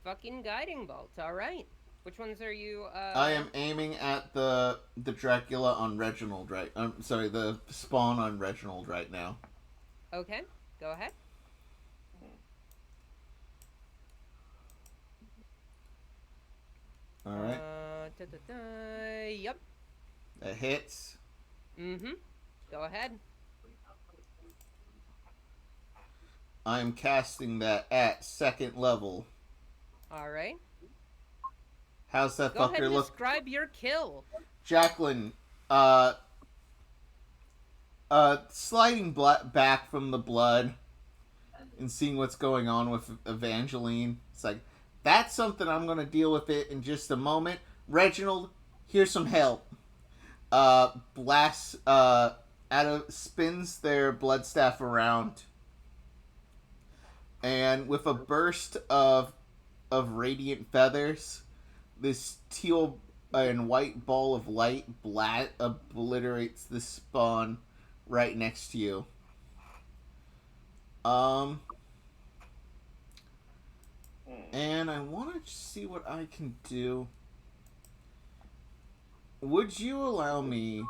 Fucking guiding bolt. Alright. Which ones are you, I am aiming at the Dracula on Reginald right... sorry, the spawn on Reginald right now. Okay, go ahead. Alright. Yep. That hits. Mm-hmm. Go ahead. I'm casting that at 2nd level. Alright. How's that Go ahead fucker and look? describe your kill. Jacqueline, sliding back from the blood and seeing what's going on with Evangeline. It's like, that's something I'm going to deal with it in just a moment. Reginald, here's some help. Blasts, spins their bloodstaff around. And with a burst of radiant feathers, this teal and white ball of light obliterates the spawn right next to you. And I want to see what I can do. Would you allow me...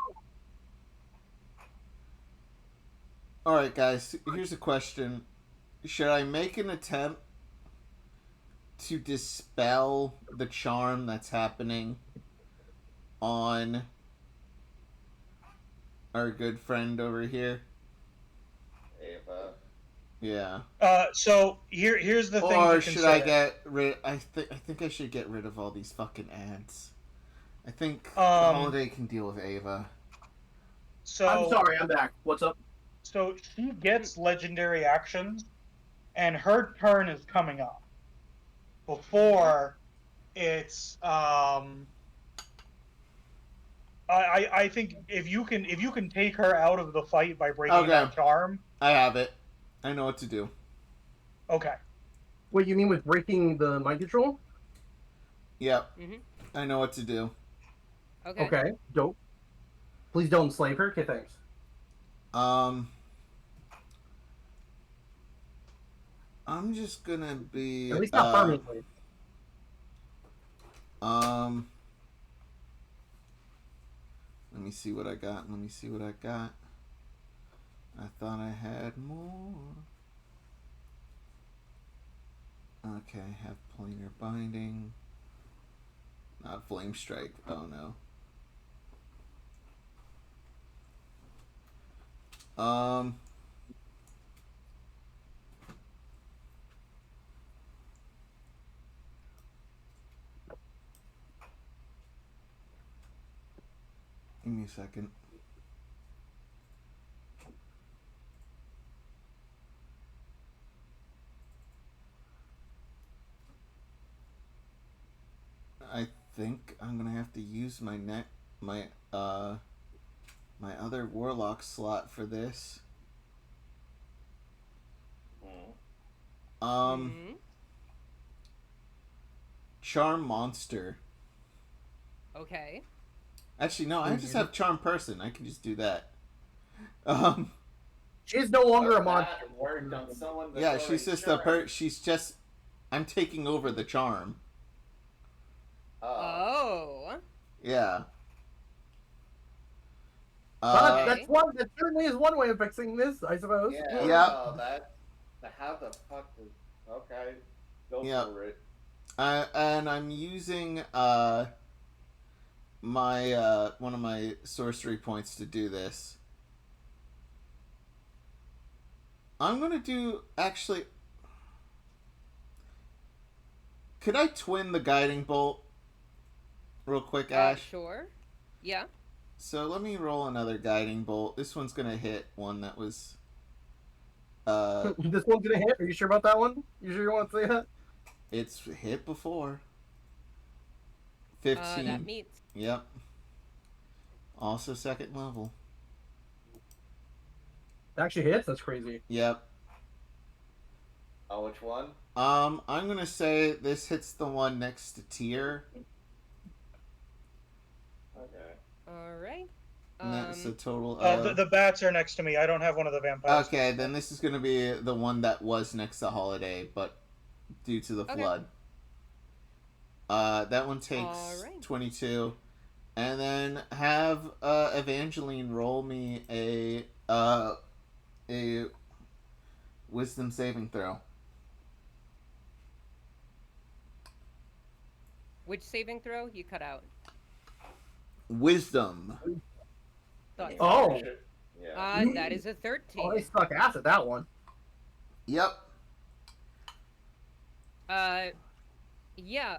Alright, guys, here's a question. Should I make an attempt to dispel the charm that's happening on our good friend over here? Ava. Yeah. So here's the thing. Or to should I consider. get rid? I think I should get rid of all these fucking ads. I think the holiday can deal with Ava. So I'm sorry, I'm back. What's up? So she gets legendary actions, and her turn is coming up. Before it's I think if you can take her out of the fight by breaking Okay. that charm. I have it. I know what to do. Okay. What you mean with breaking the mind control? Yep. Mm-hmm. I know what to do. Okay. Okay, dope. Please don't enslave her. Okay, thanks. I'm just gonna be At least not permanently. Let me see what I got. I thought I had more. Okay, I have planar binding. Not flame strike. Oh no. Give me a second. I think I'm gonna have to use my other warlock slot for this. Mm-hmm. Charm monster. Okay. Actually, no, I just have charm person. I can just do that. She's no longer a But monster. that worked on someone Yeah, before she's they just charmed. she's just. I'm taking over the charm. Oh. Yeah. But Okay. that certainly is one way of fixing this, I suppose. Yeah, Yeah. no, how the fuck did... Okay, go Yeah. for it. And I'm using my one of my sorcery points to do this. I'm gonna do actually. Could I twin the guiding bolt real quick, Ash? Sure. Yeah. So let me roll another guiding bolt. This one's gonna hit one that was. This one's gonna hit. Are you sure about that one? You sure you want to say that? It's hit before. 15. That meets. Yep. Also second level. It actually hits. That's crazy. Yep. Oh, which one? I'm gonna say this hits the one next to Tyr. Okay. All right. And that's a total The bats are next to me. I don't have one of the vampires. Okay, then this is gonna be the one that was next to Holiday, but due to the Okay. flood. That one takes Alright. 22. And then have Evangeline roll me a wisdom saving throw. Which saving throw? You cut out. Wisdom. Thought so. Oh. Yeah. That is a 13. Oh, they stuck ass at that one. Yep. Yeah,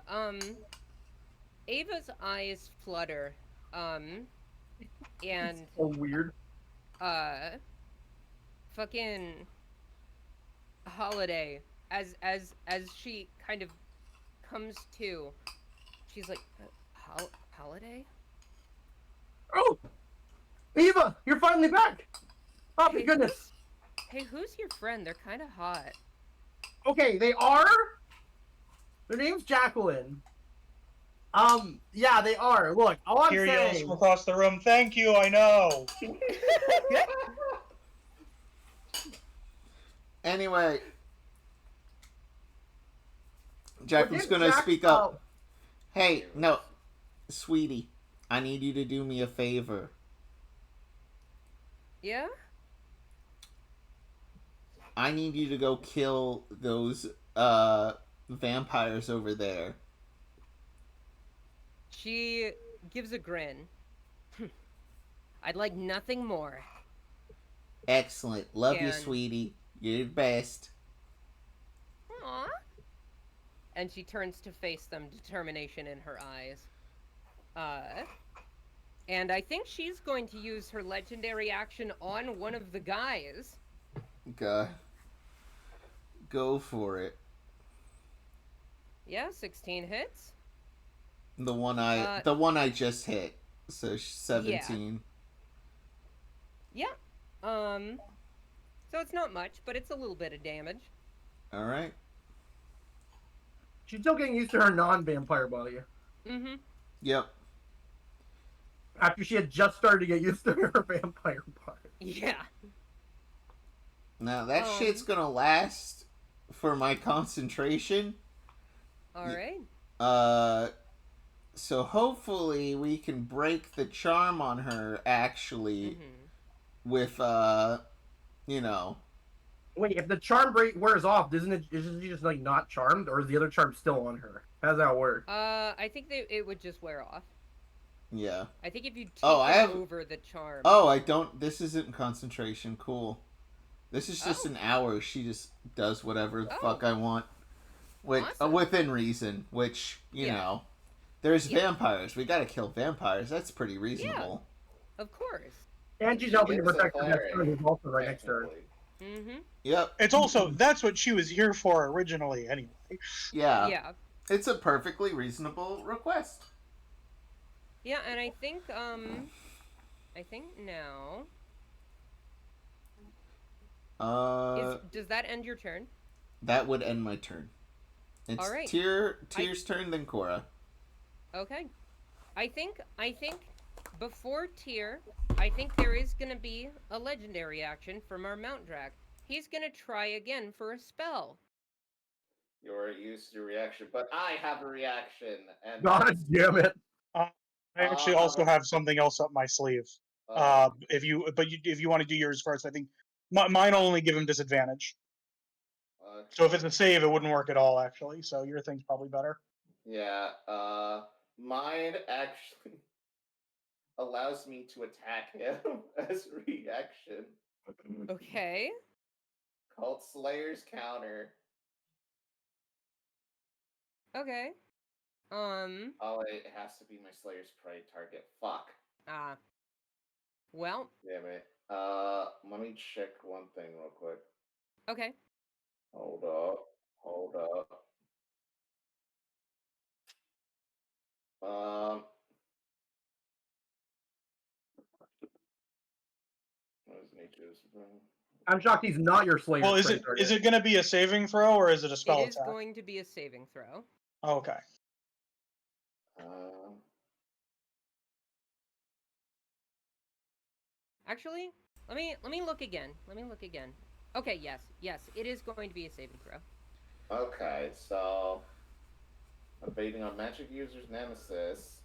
Ava's eyes flutter, and, So weird. fucking Holiday, as she kind of comes to, she's like, Holiday? Oh, Eva, you're finally back. Oh, my goodness. Hey, who's your friend? They're kind of hot. Okay, they are. Their name's Jacqueline. Yeah, they are. Look, all I'm Here yells saying. from across the room. Thank you. I know. Anyway, Jacqueline's Forget gonna Jack- speak up. oh, Hey, no, sweetie, I need you to do me a favor. Yeah? I need you to go kill those vampires over there. She gives a grin. I'd like nothing more. Excellent. Love you, And- sweetie. You're the best. Aww. And she turns to face them, determination in her eyes. And I think she's going to use her legendary action on one of the guys. Go for it. Yeah, 16 hits. The one I just hit. So 17. Yeah. So it's not much, but it's a little bit of damage. All right. she's still getting used to her non-vampire body. Mm-hmm. Yep. After she had just started to get used to her vampire body. Yeah. Now that shit's gonna last for my concentration. Alright. So hopefully we can break the charm on her actually with you know. Wait, if the charm wears off, isn't she just like not charmed, or is the other charm still on her? How does that work? I think it would just wear off. Yeah. I think if you take I have over the charm. Oh, I don't. This isn't concentration. Cool. This is just an hour. She just does whatever the fuck I want, Awesome. within reason. Which you know, there's vampires. We gotta kill vampires. That's pretty reasonable. Of course. And she's helping to It's a protect her next cleric, turn, who's also right next to her. technically. Mm-hmm. Yep. It's also that's what she was here for originally, anyway. Yeah. Yeah. It's a perfectly reasonable request. Yeah, and I think now does that end your turn? That would end my turn. It's All right. Tyr's turn, then Cora. Okay. I think before Tyr, I think there is gonna be a legendary action from our Mount Drac. He's gonna try again for a spell. You're used to reaction, but I have a reaction. And God damn it! I actually also have something else up my sleeve. If you want to do yours first, I think mine only give him disadvantage. So if it's a save, it wouldn't work at all, actually. So your thing's probably better. Yeah, mine actually allows me to attack him as a reaction. Okay. Called Slayer's Counter. Okay. Oh, it has to be my Slayer's Prey target. Fuck. Ah. Well. Damn it. Let me check one thing real quick. Okay. Hold up. What is nature's? I'm shocked he's not your Slayer. Well, is it going to be a saving throw or is it a spell It is attack? going to be a saving throw. Oh, okay. Actually, let me look again. Okay, yes, it is going to be a saving throw. Okay, so evading on magic user's nemesis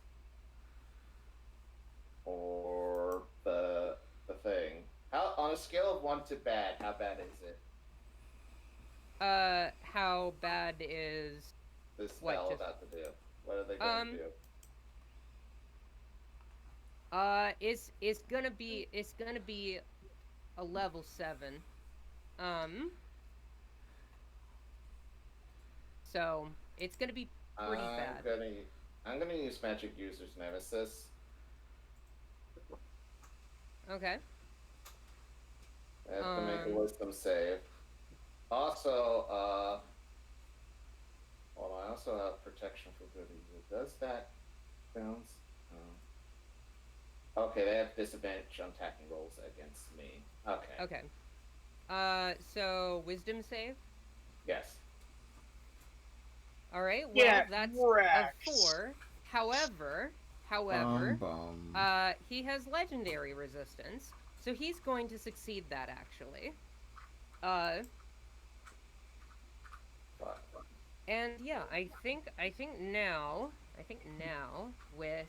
or the thing. How on a scale of 1 to bad, how bad is it? How bad is this spell about to do? What are they going to do? It's gonna be a level 7. So it's gonna be pretty bad. I'm gonna use magic user's nemesis. Okay. I have to make a wisdom save. Also, hold on, I also have protection for good evil. Does that bounce? Okay, they have disadvantage on attacking rolls against me. Okay. Okay. So wisdom save? Yes. Alright, well, Yeah, that's Rex. a 4. However, he has legendary resistance, so he's going to succeed that, actually. And yeah, I think now, with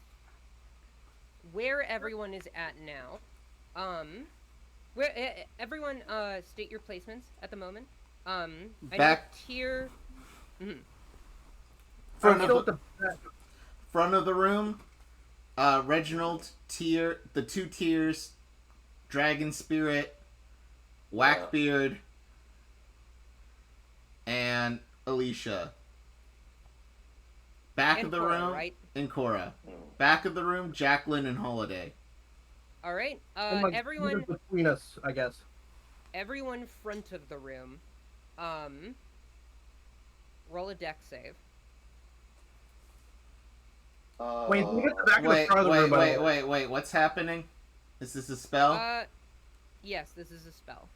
where everyone is at now, everyone, state your placements at the moment. I know tier. Front of the room, Reginald, the 2 tiers, Dragon Spirit, Whackbeard, and Alicia. Back of the room, right? And Cora. Back of the room, Jacqueline and Holiday. All right. Everyone between us, I guess. Everyone front of the room, roll a dex save. Wait, what's happening? Is this a spell? Yes, this is a spell.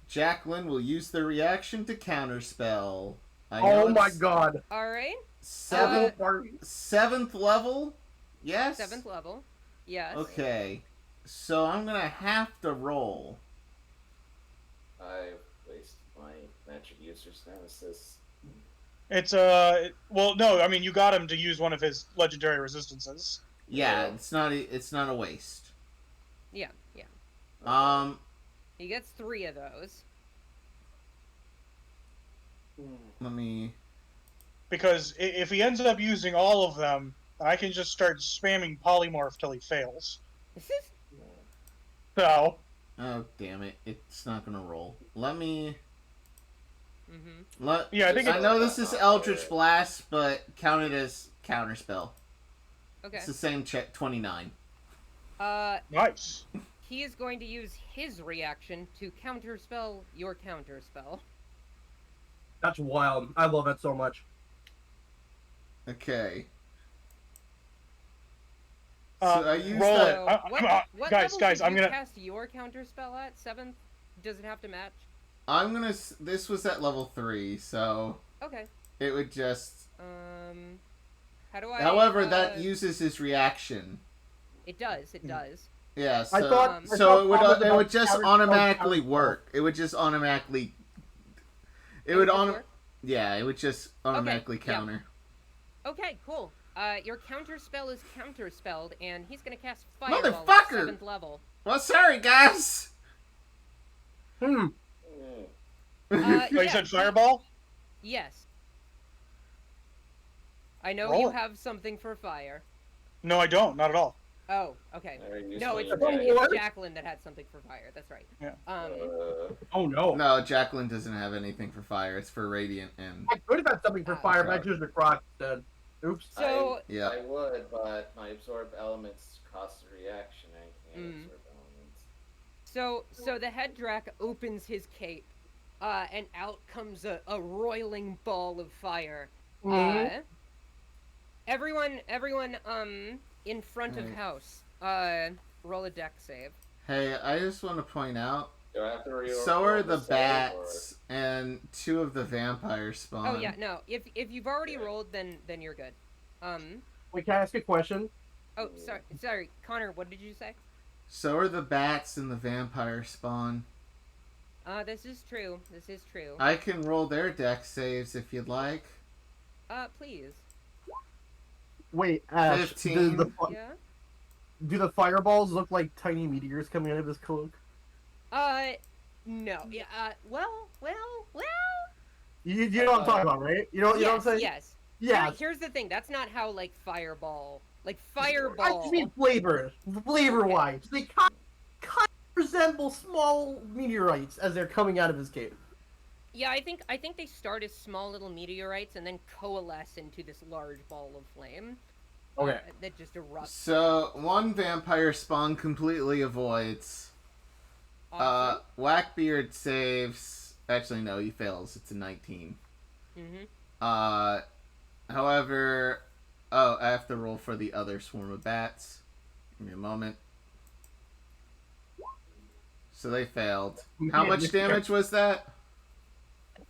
Jacqueline will use the reaction to counterspell. Oh my god. Alright. 7th level? Yes? 7th level. Yes. Okay. So I'm gonna have to roll. I wasted my magic user's nemesis. It's well, no, I mean you got him to use one of his legendary resistances. Yeah, it's not a waste. Yeah. He gets 3 of those. Let me. Because if he ends up using all of them, I can just start spamming polymorph till he fails. So. Oh damn it! It's not gonna roll. Let me. I know this is Eldritch Blast, but counted as counterspell. Okay. It's the same check. 29. Nice. He is going to use his reaction to counterspell your counterspell. That's wild. I love it so much. Okay. So I use roll that. What guys, level I'm did you gonna cast your counterspell at? 7th? Does it have to match? I'm gonna. This was at level 3, so. Okay. It would just. How do I? However, that uses his reaction. It does. It does. Yeah. So, I thought it would just automatically work. It would just automatically. It would work? Yeah, it would just automatically counter. Okay, cool. Your counter spell is counterspelled, and he's gonna cast Fireball at Motherfucker! 7th level. Well, sorry, guys. Mm. Oh, you Yeah, said fireball? Yes. I know Roll you it. have something for fire. No, I don't. Not at all. Oh, okay. Very No, useful it's, to it's Jacqueline that had something for fire. That's right. Yeah. Oh no. No, Jacqueline doesn't have anything for fire. It's for radiant and I could have had something for fire, but I okay. chose the croc instead. Oops. So, yeah. I would, but my absorb elements cost a reaction. I can't absorb elements. so the head drac opens his cape, and out comes a roiling ball of fire. Mhm. Everyone, in front of Right. house, roll a deck save. Hey, I just want to point out. Do I have to reroll? So are the save, bats and 2 of the vampires spawn. Oh yeah, no. If you've already rolled, then you're good. Wait, can I ask a question? Oh, sorry, Connor. What did you say? So are the bats and the vampire spawn. This is true. This is true. I can roll their deck saves if you'd like. Please. Wait, Ash, 15. Yeah. do the fireballs look like tiny meteors coming out of his cloak? No. Yeah. Well. You know what I'm talking about, right? You know what I'm saying? Yes. Yeah. Here's the thing. That's not how like fireball. Like I fireball. just mean flavor-wise. They kind of resemble small meteorites as they're coming out of his cave. Yeah, I think they start as small little meteorites and then coalesce into this large ball of flame. Okay. That just erupts. So, 1 vampire spawn completely avoids. Awesome. Whackbeard saves. Actually, no, he fails. It's a 19. Mhm. However. Oh, I have to roll for the other swarm of bats. Give me a moment. So they failed. How much damage was that?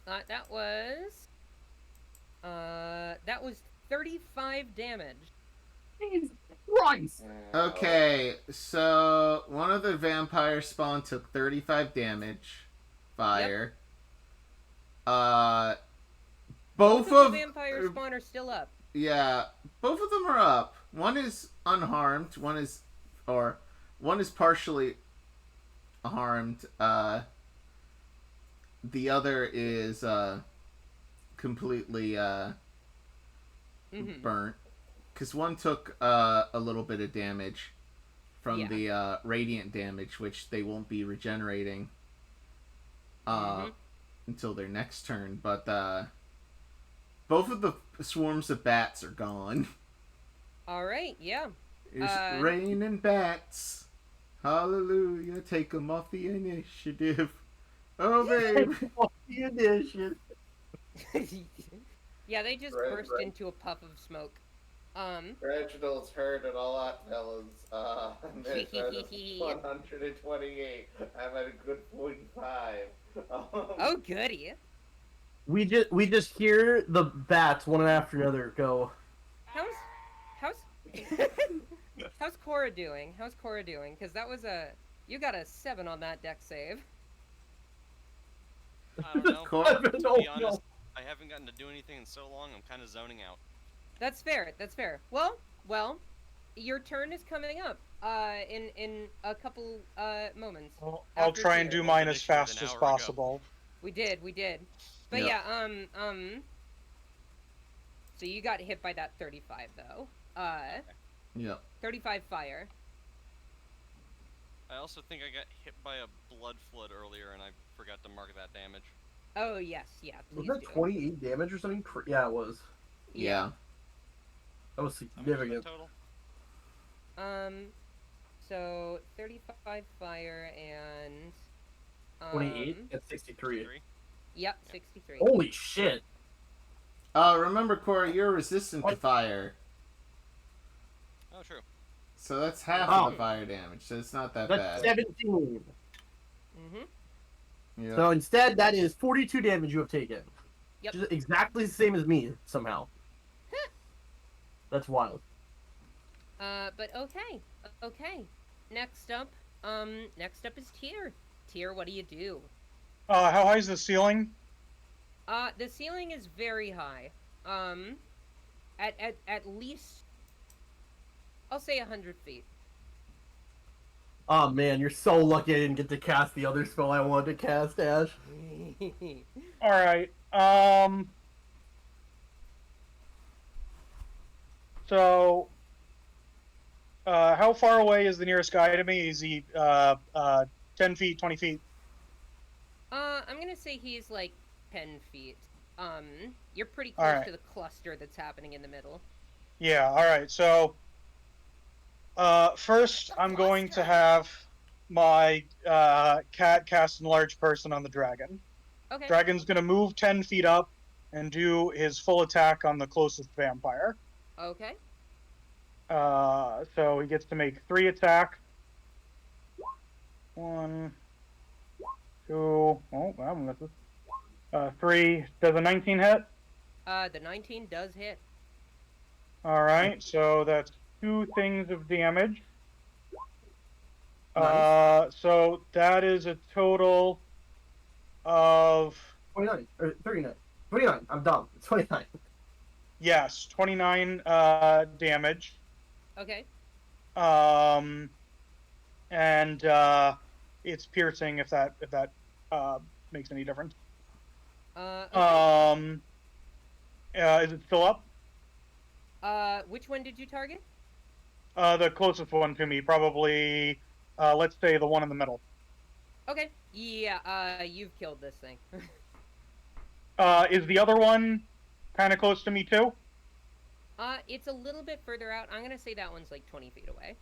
That was 35 damage. Jesus Christ! Okay, so one of the vampire spawn took 35 damage. Fire. Both of the vampire spawn are still up. Yeah, both of them are up. One is unharmed. One is partially harmed. The other is completely burnt. Because one took a little bit of damage from the radiant damage, which they won't be regenerating until their next turn. But both of the swarms of bats are gone. All right, yeah. It's raining bats. Hallelujah. Take them off the initiative. Oh, baby. The initiative. Yeah, they just Right, burst right. into a puff of smoke. Reginald's heard it a lot, fellas. I'm at 128. I'm at a good 45. Oh, goody. We just hear the bats one after another go. How's how's Cora doing? How's Cora doing? Because that was you got a 7 on that deck save. I don't know. Cora- To be honest, I haven't gotten to do anything in so long. I'm kind of zoning out. That's fair. That's fair. Well, your turn is coming up. In a couple moments. I'll After try and Tier. do mine as Initiative fast an as hour ago. possible. We did. But Yep. yeah, so you got hit by that 35 though. Yep. 35 fire. I also think I got hit by a blood flood earlier, and I forgot to mark that damage. Oh yes, yeah. Was Please that do. 28 damage or something? Yeah, it was. Yeah. That was How much was significant. the total? So 35 fire and 28? That's 63. 3? Yep, 63. Holy shit! Remember, Cora, you're resistant to fire. Oh, true. So that's half Oh. of the fire damage, so it's not that That's bad. 17. Yeah. So instead, that is 42 damage you have taken. Yep. Which is exactly the same as me, somehow. That's wild. But okay. Next up is Tier. Tier, what do you do? How high is the ceiling? The ceiling is very high. at least, I'll say 100 feet. Oh man, you're so lucky I didn't get to cast the other spell I wanted to cast, Ash. All right. So, how far away is the nearest guy to me? Is he 10 feet, 20 feet? I'm gonna say he's like 10 feet. You're pretty close Alright. to the cluster that's happening in the middle. Yeah. All right. So, first I'm going to have my cat cast enlarge person on the dragon. Okay. Dragon's gonna move 10 feet up and do his full attack on the closest vampire. Okay. So he gets to make 3 attacks. 1, 2. Oh, that one misses. 3. Does a 19 hit? The 19 does hit. All right. So that's 2 things of damage. Nice. So that is a total of 29 or 39. 29. I'm dumb. It's 29. yes, 29 damage. Okay. And it's piercing if that makes any difference. Okay. Is it still up? Which one did you target? The closest one to me, probably. Let's say the one in the middle. Okay. Yeah. You've killed this thing. Is the other one kind of close to me too? It's a little bit further out. I'm gonna say that one's like 20 feet away.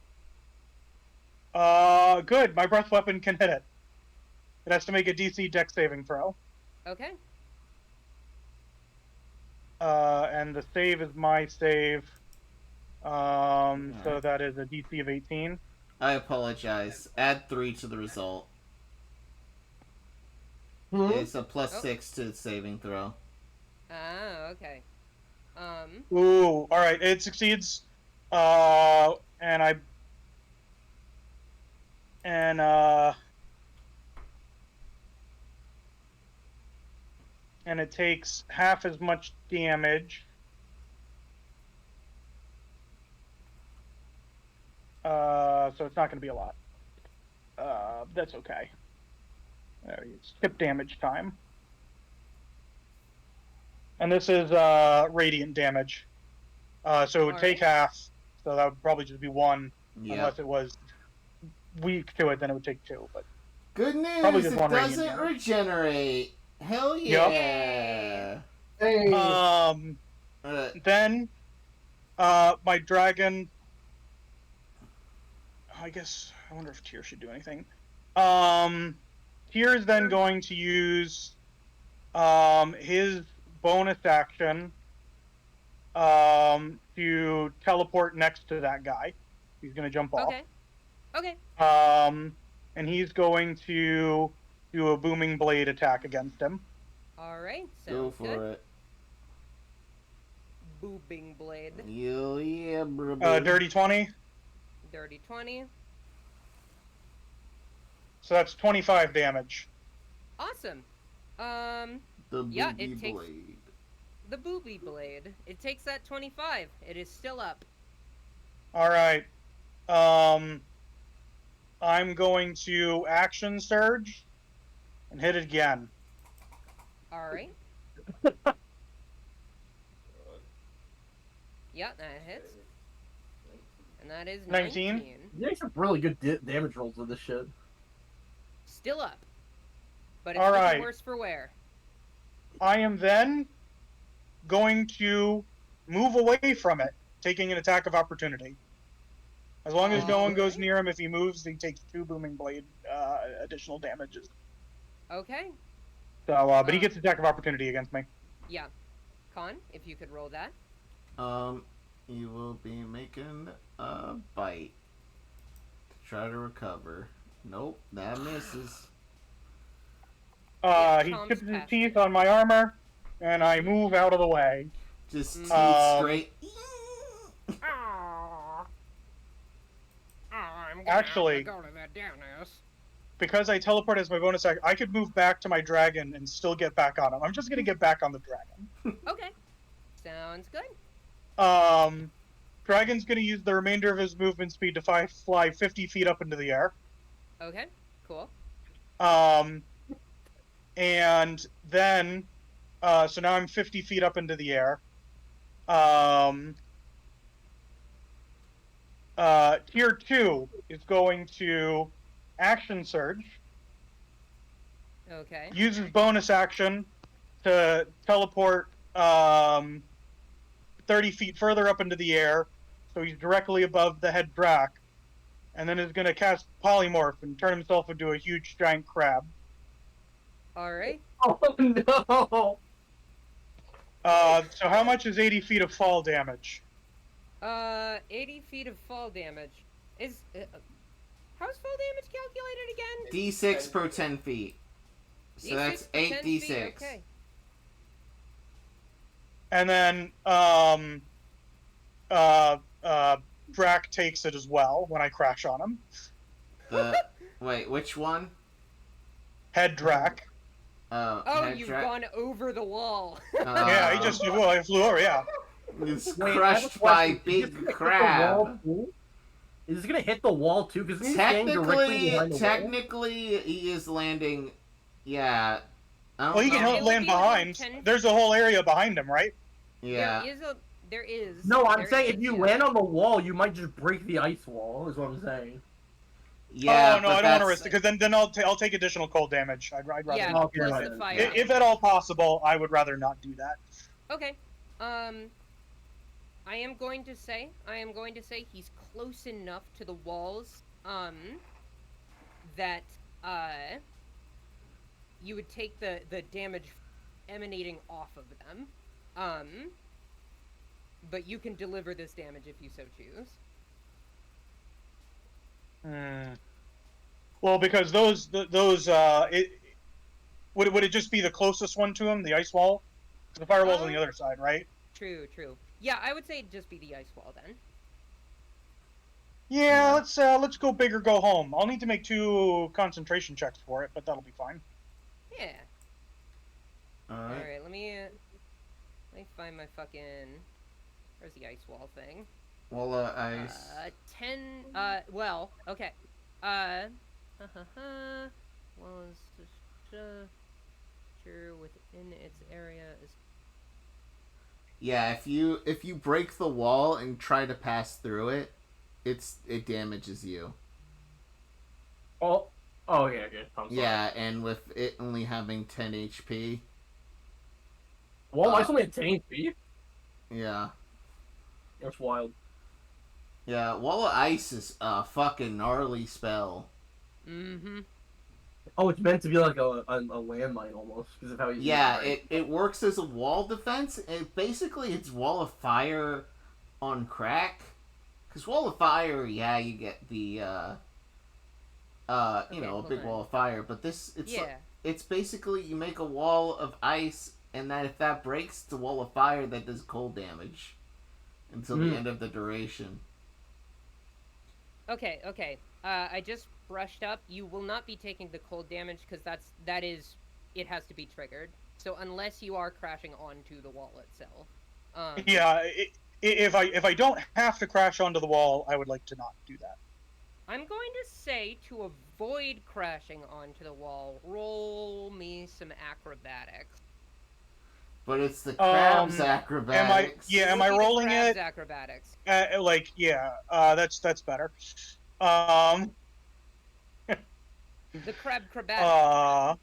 Good. My breath weapon can hit it. It has to make a DC Dex saving throw. Okay. And the save is my save. So that is a DC of 18. I apologize. Add 3 to the result. It's a +6 to its saving throw. Ah, okay. Ooh, all right. It succeeds. And it takes half as much damage. So it's not going to be a lot. That's okay. Skip damage time. And this is radiant damage. So it would take half. So that would probably just be 1. Yeah. Unless it was weak to it, then it would take 2. But Good news, probably just it 1 radiant doesn't damage. regenerate. Hell Yep. yeah. Hey. Then my dragon. I guess I wonder if Tyr should do anything. Tyr is then going to use his bonus action to teleport next to that guy. He's going to jump off. Okay. Okay. And he's going to do a booming blade attack against him. All right. Go Sounds for good. it. Boobing blade. Hell yeah, bro. Dirty 20. Dirty 20. So that's 25 damage. Awesome. The yeah, booby it takes- blade. The booby blade. It takes that 25. It is still up. All right. I'm going to action surge and hit it again. All right. Yeah, that hits. And that is 19. 19. You make some really good damage rolls with this shit. Still up. But it's All looking right. worse for wear. I am then going to move away from it, taking an attack of opportunity. As long as no one goes Alright. near him, if he moves, he takes 2 booming blade additional damages. Okay. So, but he gets attack of opportunity against me. Yeah. Con, if you could roll that. You will be making a bite to try to recover. Nope, that misses. He Tom's chips his past teeth it. on my armor, and I move out of the way. Just teeth straight. I'm Actually- go to that down ass. Because I teleport as my bonus action, I could move back to my dragon and still get back on him. I'm just gonna get back on the dragon. Okay. Sounds good. Dragon's gonna use the remainder of his movement speed to fly 50 feet up into the air. Okay, cool. And then, so now I'm 50 feet up into the air. Tier 2 is going to action surge. Okay. Uses bonus action to teleport 30 feet further up into the air, so he's directly above the head Drac, and then is going to cast Polymorph and turn himself into a huge giant crab. Alright. Oh no! So how much is 80 feet of fall damage? 80 feet of fall damage. Is, how's fall damage calculated again? D6 per 10 feet. So that's D6 per 10 feet, 8d6. Okay. And then, Drac takes it as well when I crash on him. Wait, which one? Head Drac. Oh, head you've dra- gone over the wall. Yeah, he flew over, yeah. It's Wait, crushed by big crab. Is this gonna hit the wall too? Because he's standing directly behind the wall. Technically, he is landing. Yeah. Well, he can It help would land be within behind. 10 There's a whole area behind him, right? Yeah. There is. No, I'm there saying is, if you yeah. land on the wall, you might just break the ice wall. Is what I'm saying. Yeah. Oh no, I don't want to risk it because then I'll take additional cold damage. I'd rather Yeah, not. Okay, plus right the then. fire. If at all possible, I would rather not do that. Okay. I am going to say he's close enough to the walls, that, you would take the damage emanating off of them. But you can deliver this damage if you so choose. Well, because those would it just be the closest one to him, the ice wall? The firewall's on the other side, right? True. Yeah, I would say it'd just be the ice wall then. Yeah, let's go big or go home. I'll need to make 2 concentration checks for it, but that'll be fine. Yeah. Alright. Alright, let me find my fucking... Where's the ice wall thing? Well, ice. 10, well, okay. Was sure within its area is... Yeah, if you break the wall and try to pass through it, it damages you. Oh, yeah, okay. I'm sorry. Yeah, and with it only having 10 HP. Well, I only had 10 HP. Yeah. That's wild. Yeah, Wall of Ice is a fucking gnarly spell. Mm-hmm. Oh, it's meant to be like a landmine almost because of how you. Yeah, it works as a wall defense. Basically, it's Wall of Fire on crack. Because Wall of Fire, yeah, you get the, a big wall of fire. But it's basically you make a wall of ice, and that if that breaks, it's a wall of fire that does cold damage until the end of the duration. Okay. I just brushed up. You will not be taking the cold damage because it has to be triggered. So unless you are crashing onto the wall itself. Yeah, if I don't have to crash onto the wall, I would like to not do that. I'm going to say to avoid crashing onto the wall, roll me some acrobatics. But it's the crab's acrobatics. Am I rolling crab's it? Acrobatics. That's better. The crab-crabatics.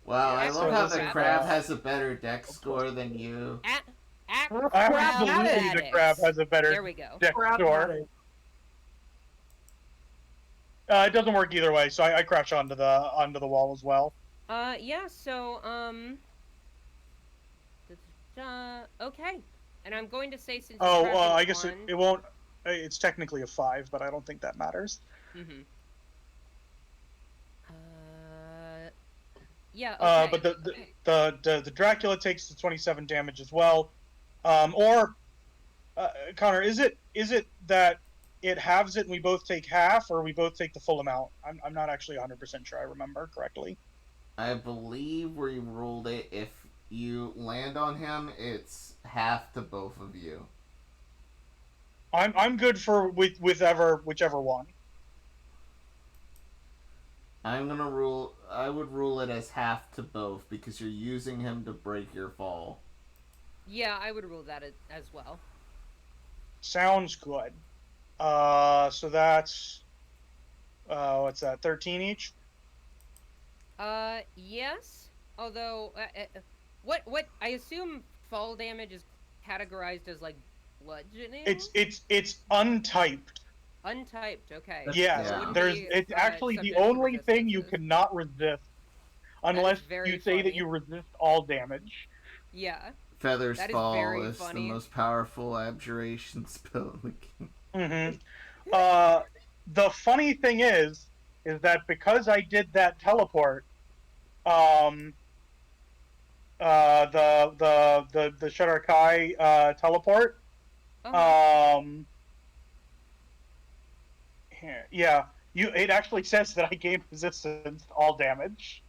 Wow, I love how the crab crab is- has a better dex score than you. Absolutely, the crab has a better There we go. dex score. It doesn't work either way, so I crash onto the wall as well. Yeah, so, okay. And I'm going to say since I guess it won't... It's technically a 5, but I don't think that matters. Mm-hmm. Yeah, okay. But the Dracula takes the 27 damage as well. Connor, is it that it halves it and we both take half, or we both take the full amount? I'm not actually 100% sure I remember correctly. I believe we ruled it if you land on him, it's half to both of you. I'm good for whichever one. I would rule it as half to both because you're using him to break your fall. Yeah, I would rule that as well. Sounds good. So that's what's that? 13 each. Yes. Although, what I assume fall damage is categorized as like bludgeoning. It's untyped. Untyped. Okay. Yes, Yeah. it's actually the subject to only thing you resistances. cannot resist, unless very you say that funny. you resist all damage. Yeah. Feathers That is Fall very is the funny. most powerful abjuration spell in the game. The funny thing is that because I did that teleport, the Sharkai teleport, Uh-huh. yeah, it actually says that I gained resistance to all damage.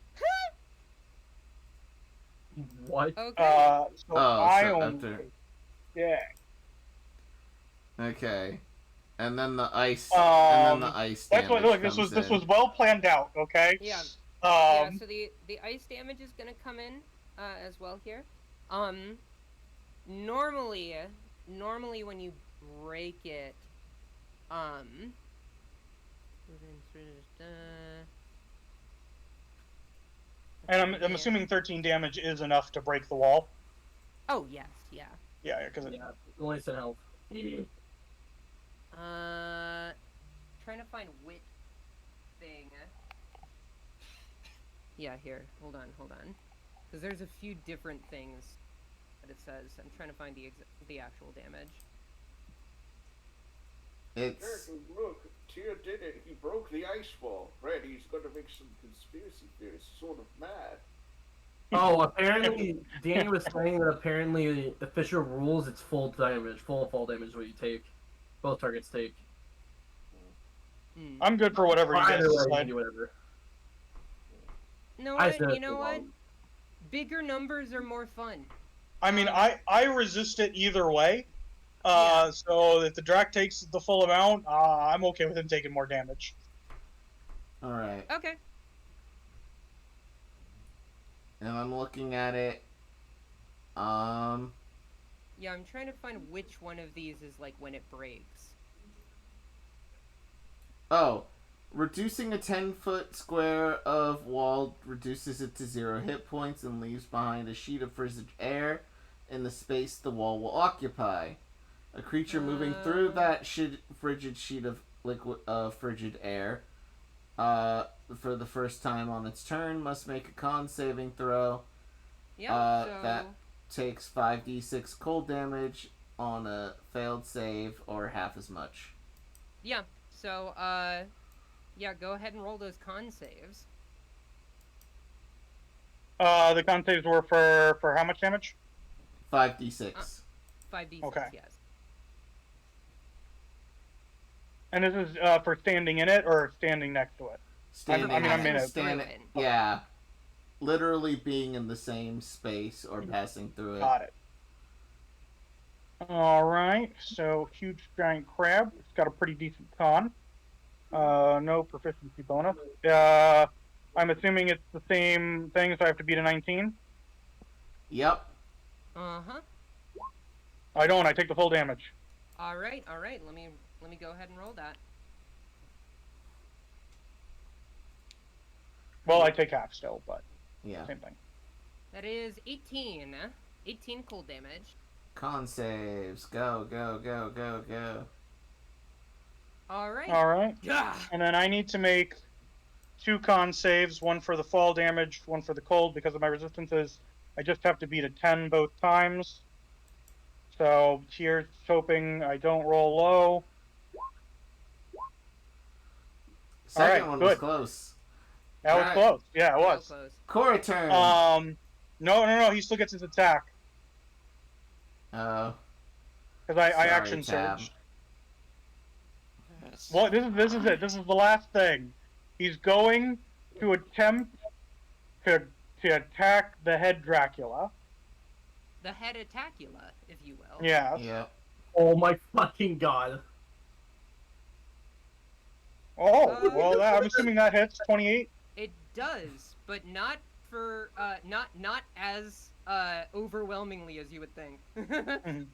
What? Okay. So I so only, after. yeah. Okay. And then the ice. That's what. damage Look, comes this in. was well planned out. Okay. Yeah. Um, So the ice damage is gonna come in as well here. Normally when you break it, and I'm assuming 13 damage is enough to break the wall. Oh yes, yeah. Yeah, because Yeah, only said health. Trying to find which thing. Yeah, here. Hold on. Because there's a few different things that it says. I'm trying to find the actual damage. It's. Look, Tyr did it. He broke the ice wall. Red, he's going to make some conspiracy theories. Sort of mad. Oh, apparently, Danny was saying that apparently the official rules, it's full damage, full fall damage what you take. Both targets take. I'm good for whatever you guys Either way, you can decide. do whatever. No, I what? said You know what? Bigger numbers are more fun. I mean, I resist it either way. Yeah. So if the Drac takes the full amount, I'm okay with him taking more damage. Alright. Okay. And I'm looking at it. Yeah, I'm trying to find which one of these is like when it breaks. Oh. Reducing a 10-foot square of wall reduces it to 0 hit points and leaves behind a sheet of frigid air in the space the wall will occupy. A creature moving through that frigid sheet of frigid air for the first time on its turn must make a con saving throw. Yeah. So That takes 5d6 cold damage on a failed save or half as much. yeah. So yeah, go ahead and roll those con saves. The con saves were for how much damage? 5d6. 5d6, Okay. yes. And this is for standing in it or standing next to it? Standing, I mean, I'm in it. standing, Through it. yeah. Literally being in the same space or passing through it. Got it. Alright, so huge giant crab. It's got a pretty decent con. No proficiency bonus. I'm assuming it's the same thing, so I have to beat a 19? Yep. Uh-huh. I don't, I take the full damage. All right. Let me go ahead and roll that. Well, I take half still, but Yeah. same thing. That is 18. 18 cold damage. Con saves. Go. All right. Alright. Yeah. And then I need to make 2 con saves, one for the fall damage, one for the cold, because of my resistances. I just have to beat a 10 both times. So here's hoping I don't roll low. Second Alright, one good. was close. That was Alright. close. Yeah, it Real was. close. Cora turn. No, he still gets his attack. Oh. Because I Sorry, action Tab. surged. Well, this is it. This is the last thing. He's going to attempt to attack the head Dracula. the head Dracula, if you will. Yeah. Yeah. Oh my fucking god. Oh, well, I'm assuming that hits 28. It does, but not for not as overwhelmingly as you would think. Mhm.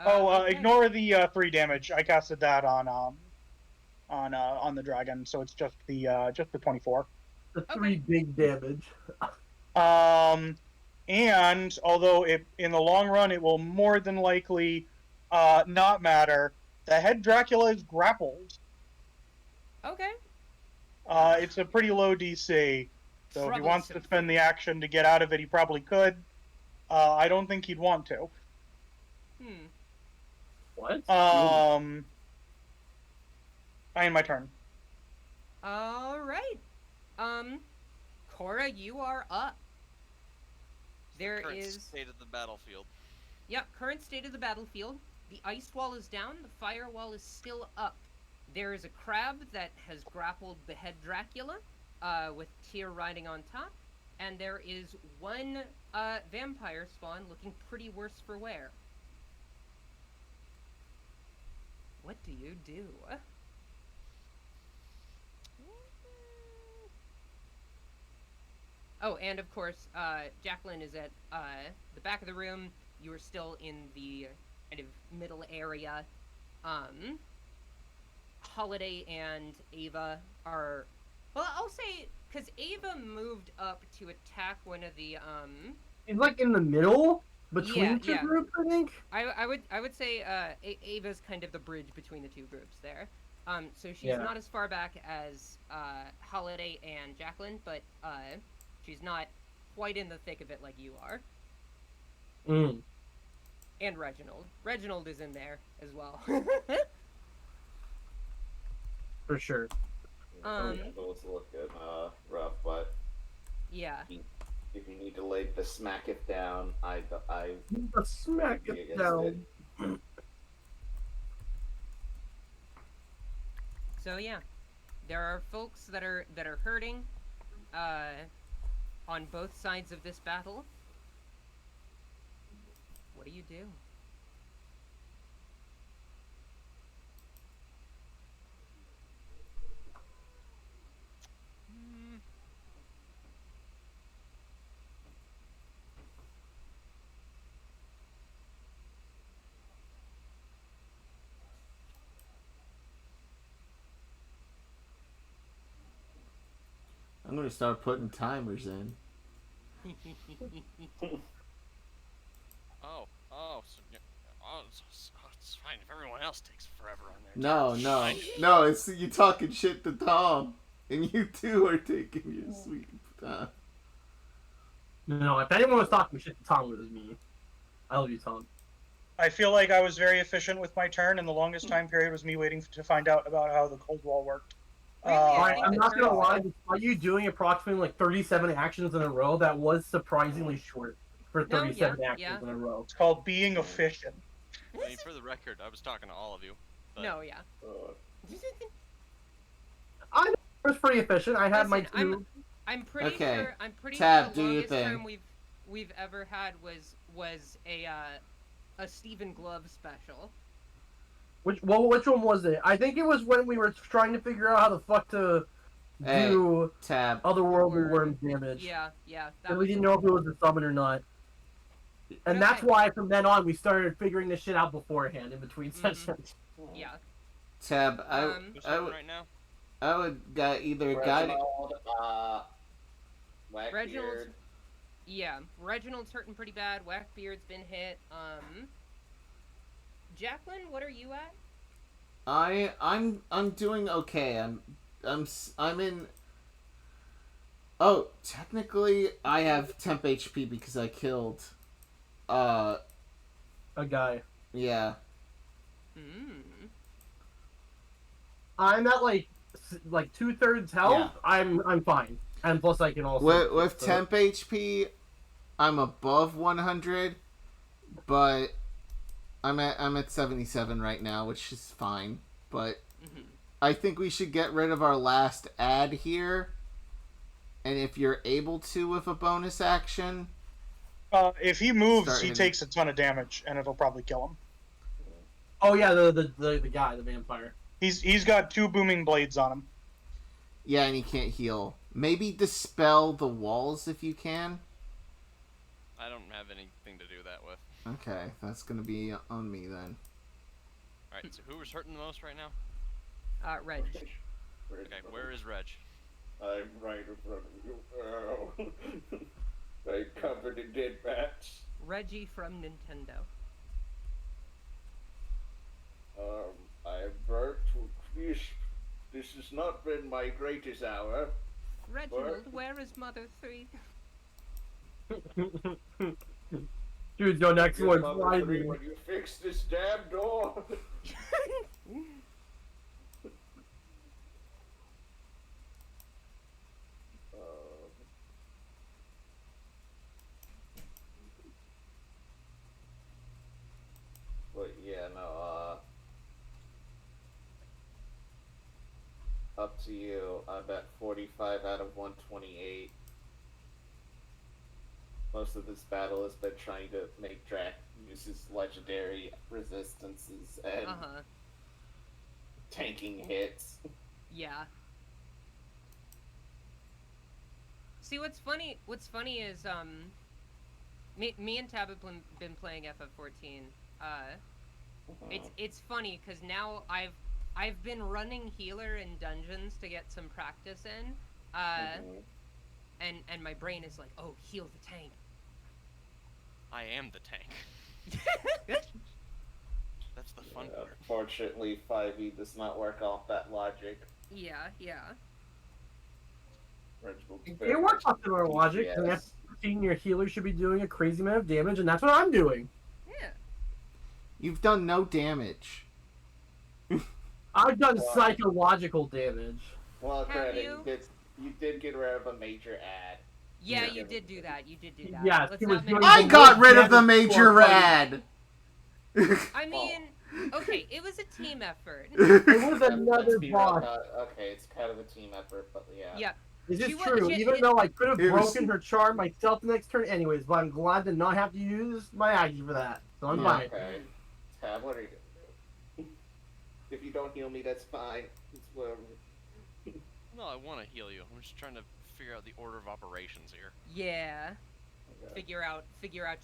Okay. Ignore the 3 damage. I casted that on the dragon, so it's just the 24. The 3 big damage. And although in the long run it will more than likely not matter, the head Dracula is grappled. Okay. It's a pretty low DC, so if he wants to spend the action to get out of it, he probably could. I don't think he'd want to. What? I end my turn. All right. Cora, you are up. There Current is state of the battlefield. Yep, current state of the battlefield. The ice wall is down, the fire wall is still up. There is a crab that has grappled the head Dracula, with Tyr riding on top, and there is one vampire spawn looking pretty worse for wear. What do you do? Oh, and of course, Jacqueline is at the back of the room. You are still in the kind of middle area. Holiday and Ava are... Well, I'll say, because Ava moved up to attack one of the... It's like in the middle between two yeah. groups, I think. I would say Ava's kind of the bridge between the two groups there. So she's Yeah. not as far back as Holiday and Jacqueline, but she's not quite in the thick of it like you are. And Reginald. Reginald is in there as well. For sure. Those looking rough, but Yeah. if you need to lay the smack it down, I Smack would be it against down. it. So yeah, there are folks that are hurting on both sides of this battle. What do you do? I'm gonna start putting timers in. It's fine if everyone else takes forever on their No, it's you talking shit to Tom, and you two are taking your sweet time. No, if anyone was talking shit to Tom, it was me. I love you, Tom. I feel like I was very efficient with my turn, and the longest time period was me waiting to find out about how the cold wall worked. Really? I I'm think not the gonna turn- lie, despite you doing approximately like 37 actions in a row, that was surprisingly short for 37 actions in a row. It's called being efficient. I mean, for the record, I was talking to all of you. But No, yeah. I was pretty efficient. I had my Listen, two. I'm pretty Okay. sure. I'm pretty Tab, sure do the your longest thing. term we've ever had was a Stephen Glove special. Which one was it? I think it was when we were trying to figure out how the fuck to do Tab. otherworldly worm damage. Yeah. And we didn't know if it was a summon or not. And that's why from then on we started figuring this shit out beforehand in between sessions. Yeah. Tab. who's starting right now? I would either guide. Reginald, Reginald's Wackbeard. Yeah, Reginald's hurting pretty bad. Wackbeard's been hit. Jacqueline, what are you at? I'm doing okay. I'm in. Oh, technically, I have temp HP because I killed. A guy. Yeah. I'm at like 2/3 health. Yeah. I'm fine. And plus I can also With temp HP, I'm above 100, but I'm at 77 right now, which is fine. But I think we should get rid of our last ad here, And if you're able to with a bonus action, If he moves, Start he hitting. takes a ton of damage, and it'll probably kill him. Oh yeah, the guy, the vampire. He's got 2 booming blades on him. yeah, and he can't heal. Maybe dispel the walls if you can. I don't have anything to do that with. Okay, that's gonna be on me then. Alright, so who was hurting the most right now? Reg. Okay, where is Reg? I'm right in front of you. Oh. I'm covered in dead bats. Reggie from Nintendo. I'm burnt to a crisp. This has not been my greatest hour. Reginald, where is Mother 3? Dude, no, next Your one. Mother 3, when you fix this damn door. But yeah, no, up to you. I'm at 45 out of 128. Most of this battle has been trying to make Drac use his legendary resistances and tanking hits. Yeah. See, what's funny is, me and Tab have been playing FF14. It's funny, because now I've been running healer in dungeons to get some practice in, and my brain is like, oh, heal the tank. I am the tank. That's the fun part. Unfortunately, 5e does not work off that logic. Yeah. It works off similar logic. Yes. And that's your healer should be doing a crazy amount of damage, and that's what I'm doing. Yeah. You've done no damage. I've done Wow. psychological damage. Well, Have granted, you? you did get rid of a major ad. Yeah, Yeah. you did do that. Yeah, Let's he was not doing make- I got rid of the major rad! I mean, okay, it was a team effort. It was Let's another be boss. real, okay, it's kind of a team effort, but yeah. Yeah. Is this She wa- true? she- Even it- though I could have it was- broken her charm myself the next turn anyways, but I'm glad to not have to use my action for that. So I'm Yeah. fine. Okay. Tab, what are you gonna do? If you don't heal me, that's fine. It's whatever. No, I want to heal you. I'm just trying to figure out the order of operations here. Yeah. Okay. Figure out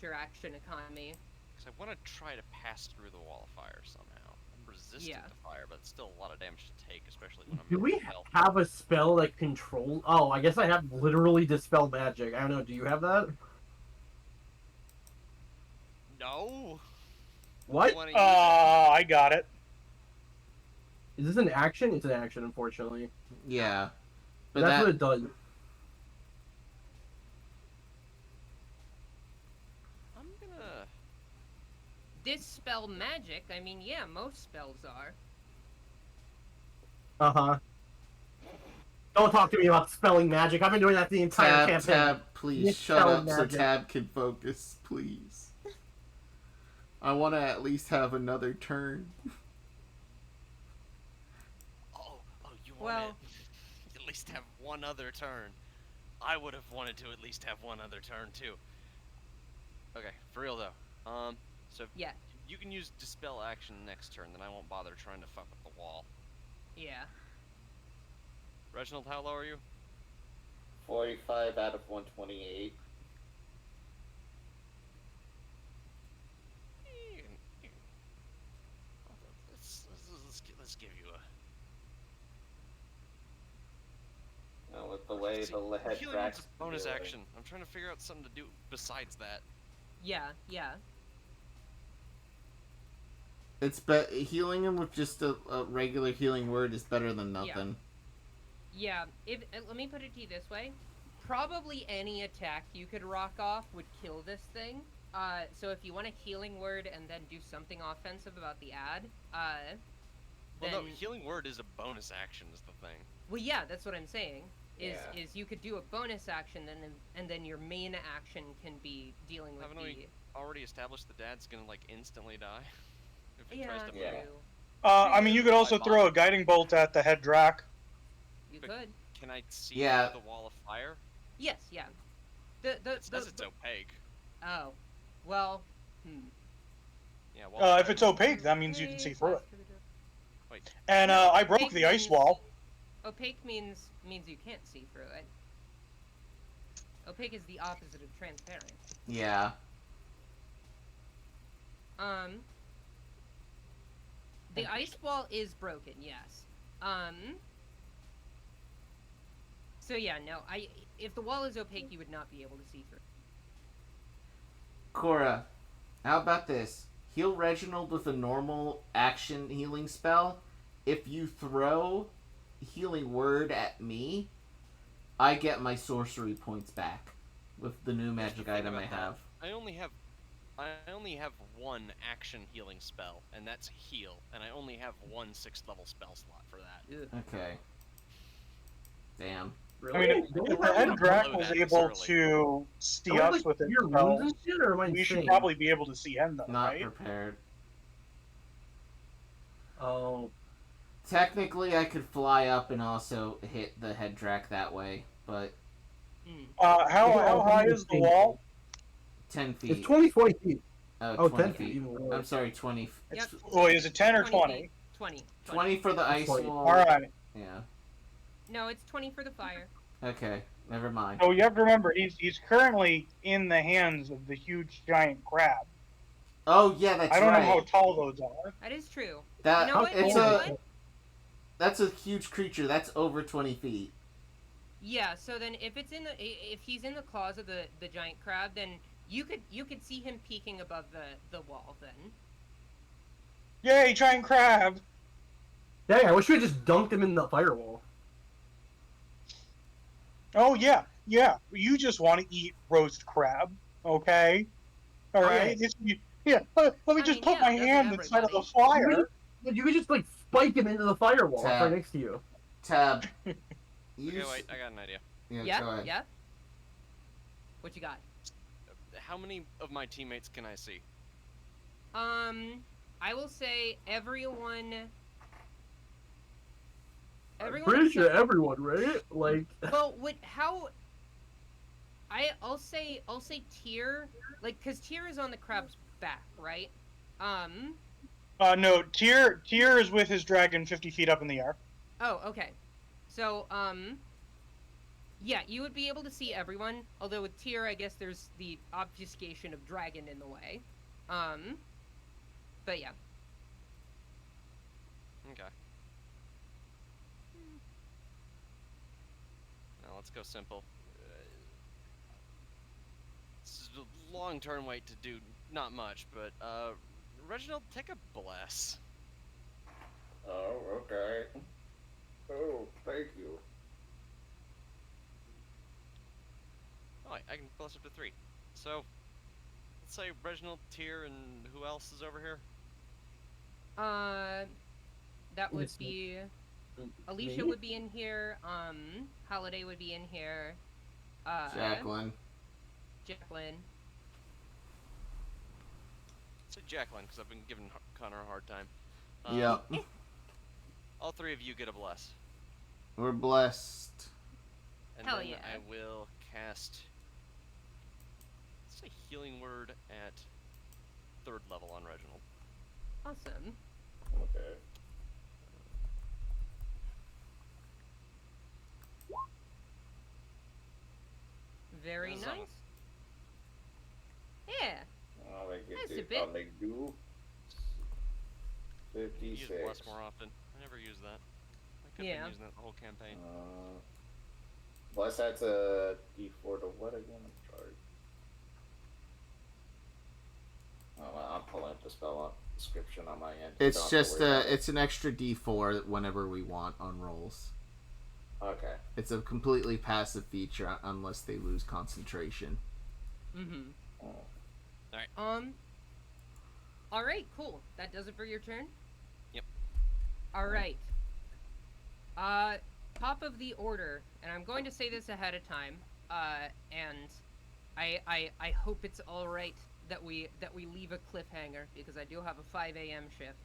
your action economy. Because I want to try to pass through the wall of fire somehow. I'm resistant Yeah. to fire, but it's still a lot of damage to take, especially when I'm Do we in health. have a spell that controls? Oh, I guess I have literally dispel magic. I don't know. Do you have that? No. What? You wanna use it? I got it. Is this an action? It's an action, unfortunately. Yeah. But That's that, what it does. I'm gonna. Dispel magic. I mean, yeah, most spells are. Uh-huh. Don't talk to me about spelling magic. I've been doing that the entire campaign. Tab, please It's shut spell up so magic. Tab can focus, please. I want to at least have another turn. Oh, you want Well- to at least have one other turn. I would have wanted to at least have one other turn too. Okay, for real though. So if Yeah. you can use dispel action next turn, then I won't bother trying to fuck with the wall. Yeah. Reginald, how low are you? 45 out of 128. Let's give you a. Now, with the way See, the head healing tracks was a bonus action. I'm trying to figure out something to do besides that. Yeah. It's healing him with just a regular healing word is better than nothing. Yeah. If let me put it to you this way. Probably any attack you could rock off would kill this thing. So if you want a healing word and then do something offensive about the ad, Well, no, then- healing word is a bonus action is the thing. Well, yeah, that's what I'm saying. Is Yeah. you could do a bonus action, and then your main action can be dealing with Haven't we already established the dad's gonna like instantly die if he tries to Yeah. move? True. I mean, you could also throw a guiding bolt at the head Drac. You But- could. Can I see Yeah. through the wall of fire? Yes, yeah. It says it's opaque. Oh, well, Yeah, well, If it's opaque, that means you can see through it. Wait. And No, I broke opaque the ice means- wall. Opaque means you can't see through it. Opaque is the opposite of transparent. Yeah. The ice wall is broken, yes. So yeah, no, if the wall is opaque, you would not be able to see through. Cora, how about this? Heal Reginald with a normal action healing spell. If you throw healing word at me, I get my sorcery points back with the new magic Think item I about that. have. I only have one action healing spell, and that's heal, and I only have one 6th level spell slot for that. Okay. Damn. I mean, if the head Drac was that able necessarily. to see Don't I, us like, with his hear wounds spells, and shit, or am I we should insane? probably be able to see him, though, Not right? prepared. Oh, Technically, I could fly up and also hit the head Drac that way, but How high is the wall? 10 feet. it's 20 feet. Oh, 10 feet. feet. Even lower. I'm sorry, 20. Yep. Wait, is it 10 or 20? 20. 20 for the ice 20. wall. Alright. Yeah. No, it's 20 for the fire. Okay, never mind. So you have to remember, he's currently in the hands of the huge giant crab. Oh, yeah, that's I don't right. know how tall those are. That is true. That, You know what? it's You know a, what? that's a huge creature. That's over 20 feet. Yeah. So then, if he's in the claws of the giant crab, then you could see him peeking above the wall. Then. Yay, giant crab! Dang, I wish we had just dunked him in the firewall. Oh, yeah. You just want to eat roast crab, okay? Alright? Yeah, let me just put my hand inside of the fire. You could just, like, spike him into the firewall Tab. right next to you. Tab. Okay, wait, I got an idea. Yeah, Yeah. go ahead. Yeah. What you got? How many of my teammates can I see? I will say everyone. Pretty sure everyone, right? Like. Well, I'll say Tyr, like, cause Tyr is on the crab's back, right? No, Tyr is with his dragon 50 feet up in the air. Oh, okay. So, yeah, you would be able to see everyone. Although with Tyr, I guess there's the obfuscation of dragon in the way. But yeah. Okay. Now let's go simple. This is a long-term wait to do not much, but Reginald, take a bless. Oh, okay. Oh, thank you. Oh, I can bless up to 3. So, let's say Reginald, Tyr, and who else is over here? That would Yes, be Alicia Me? would be in here. Holiday would be in here. Jacqueline. Jacqueline. Say Jacqueline, because I've been giving Connor a hard time. Yep. All 3 of you get a bless. We're blessed. And Hell then yeah. I will cast, let's say, Healing Word at 3rd level on Reginald. Awesome. Okay. Very Awesome. nice. Yeah. That's a bit. I'll make do. Use 56. bless more often. I never use that. I could have Yeah. been using that the whole campaign. Bless that's a D4 to what again? I'm sorry. Oh, I'm pulling up the spell description on my end. It's Don't have just to worry about it. it's an extra D4 whenever we want on rolls. Okay. It's a completely passive feature unless they lose concentration. Mm-hmm. Oh. All right, cool. That does it for your turn? Yep. All right. Top of the order, and I'm going to say this ahead of time, and I hope it's all right that we leave a cliffhanger because I do have a 5 a.m. shift.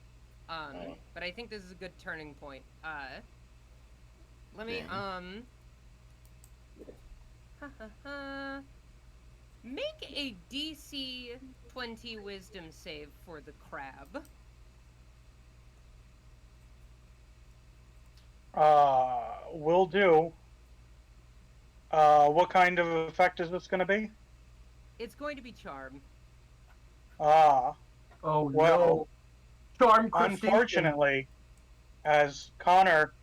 But I think this is a good turning point. Let me Dang. Make a DC 20 Wisdom save for the crab. Will do. What kind of effect is this going to be? It's going to be charm. Ah, Oh well, no. Charm crustacean. unfortunately, as Connor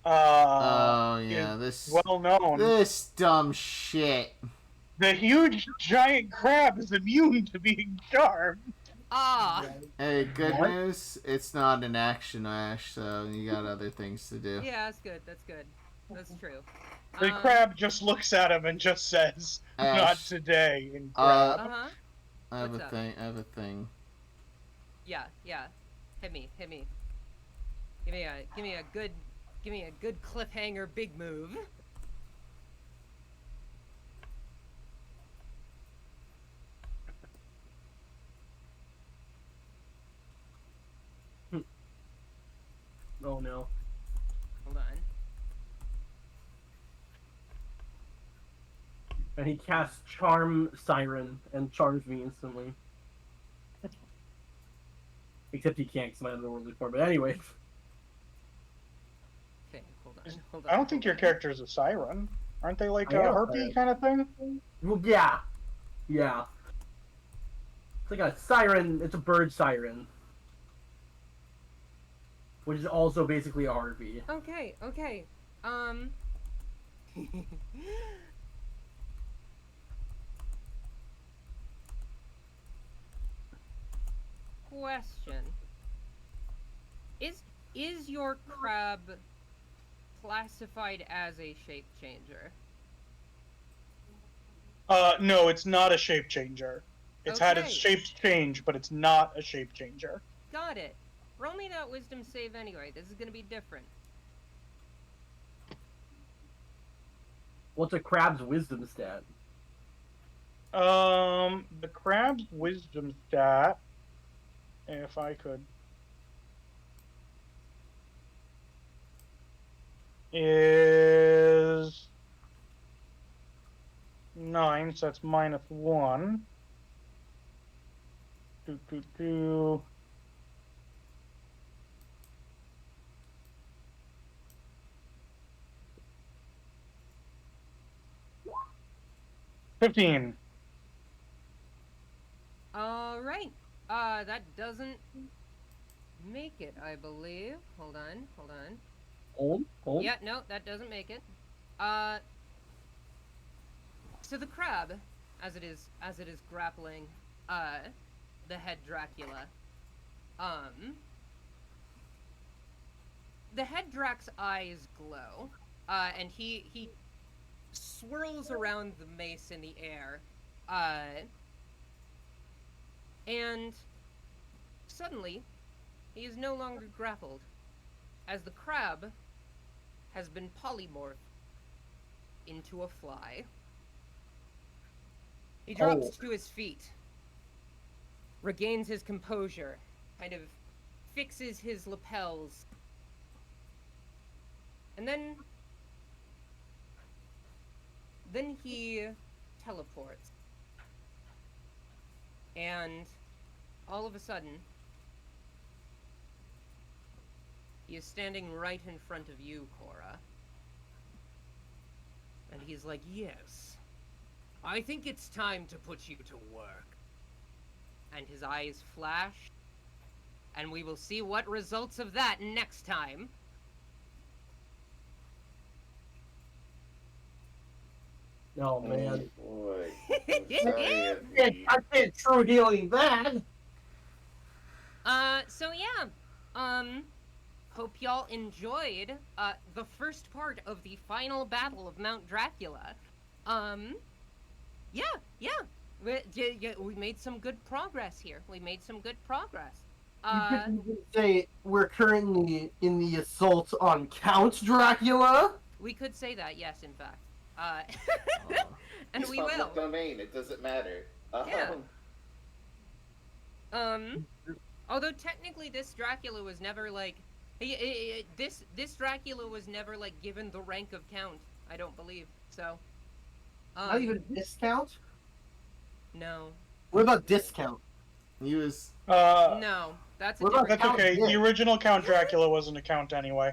Oh yeah, is this well known, this dumb shit. the huge giant crab is immune to being charmed. Ah! Hey, good What? news. It's not an action, Ash, so you got other things to do. Yeah, that's good, that's good. That's true. The crab just looks at him and just says, "Not Ash, today." In crab. Uh-huh. I have What's a up? thing. I have a thing. Yeah, yeah. Hit me, hit me. Give me a good cliffhanger big move. Oh no. Hold on. And he casts Charm Siren and charms me instantly. Except he can't because my otherworldly form. But anyway. Okay, hold on. I don't think your character's a siren. Aren't they like I a am a harpy siren. kind of thing? Well, yeah. Yeah. It's like a siren. It's a bird siren. Which is also basically a harpy. Okay. Question. Is your crab classified as a shape changer? No, it's not a shape changer. It's had its Okay. shapes change, but it's not a shape changer. Got it. Roll me that wisdom save anyway. This is gonna be different. What's a crab's wisdom stat? The crab's wisdom stat, if I could, is 9, so that's -1. Do. 15. All right. That doesn't make it, I believe. Hold on. Hold. Yeah, no, that doesn't make it. So the crab, as it is grappling, the head Dracula, the head Drac's eyes glow, and he swirls around the mace in the air, and suddenly he is no longer grappled, as the crab has been polymorphed into a fly. He drops to his feet, regains his composure, kind of fixes his lapels, and then he teleports. And all of a sudden, he is standing right in front of you, Cora. And he's like, "Yes, I think it's time to put you to work." And his eyes flash, and we will see what results of that next time. Oh man. Boy. I'm sorry, Anthony. I can't true healing that. So yeah, hope y'all enjoyed, the first part of the final battle of Mount Dracula. Yeah, we made some good progress here. You could say we're currently in the assault on Count Dracula. We could say that, yes, in fact. And It's we public will. domain. It doesn't matter. Yeah. Although technically this Dracula was never like, this Dracula was never like given the rank of Count, I don't believe. So, Not even discount? No. What about discount? He was. No. That's a What about different. That's Count okay. Dick? The original Count Dracula wasn't a count anyway.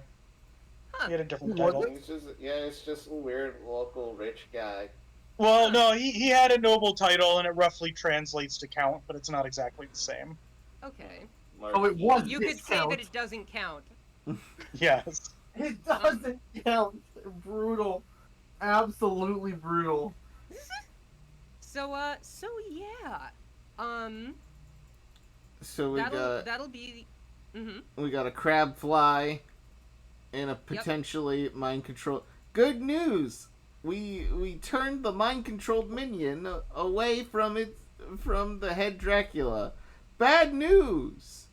Huh. He had a different Was title. it? It's just a weird local rich guy. Well, no, he had a noble title, and it roughly translates to count, but it's not exactly the same. Okay. Oh, it was You could say discount. that it doesn't count. Yes. It doesn't count. Brutal. Absolutely brutal. So yeah. So we got That'll be. we got a crab fly, and a potentially mind control. Good news. We turned the mind controlled minion away from the head Dracula. Bad news.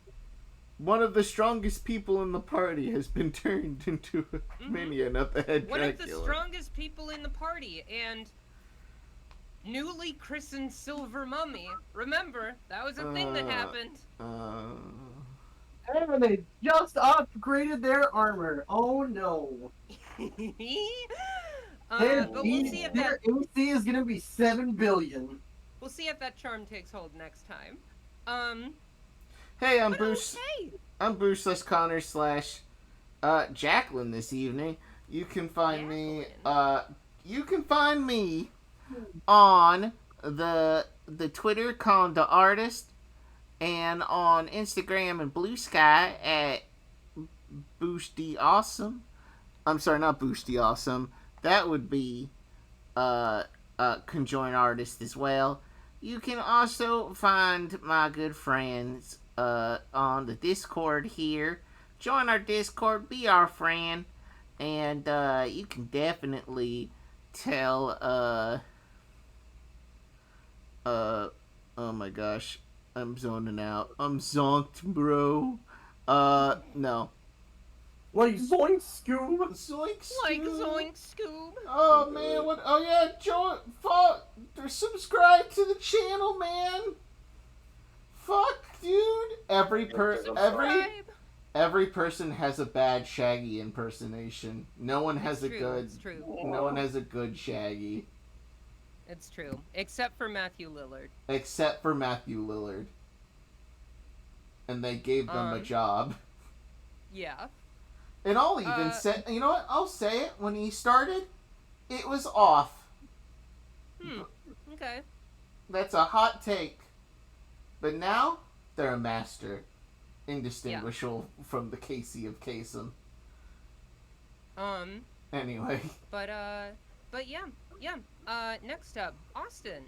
One of the strongest people in the party has been turned into a minion of the head One Dracula. of the strongest people in the party, and newly christened Silver Mummy. Remember, that was a thing that happened. And they just upgraded their armor. Oh no. But we'll see if their that AC is gonna be 7 billion. we'll see if that charm takes hold next time. Hey, I'm But Bruce. okay. I'm Bruce /Connor / Jacqueline this evening. You can find me on the Twitter called The Artist, and on Instagram and Blue Sky at Boosty Awesome. I'm sorry, not Boosty Awesome. That would be Conjoined Artist as well. You can also find my good friends on the Discord here. Join our Discord, be our friend, and you can definitely tell oh my gosh, I'm zoning out. I'm zonked, bro. No. Like Zoink Scoob? Zoink, Like Scoob. Zoink Scoob. Oh man, what? Oh yeah, subscribe to the channel, man. Fuck, dude. Every person has a bad Shaggy impersonation. No one has It's true. No one has a good Shaggy It's true. Except for Matthew Lillard. except for Matthew Lillard. And they gave them a job. Yeah. And I'll even say, you know what? I'll say it. When he started, it was off. Okay. That's a hot take. But now, they're a master. Indistinguishable from the Casey of Kasem. Anyway. But yeah. Next up, Austin.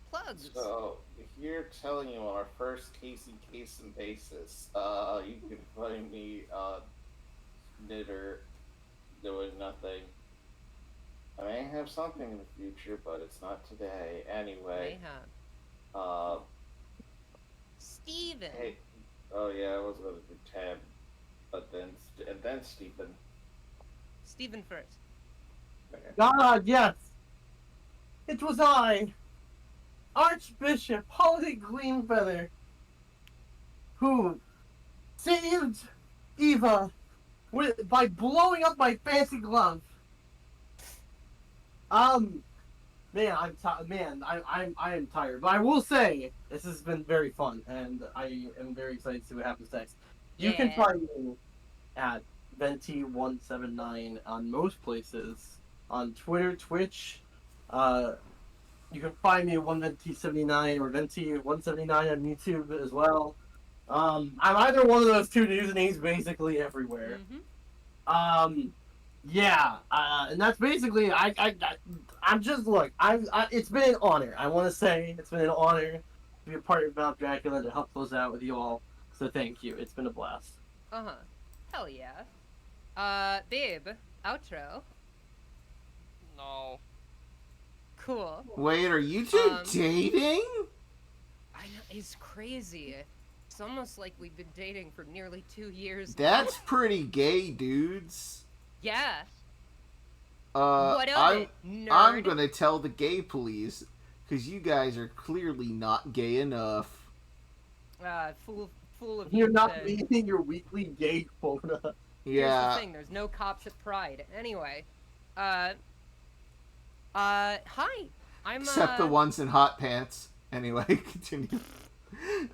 Plugs. So, here telling you on our first Casey Kasem basis, you can find me Knitter doing nothing. I may have something in the future, but it's not today. Anyway, Steven. hey, oh yeah, I was going to do Tab, but then Stephen. Steven first. God, yes. It was I, Archbishop Holiday Gleamfeather, who saved Eva by blowing up my fancy glove. Man, I am tired, but I will say this has been very fun, and I am very excited to see what happens next. You can find me at Venti179 on most places, on Twitter, Twitch. You can find me at 1Venti79 or Venti179 on YouTube as well. I'm either one of those two usernames, basically everywhere. And that's basically I'm just look. It's been an honor. I want to say it's been an honor to be a part of Mount Dracula to help close out with you all. So thank you. It's been a blast. Hell yeah. Babe, outro. No. Cool. Wait, are you two dating? I know, it's crazy. It's almost like we've been dating for nearly 2 years now. That's pretty gay, dudes. Yeah. What of it, nerd? I'm gonna tell the gay police, because you guys are clearly not gay enough. Full of You're you not said. meeting your weekly gay quota. Here's Yeah. the thing, there's no cops at Pride. Anyway, Hi. I'm Except the ones in hot pants. Anyway, continue.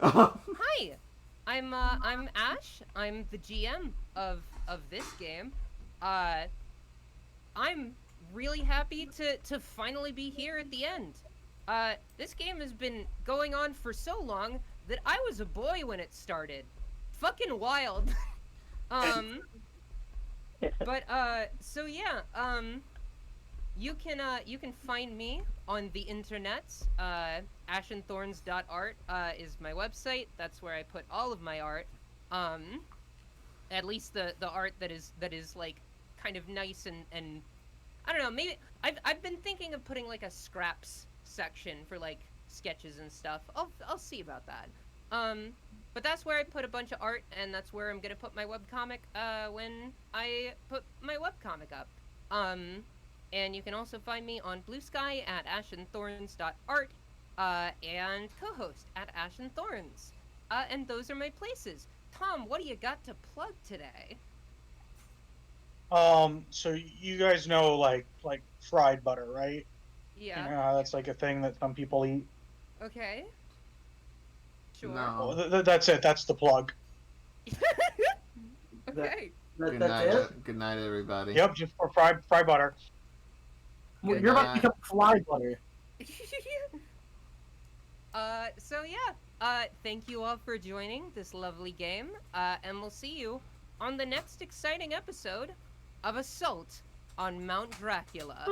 Hi. I'm Ashe. I'm the GM of this game. I'm really happy to finally be here at the end. This game has been going on for so long that I was a boy when it started. Fucking wild. So yeah, you can find me on the internets. Ashenthorns.art is my website. That's where I put all of my art. At least the art that is like kind of nice and I don't know, maybe I've been thinking of putting like a scraps section for like sketches and stuff. I'll see about that. But that's where I put a bunch of art, and that's where I'm gonna put my webcomic when I put my webcomic up. And you can also find me on Blue Sky at ashenthorns.art, and co-host at ashenthorns. And those are my places. Tom, what do you got to plug today? So you guys know like fried butter, right? Yeah. You know how that's like a thing that some people eat. Okay. Sure. No. Well, that's it. That's the plug. Okay. Good That's night, it? good night, everybody. Yep, just for fried butter. Well, Good you're about night. to become fly butter. So yeah. Thank you all for joining this lovely game. And we'll see you on the next exciting episode of Assault on Mount Dracula.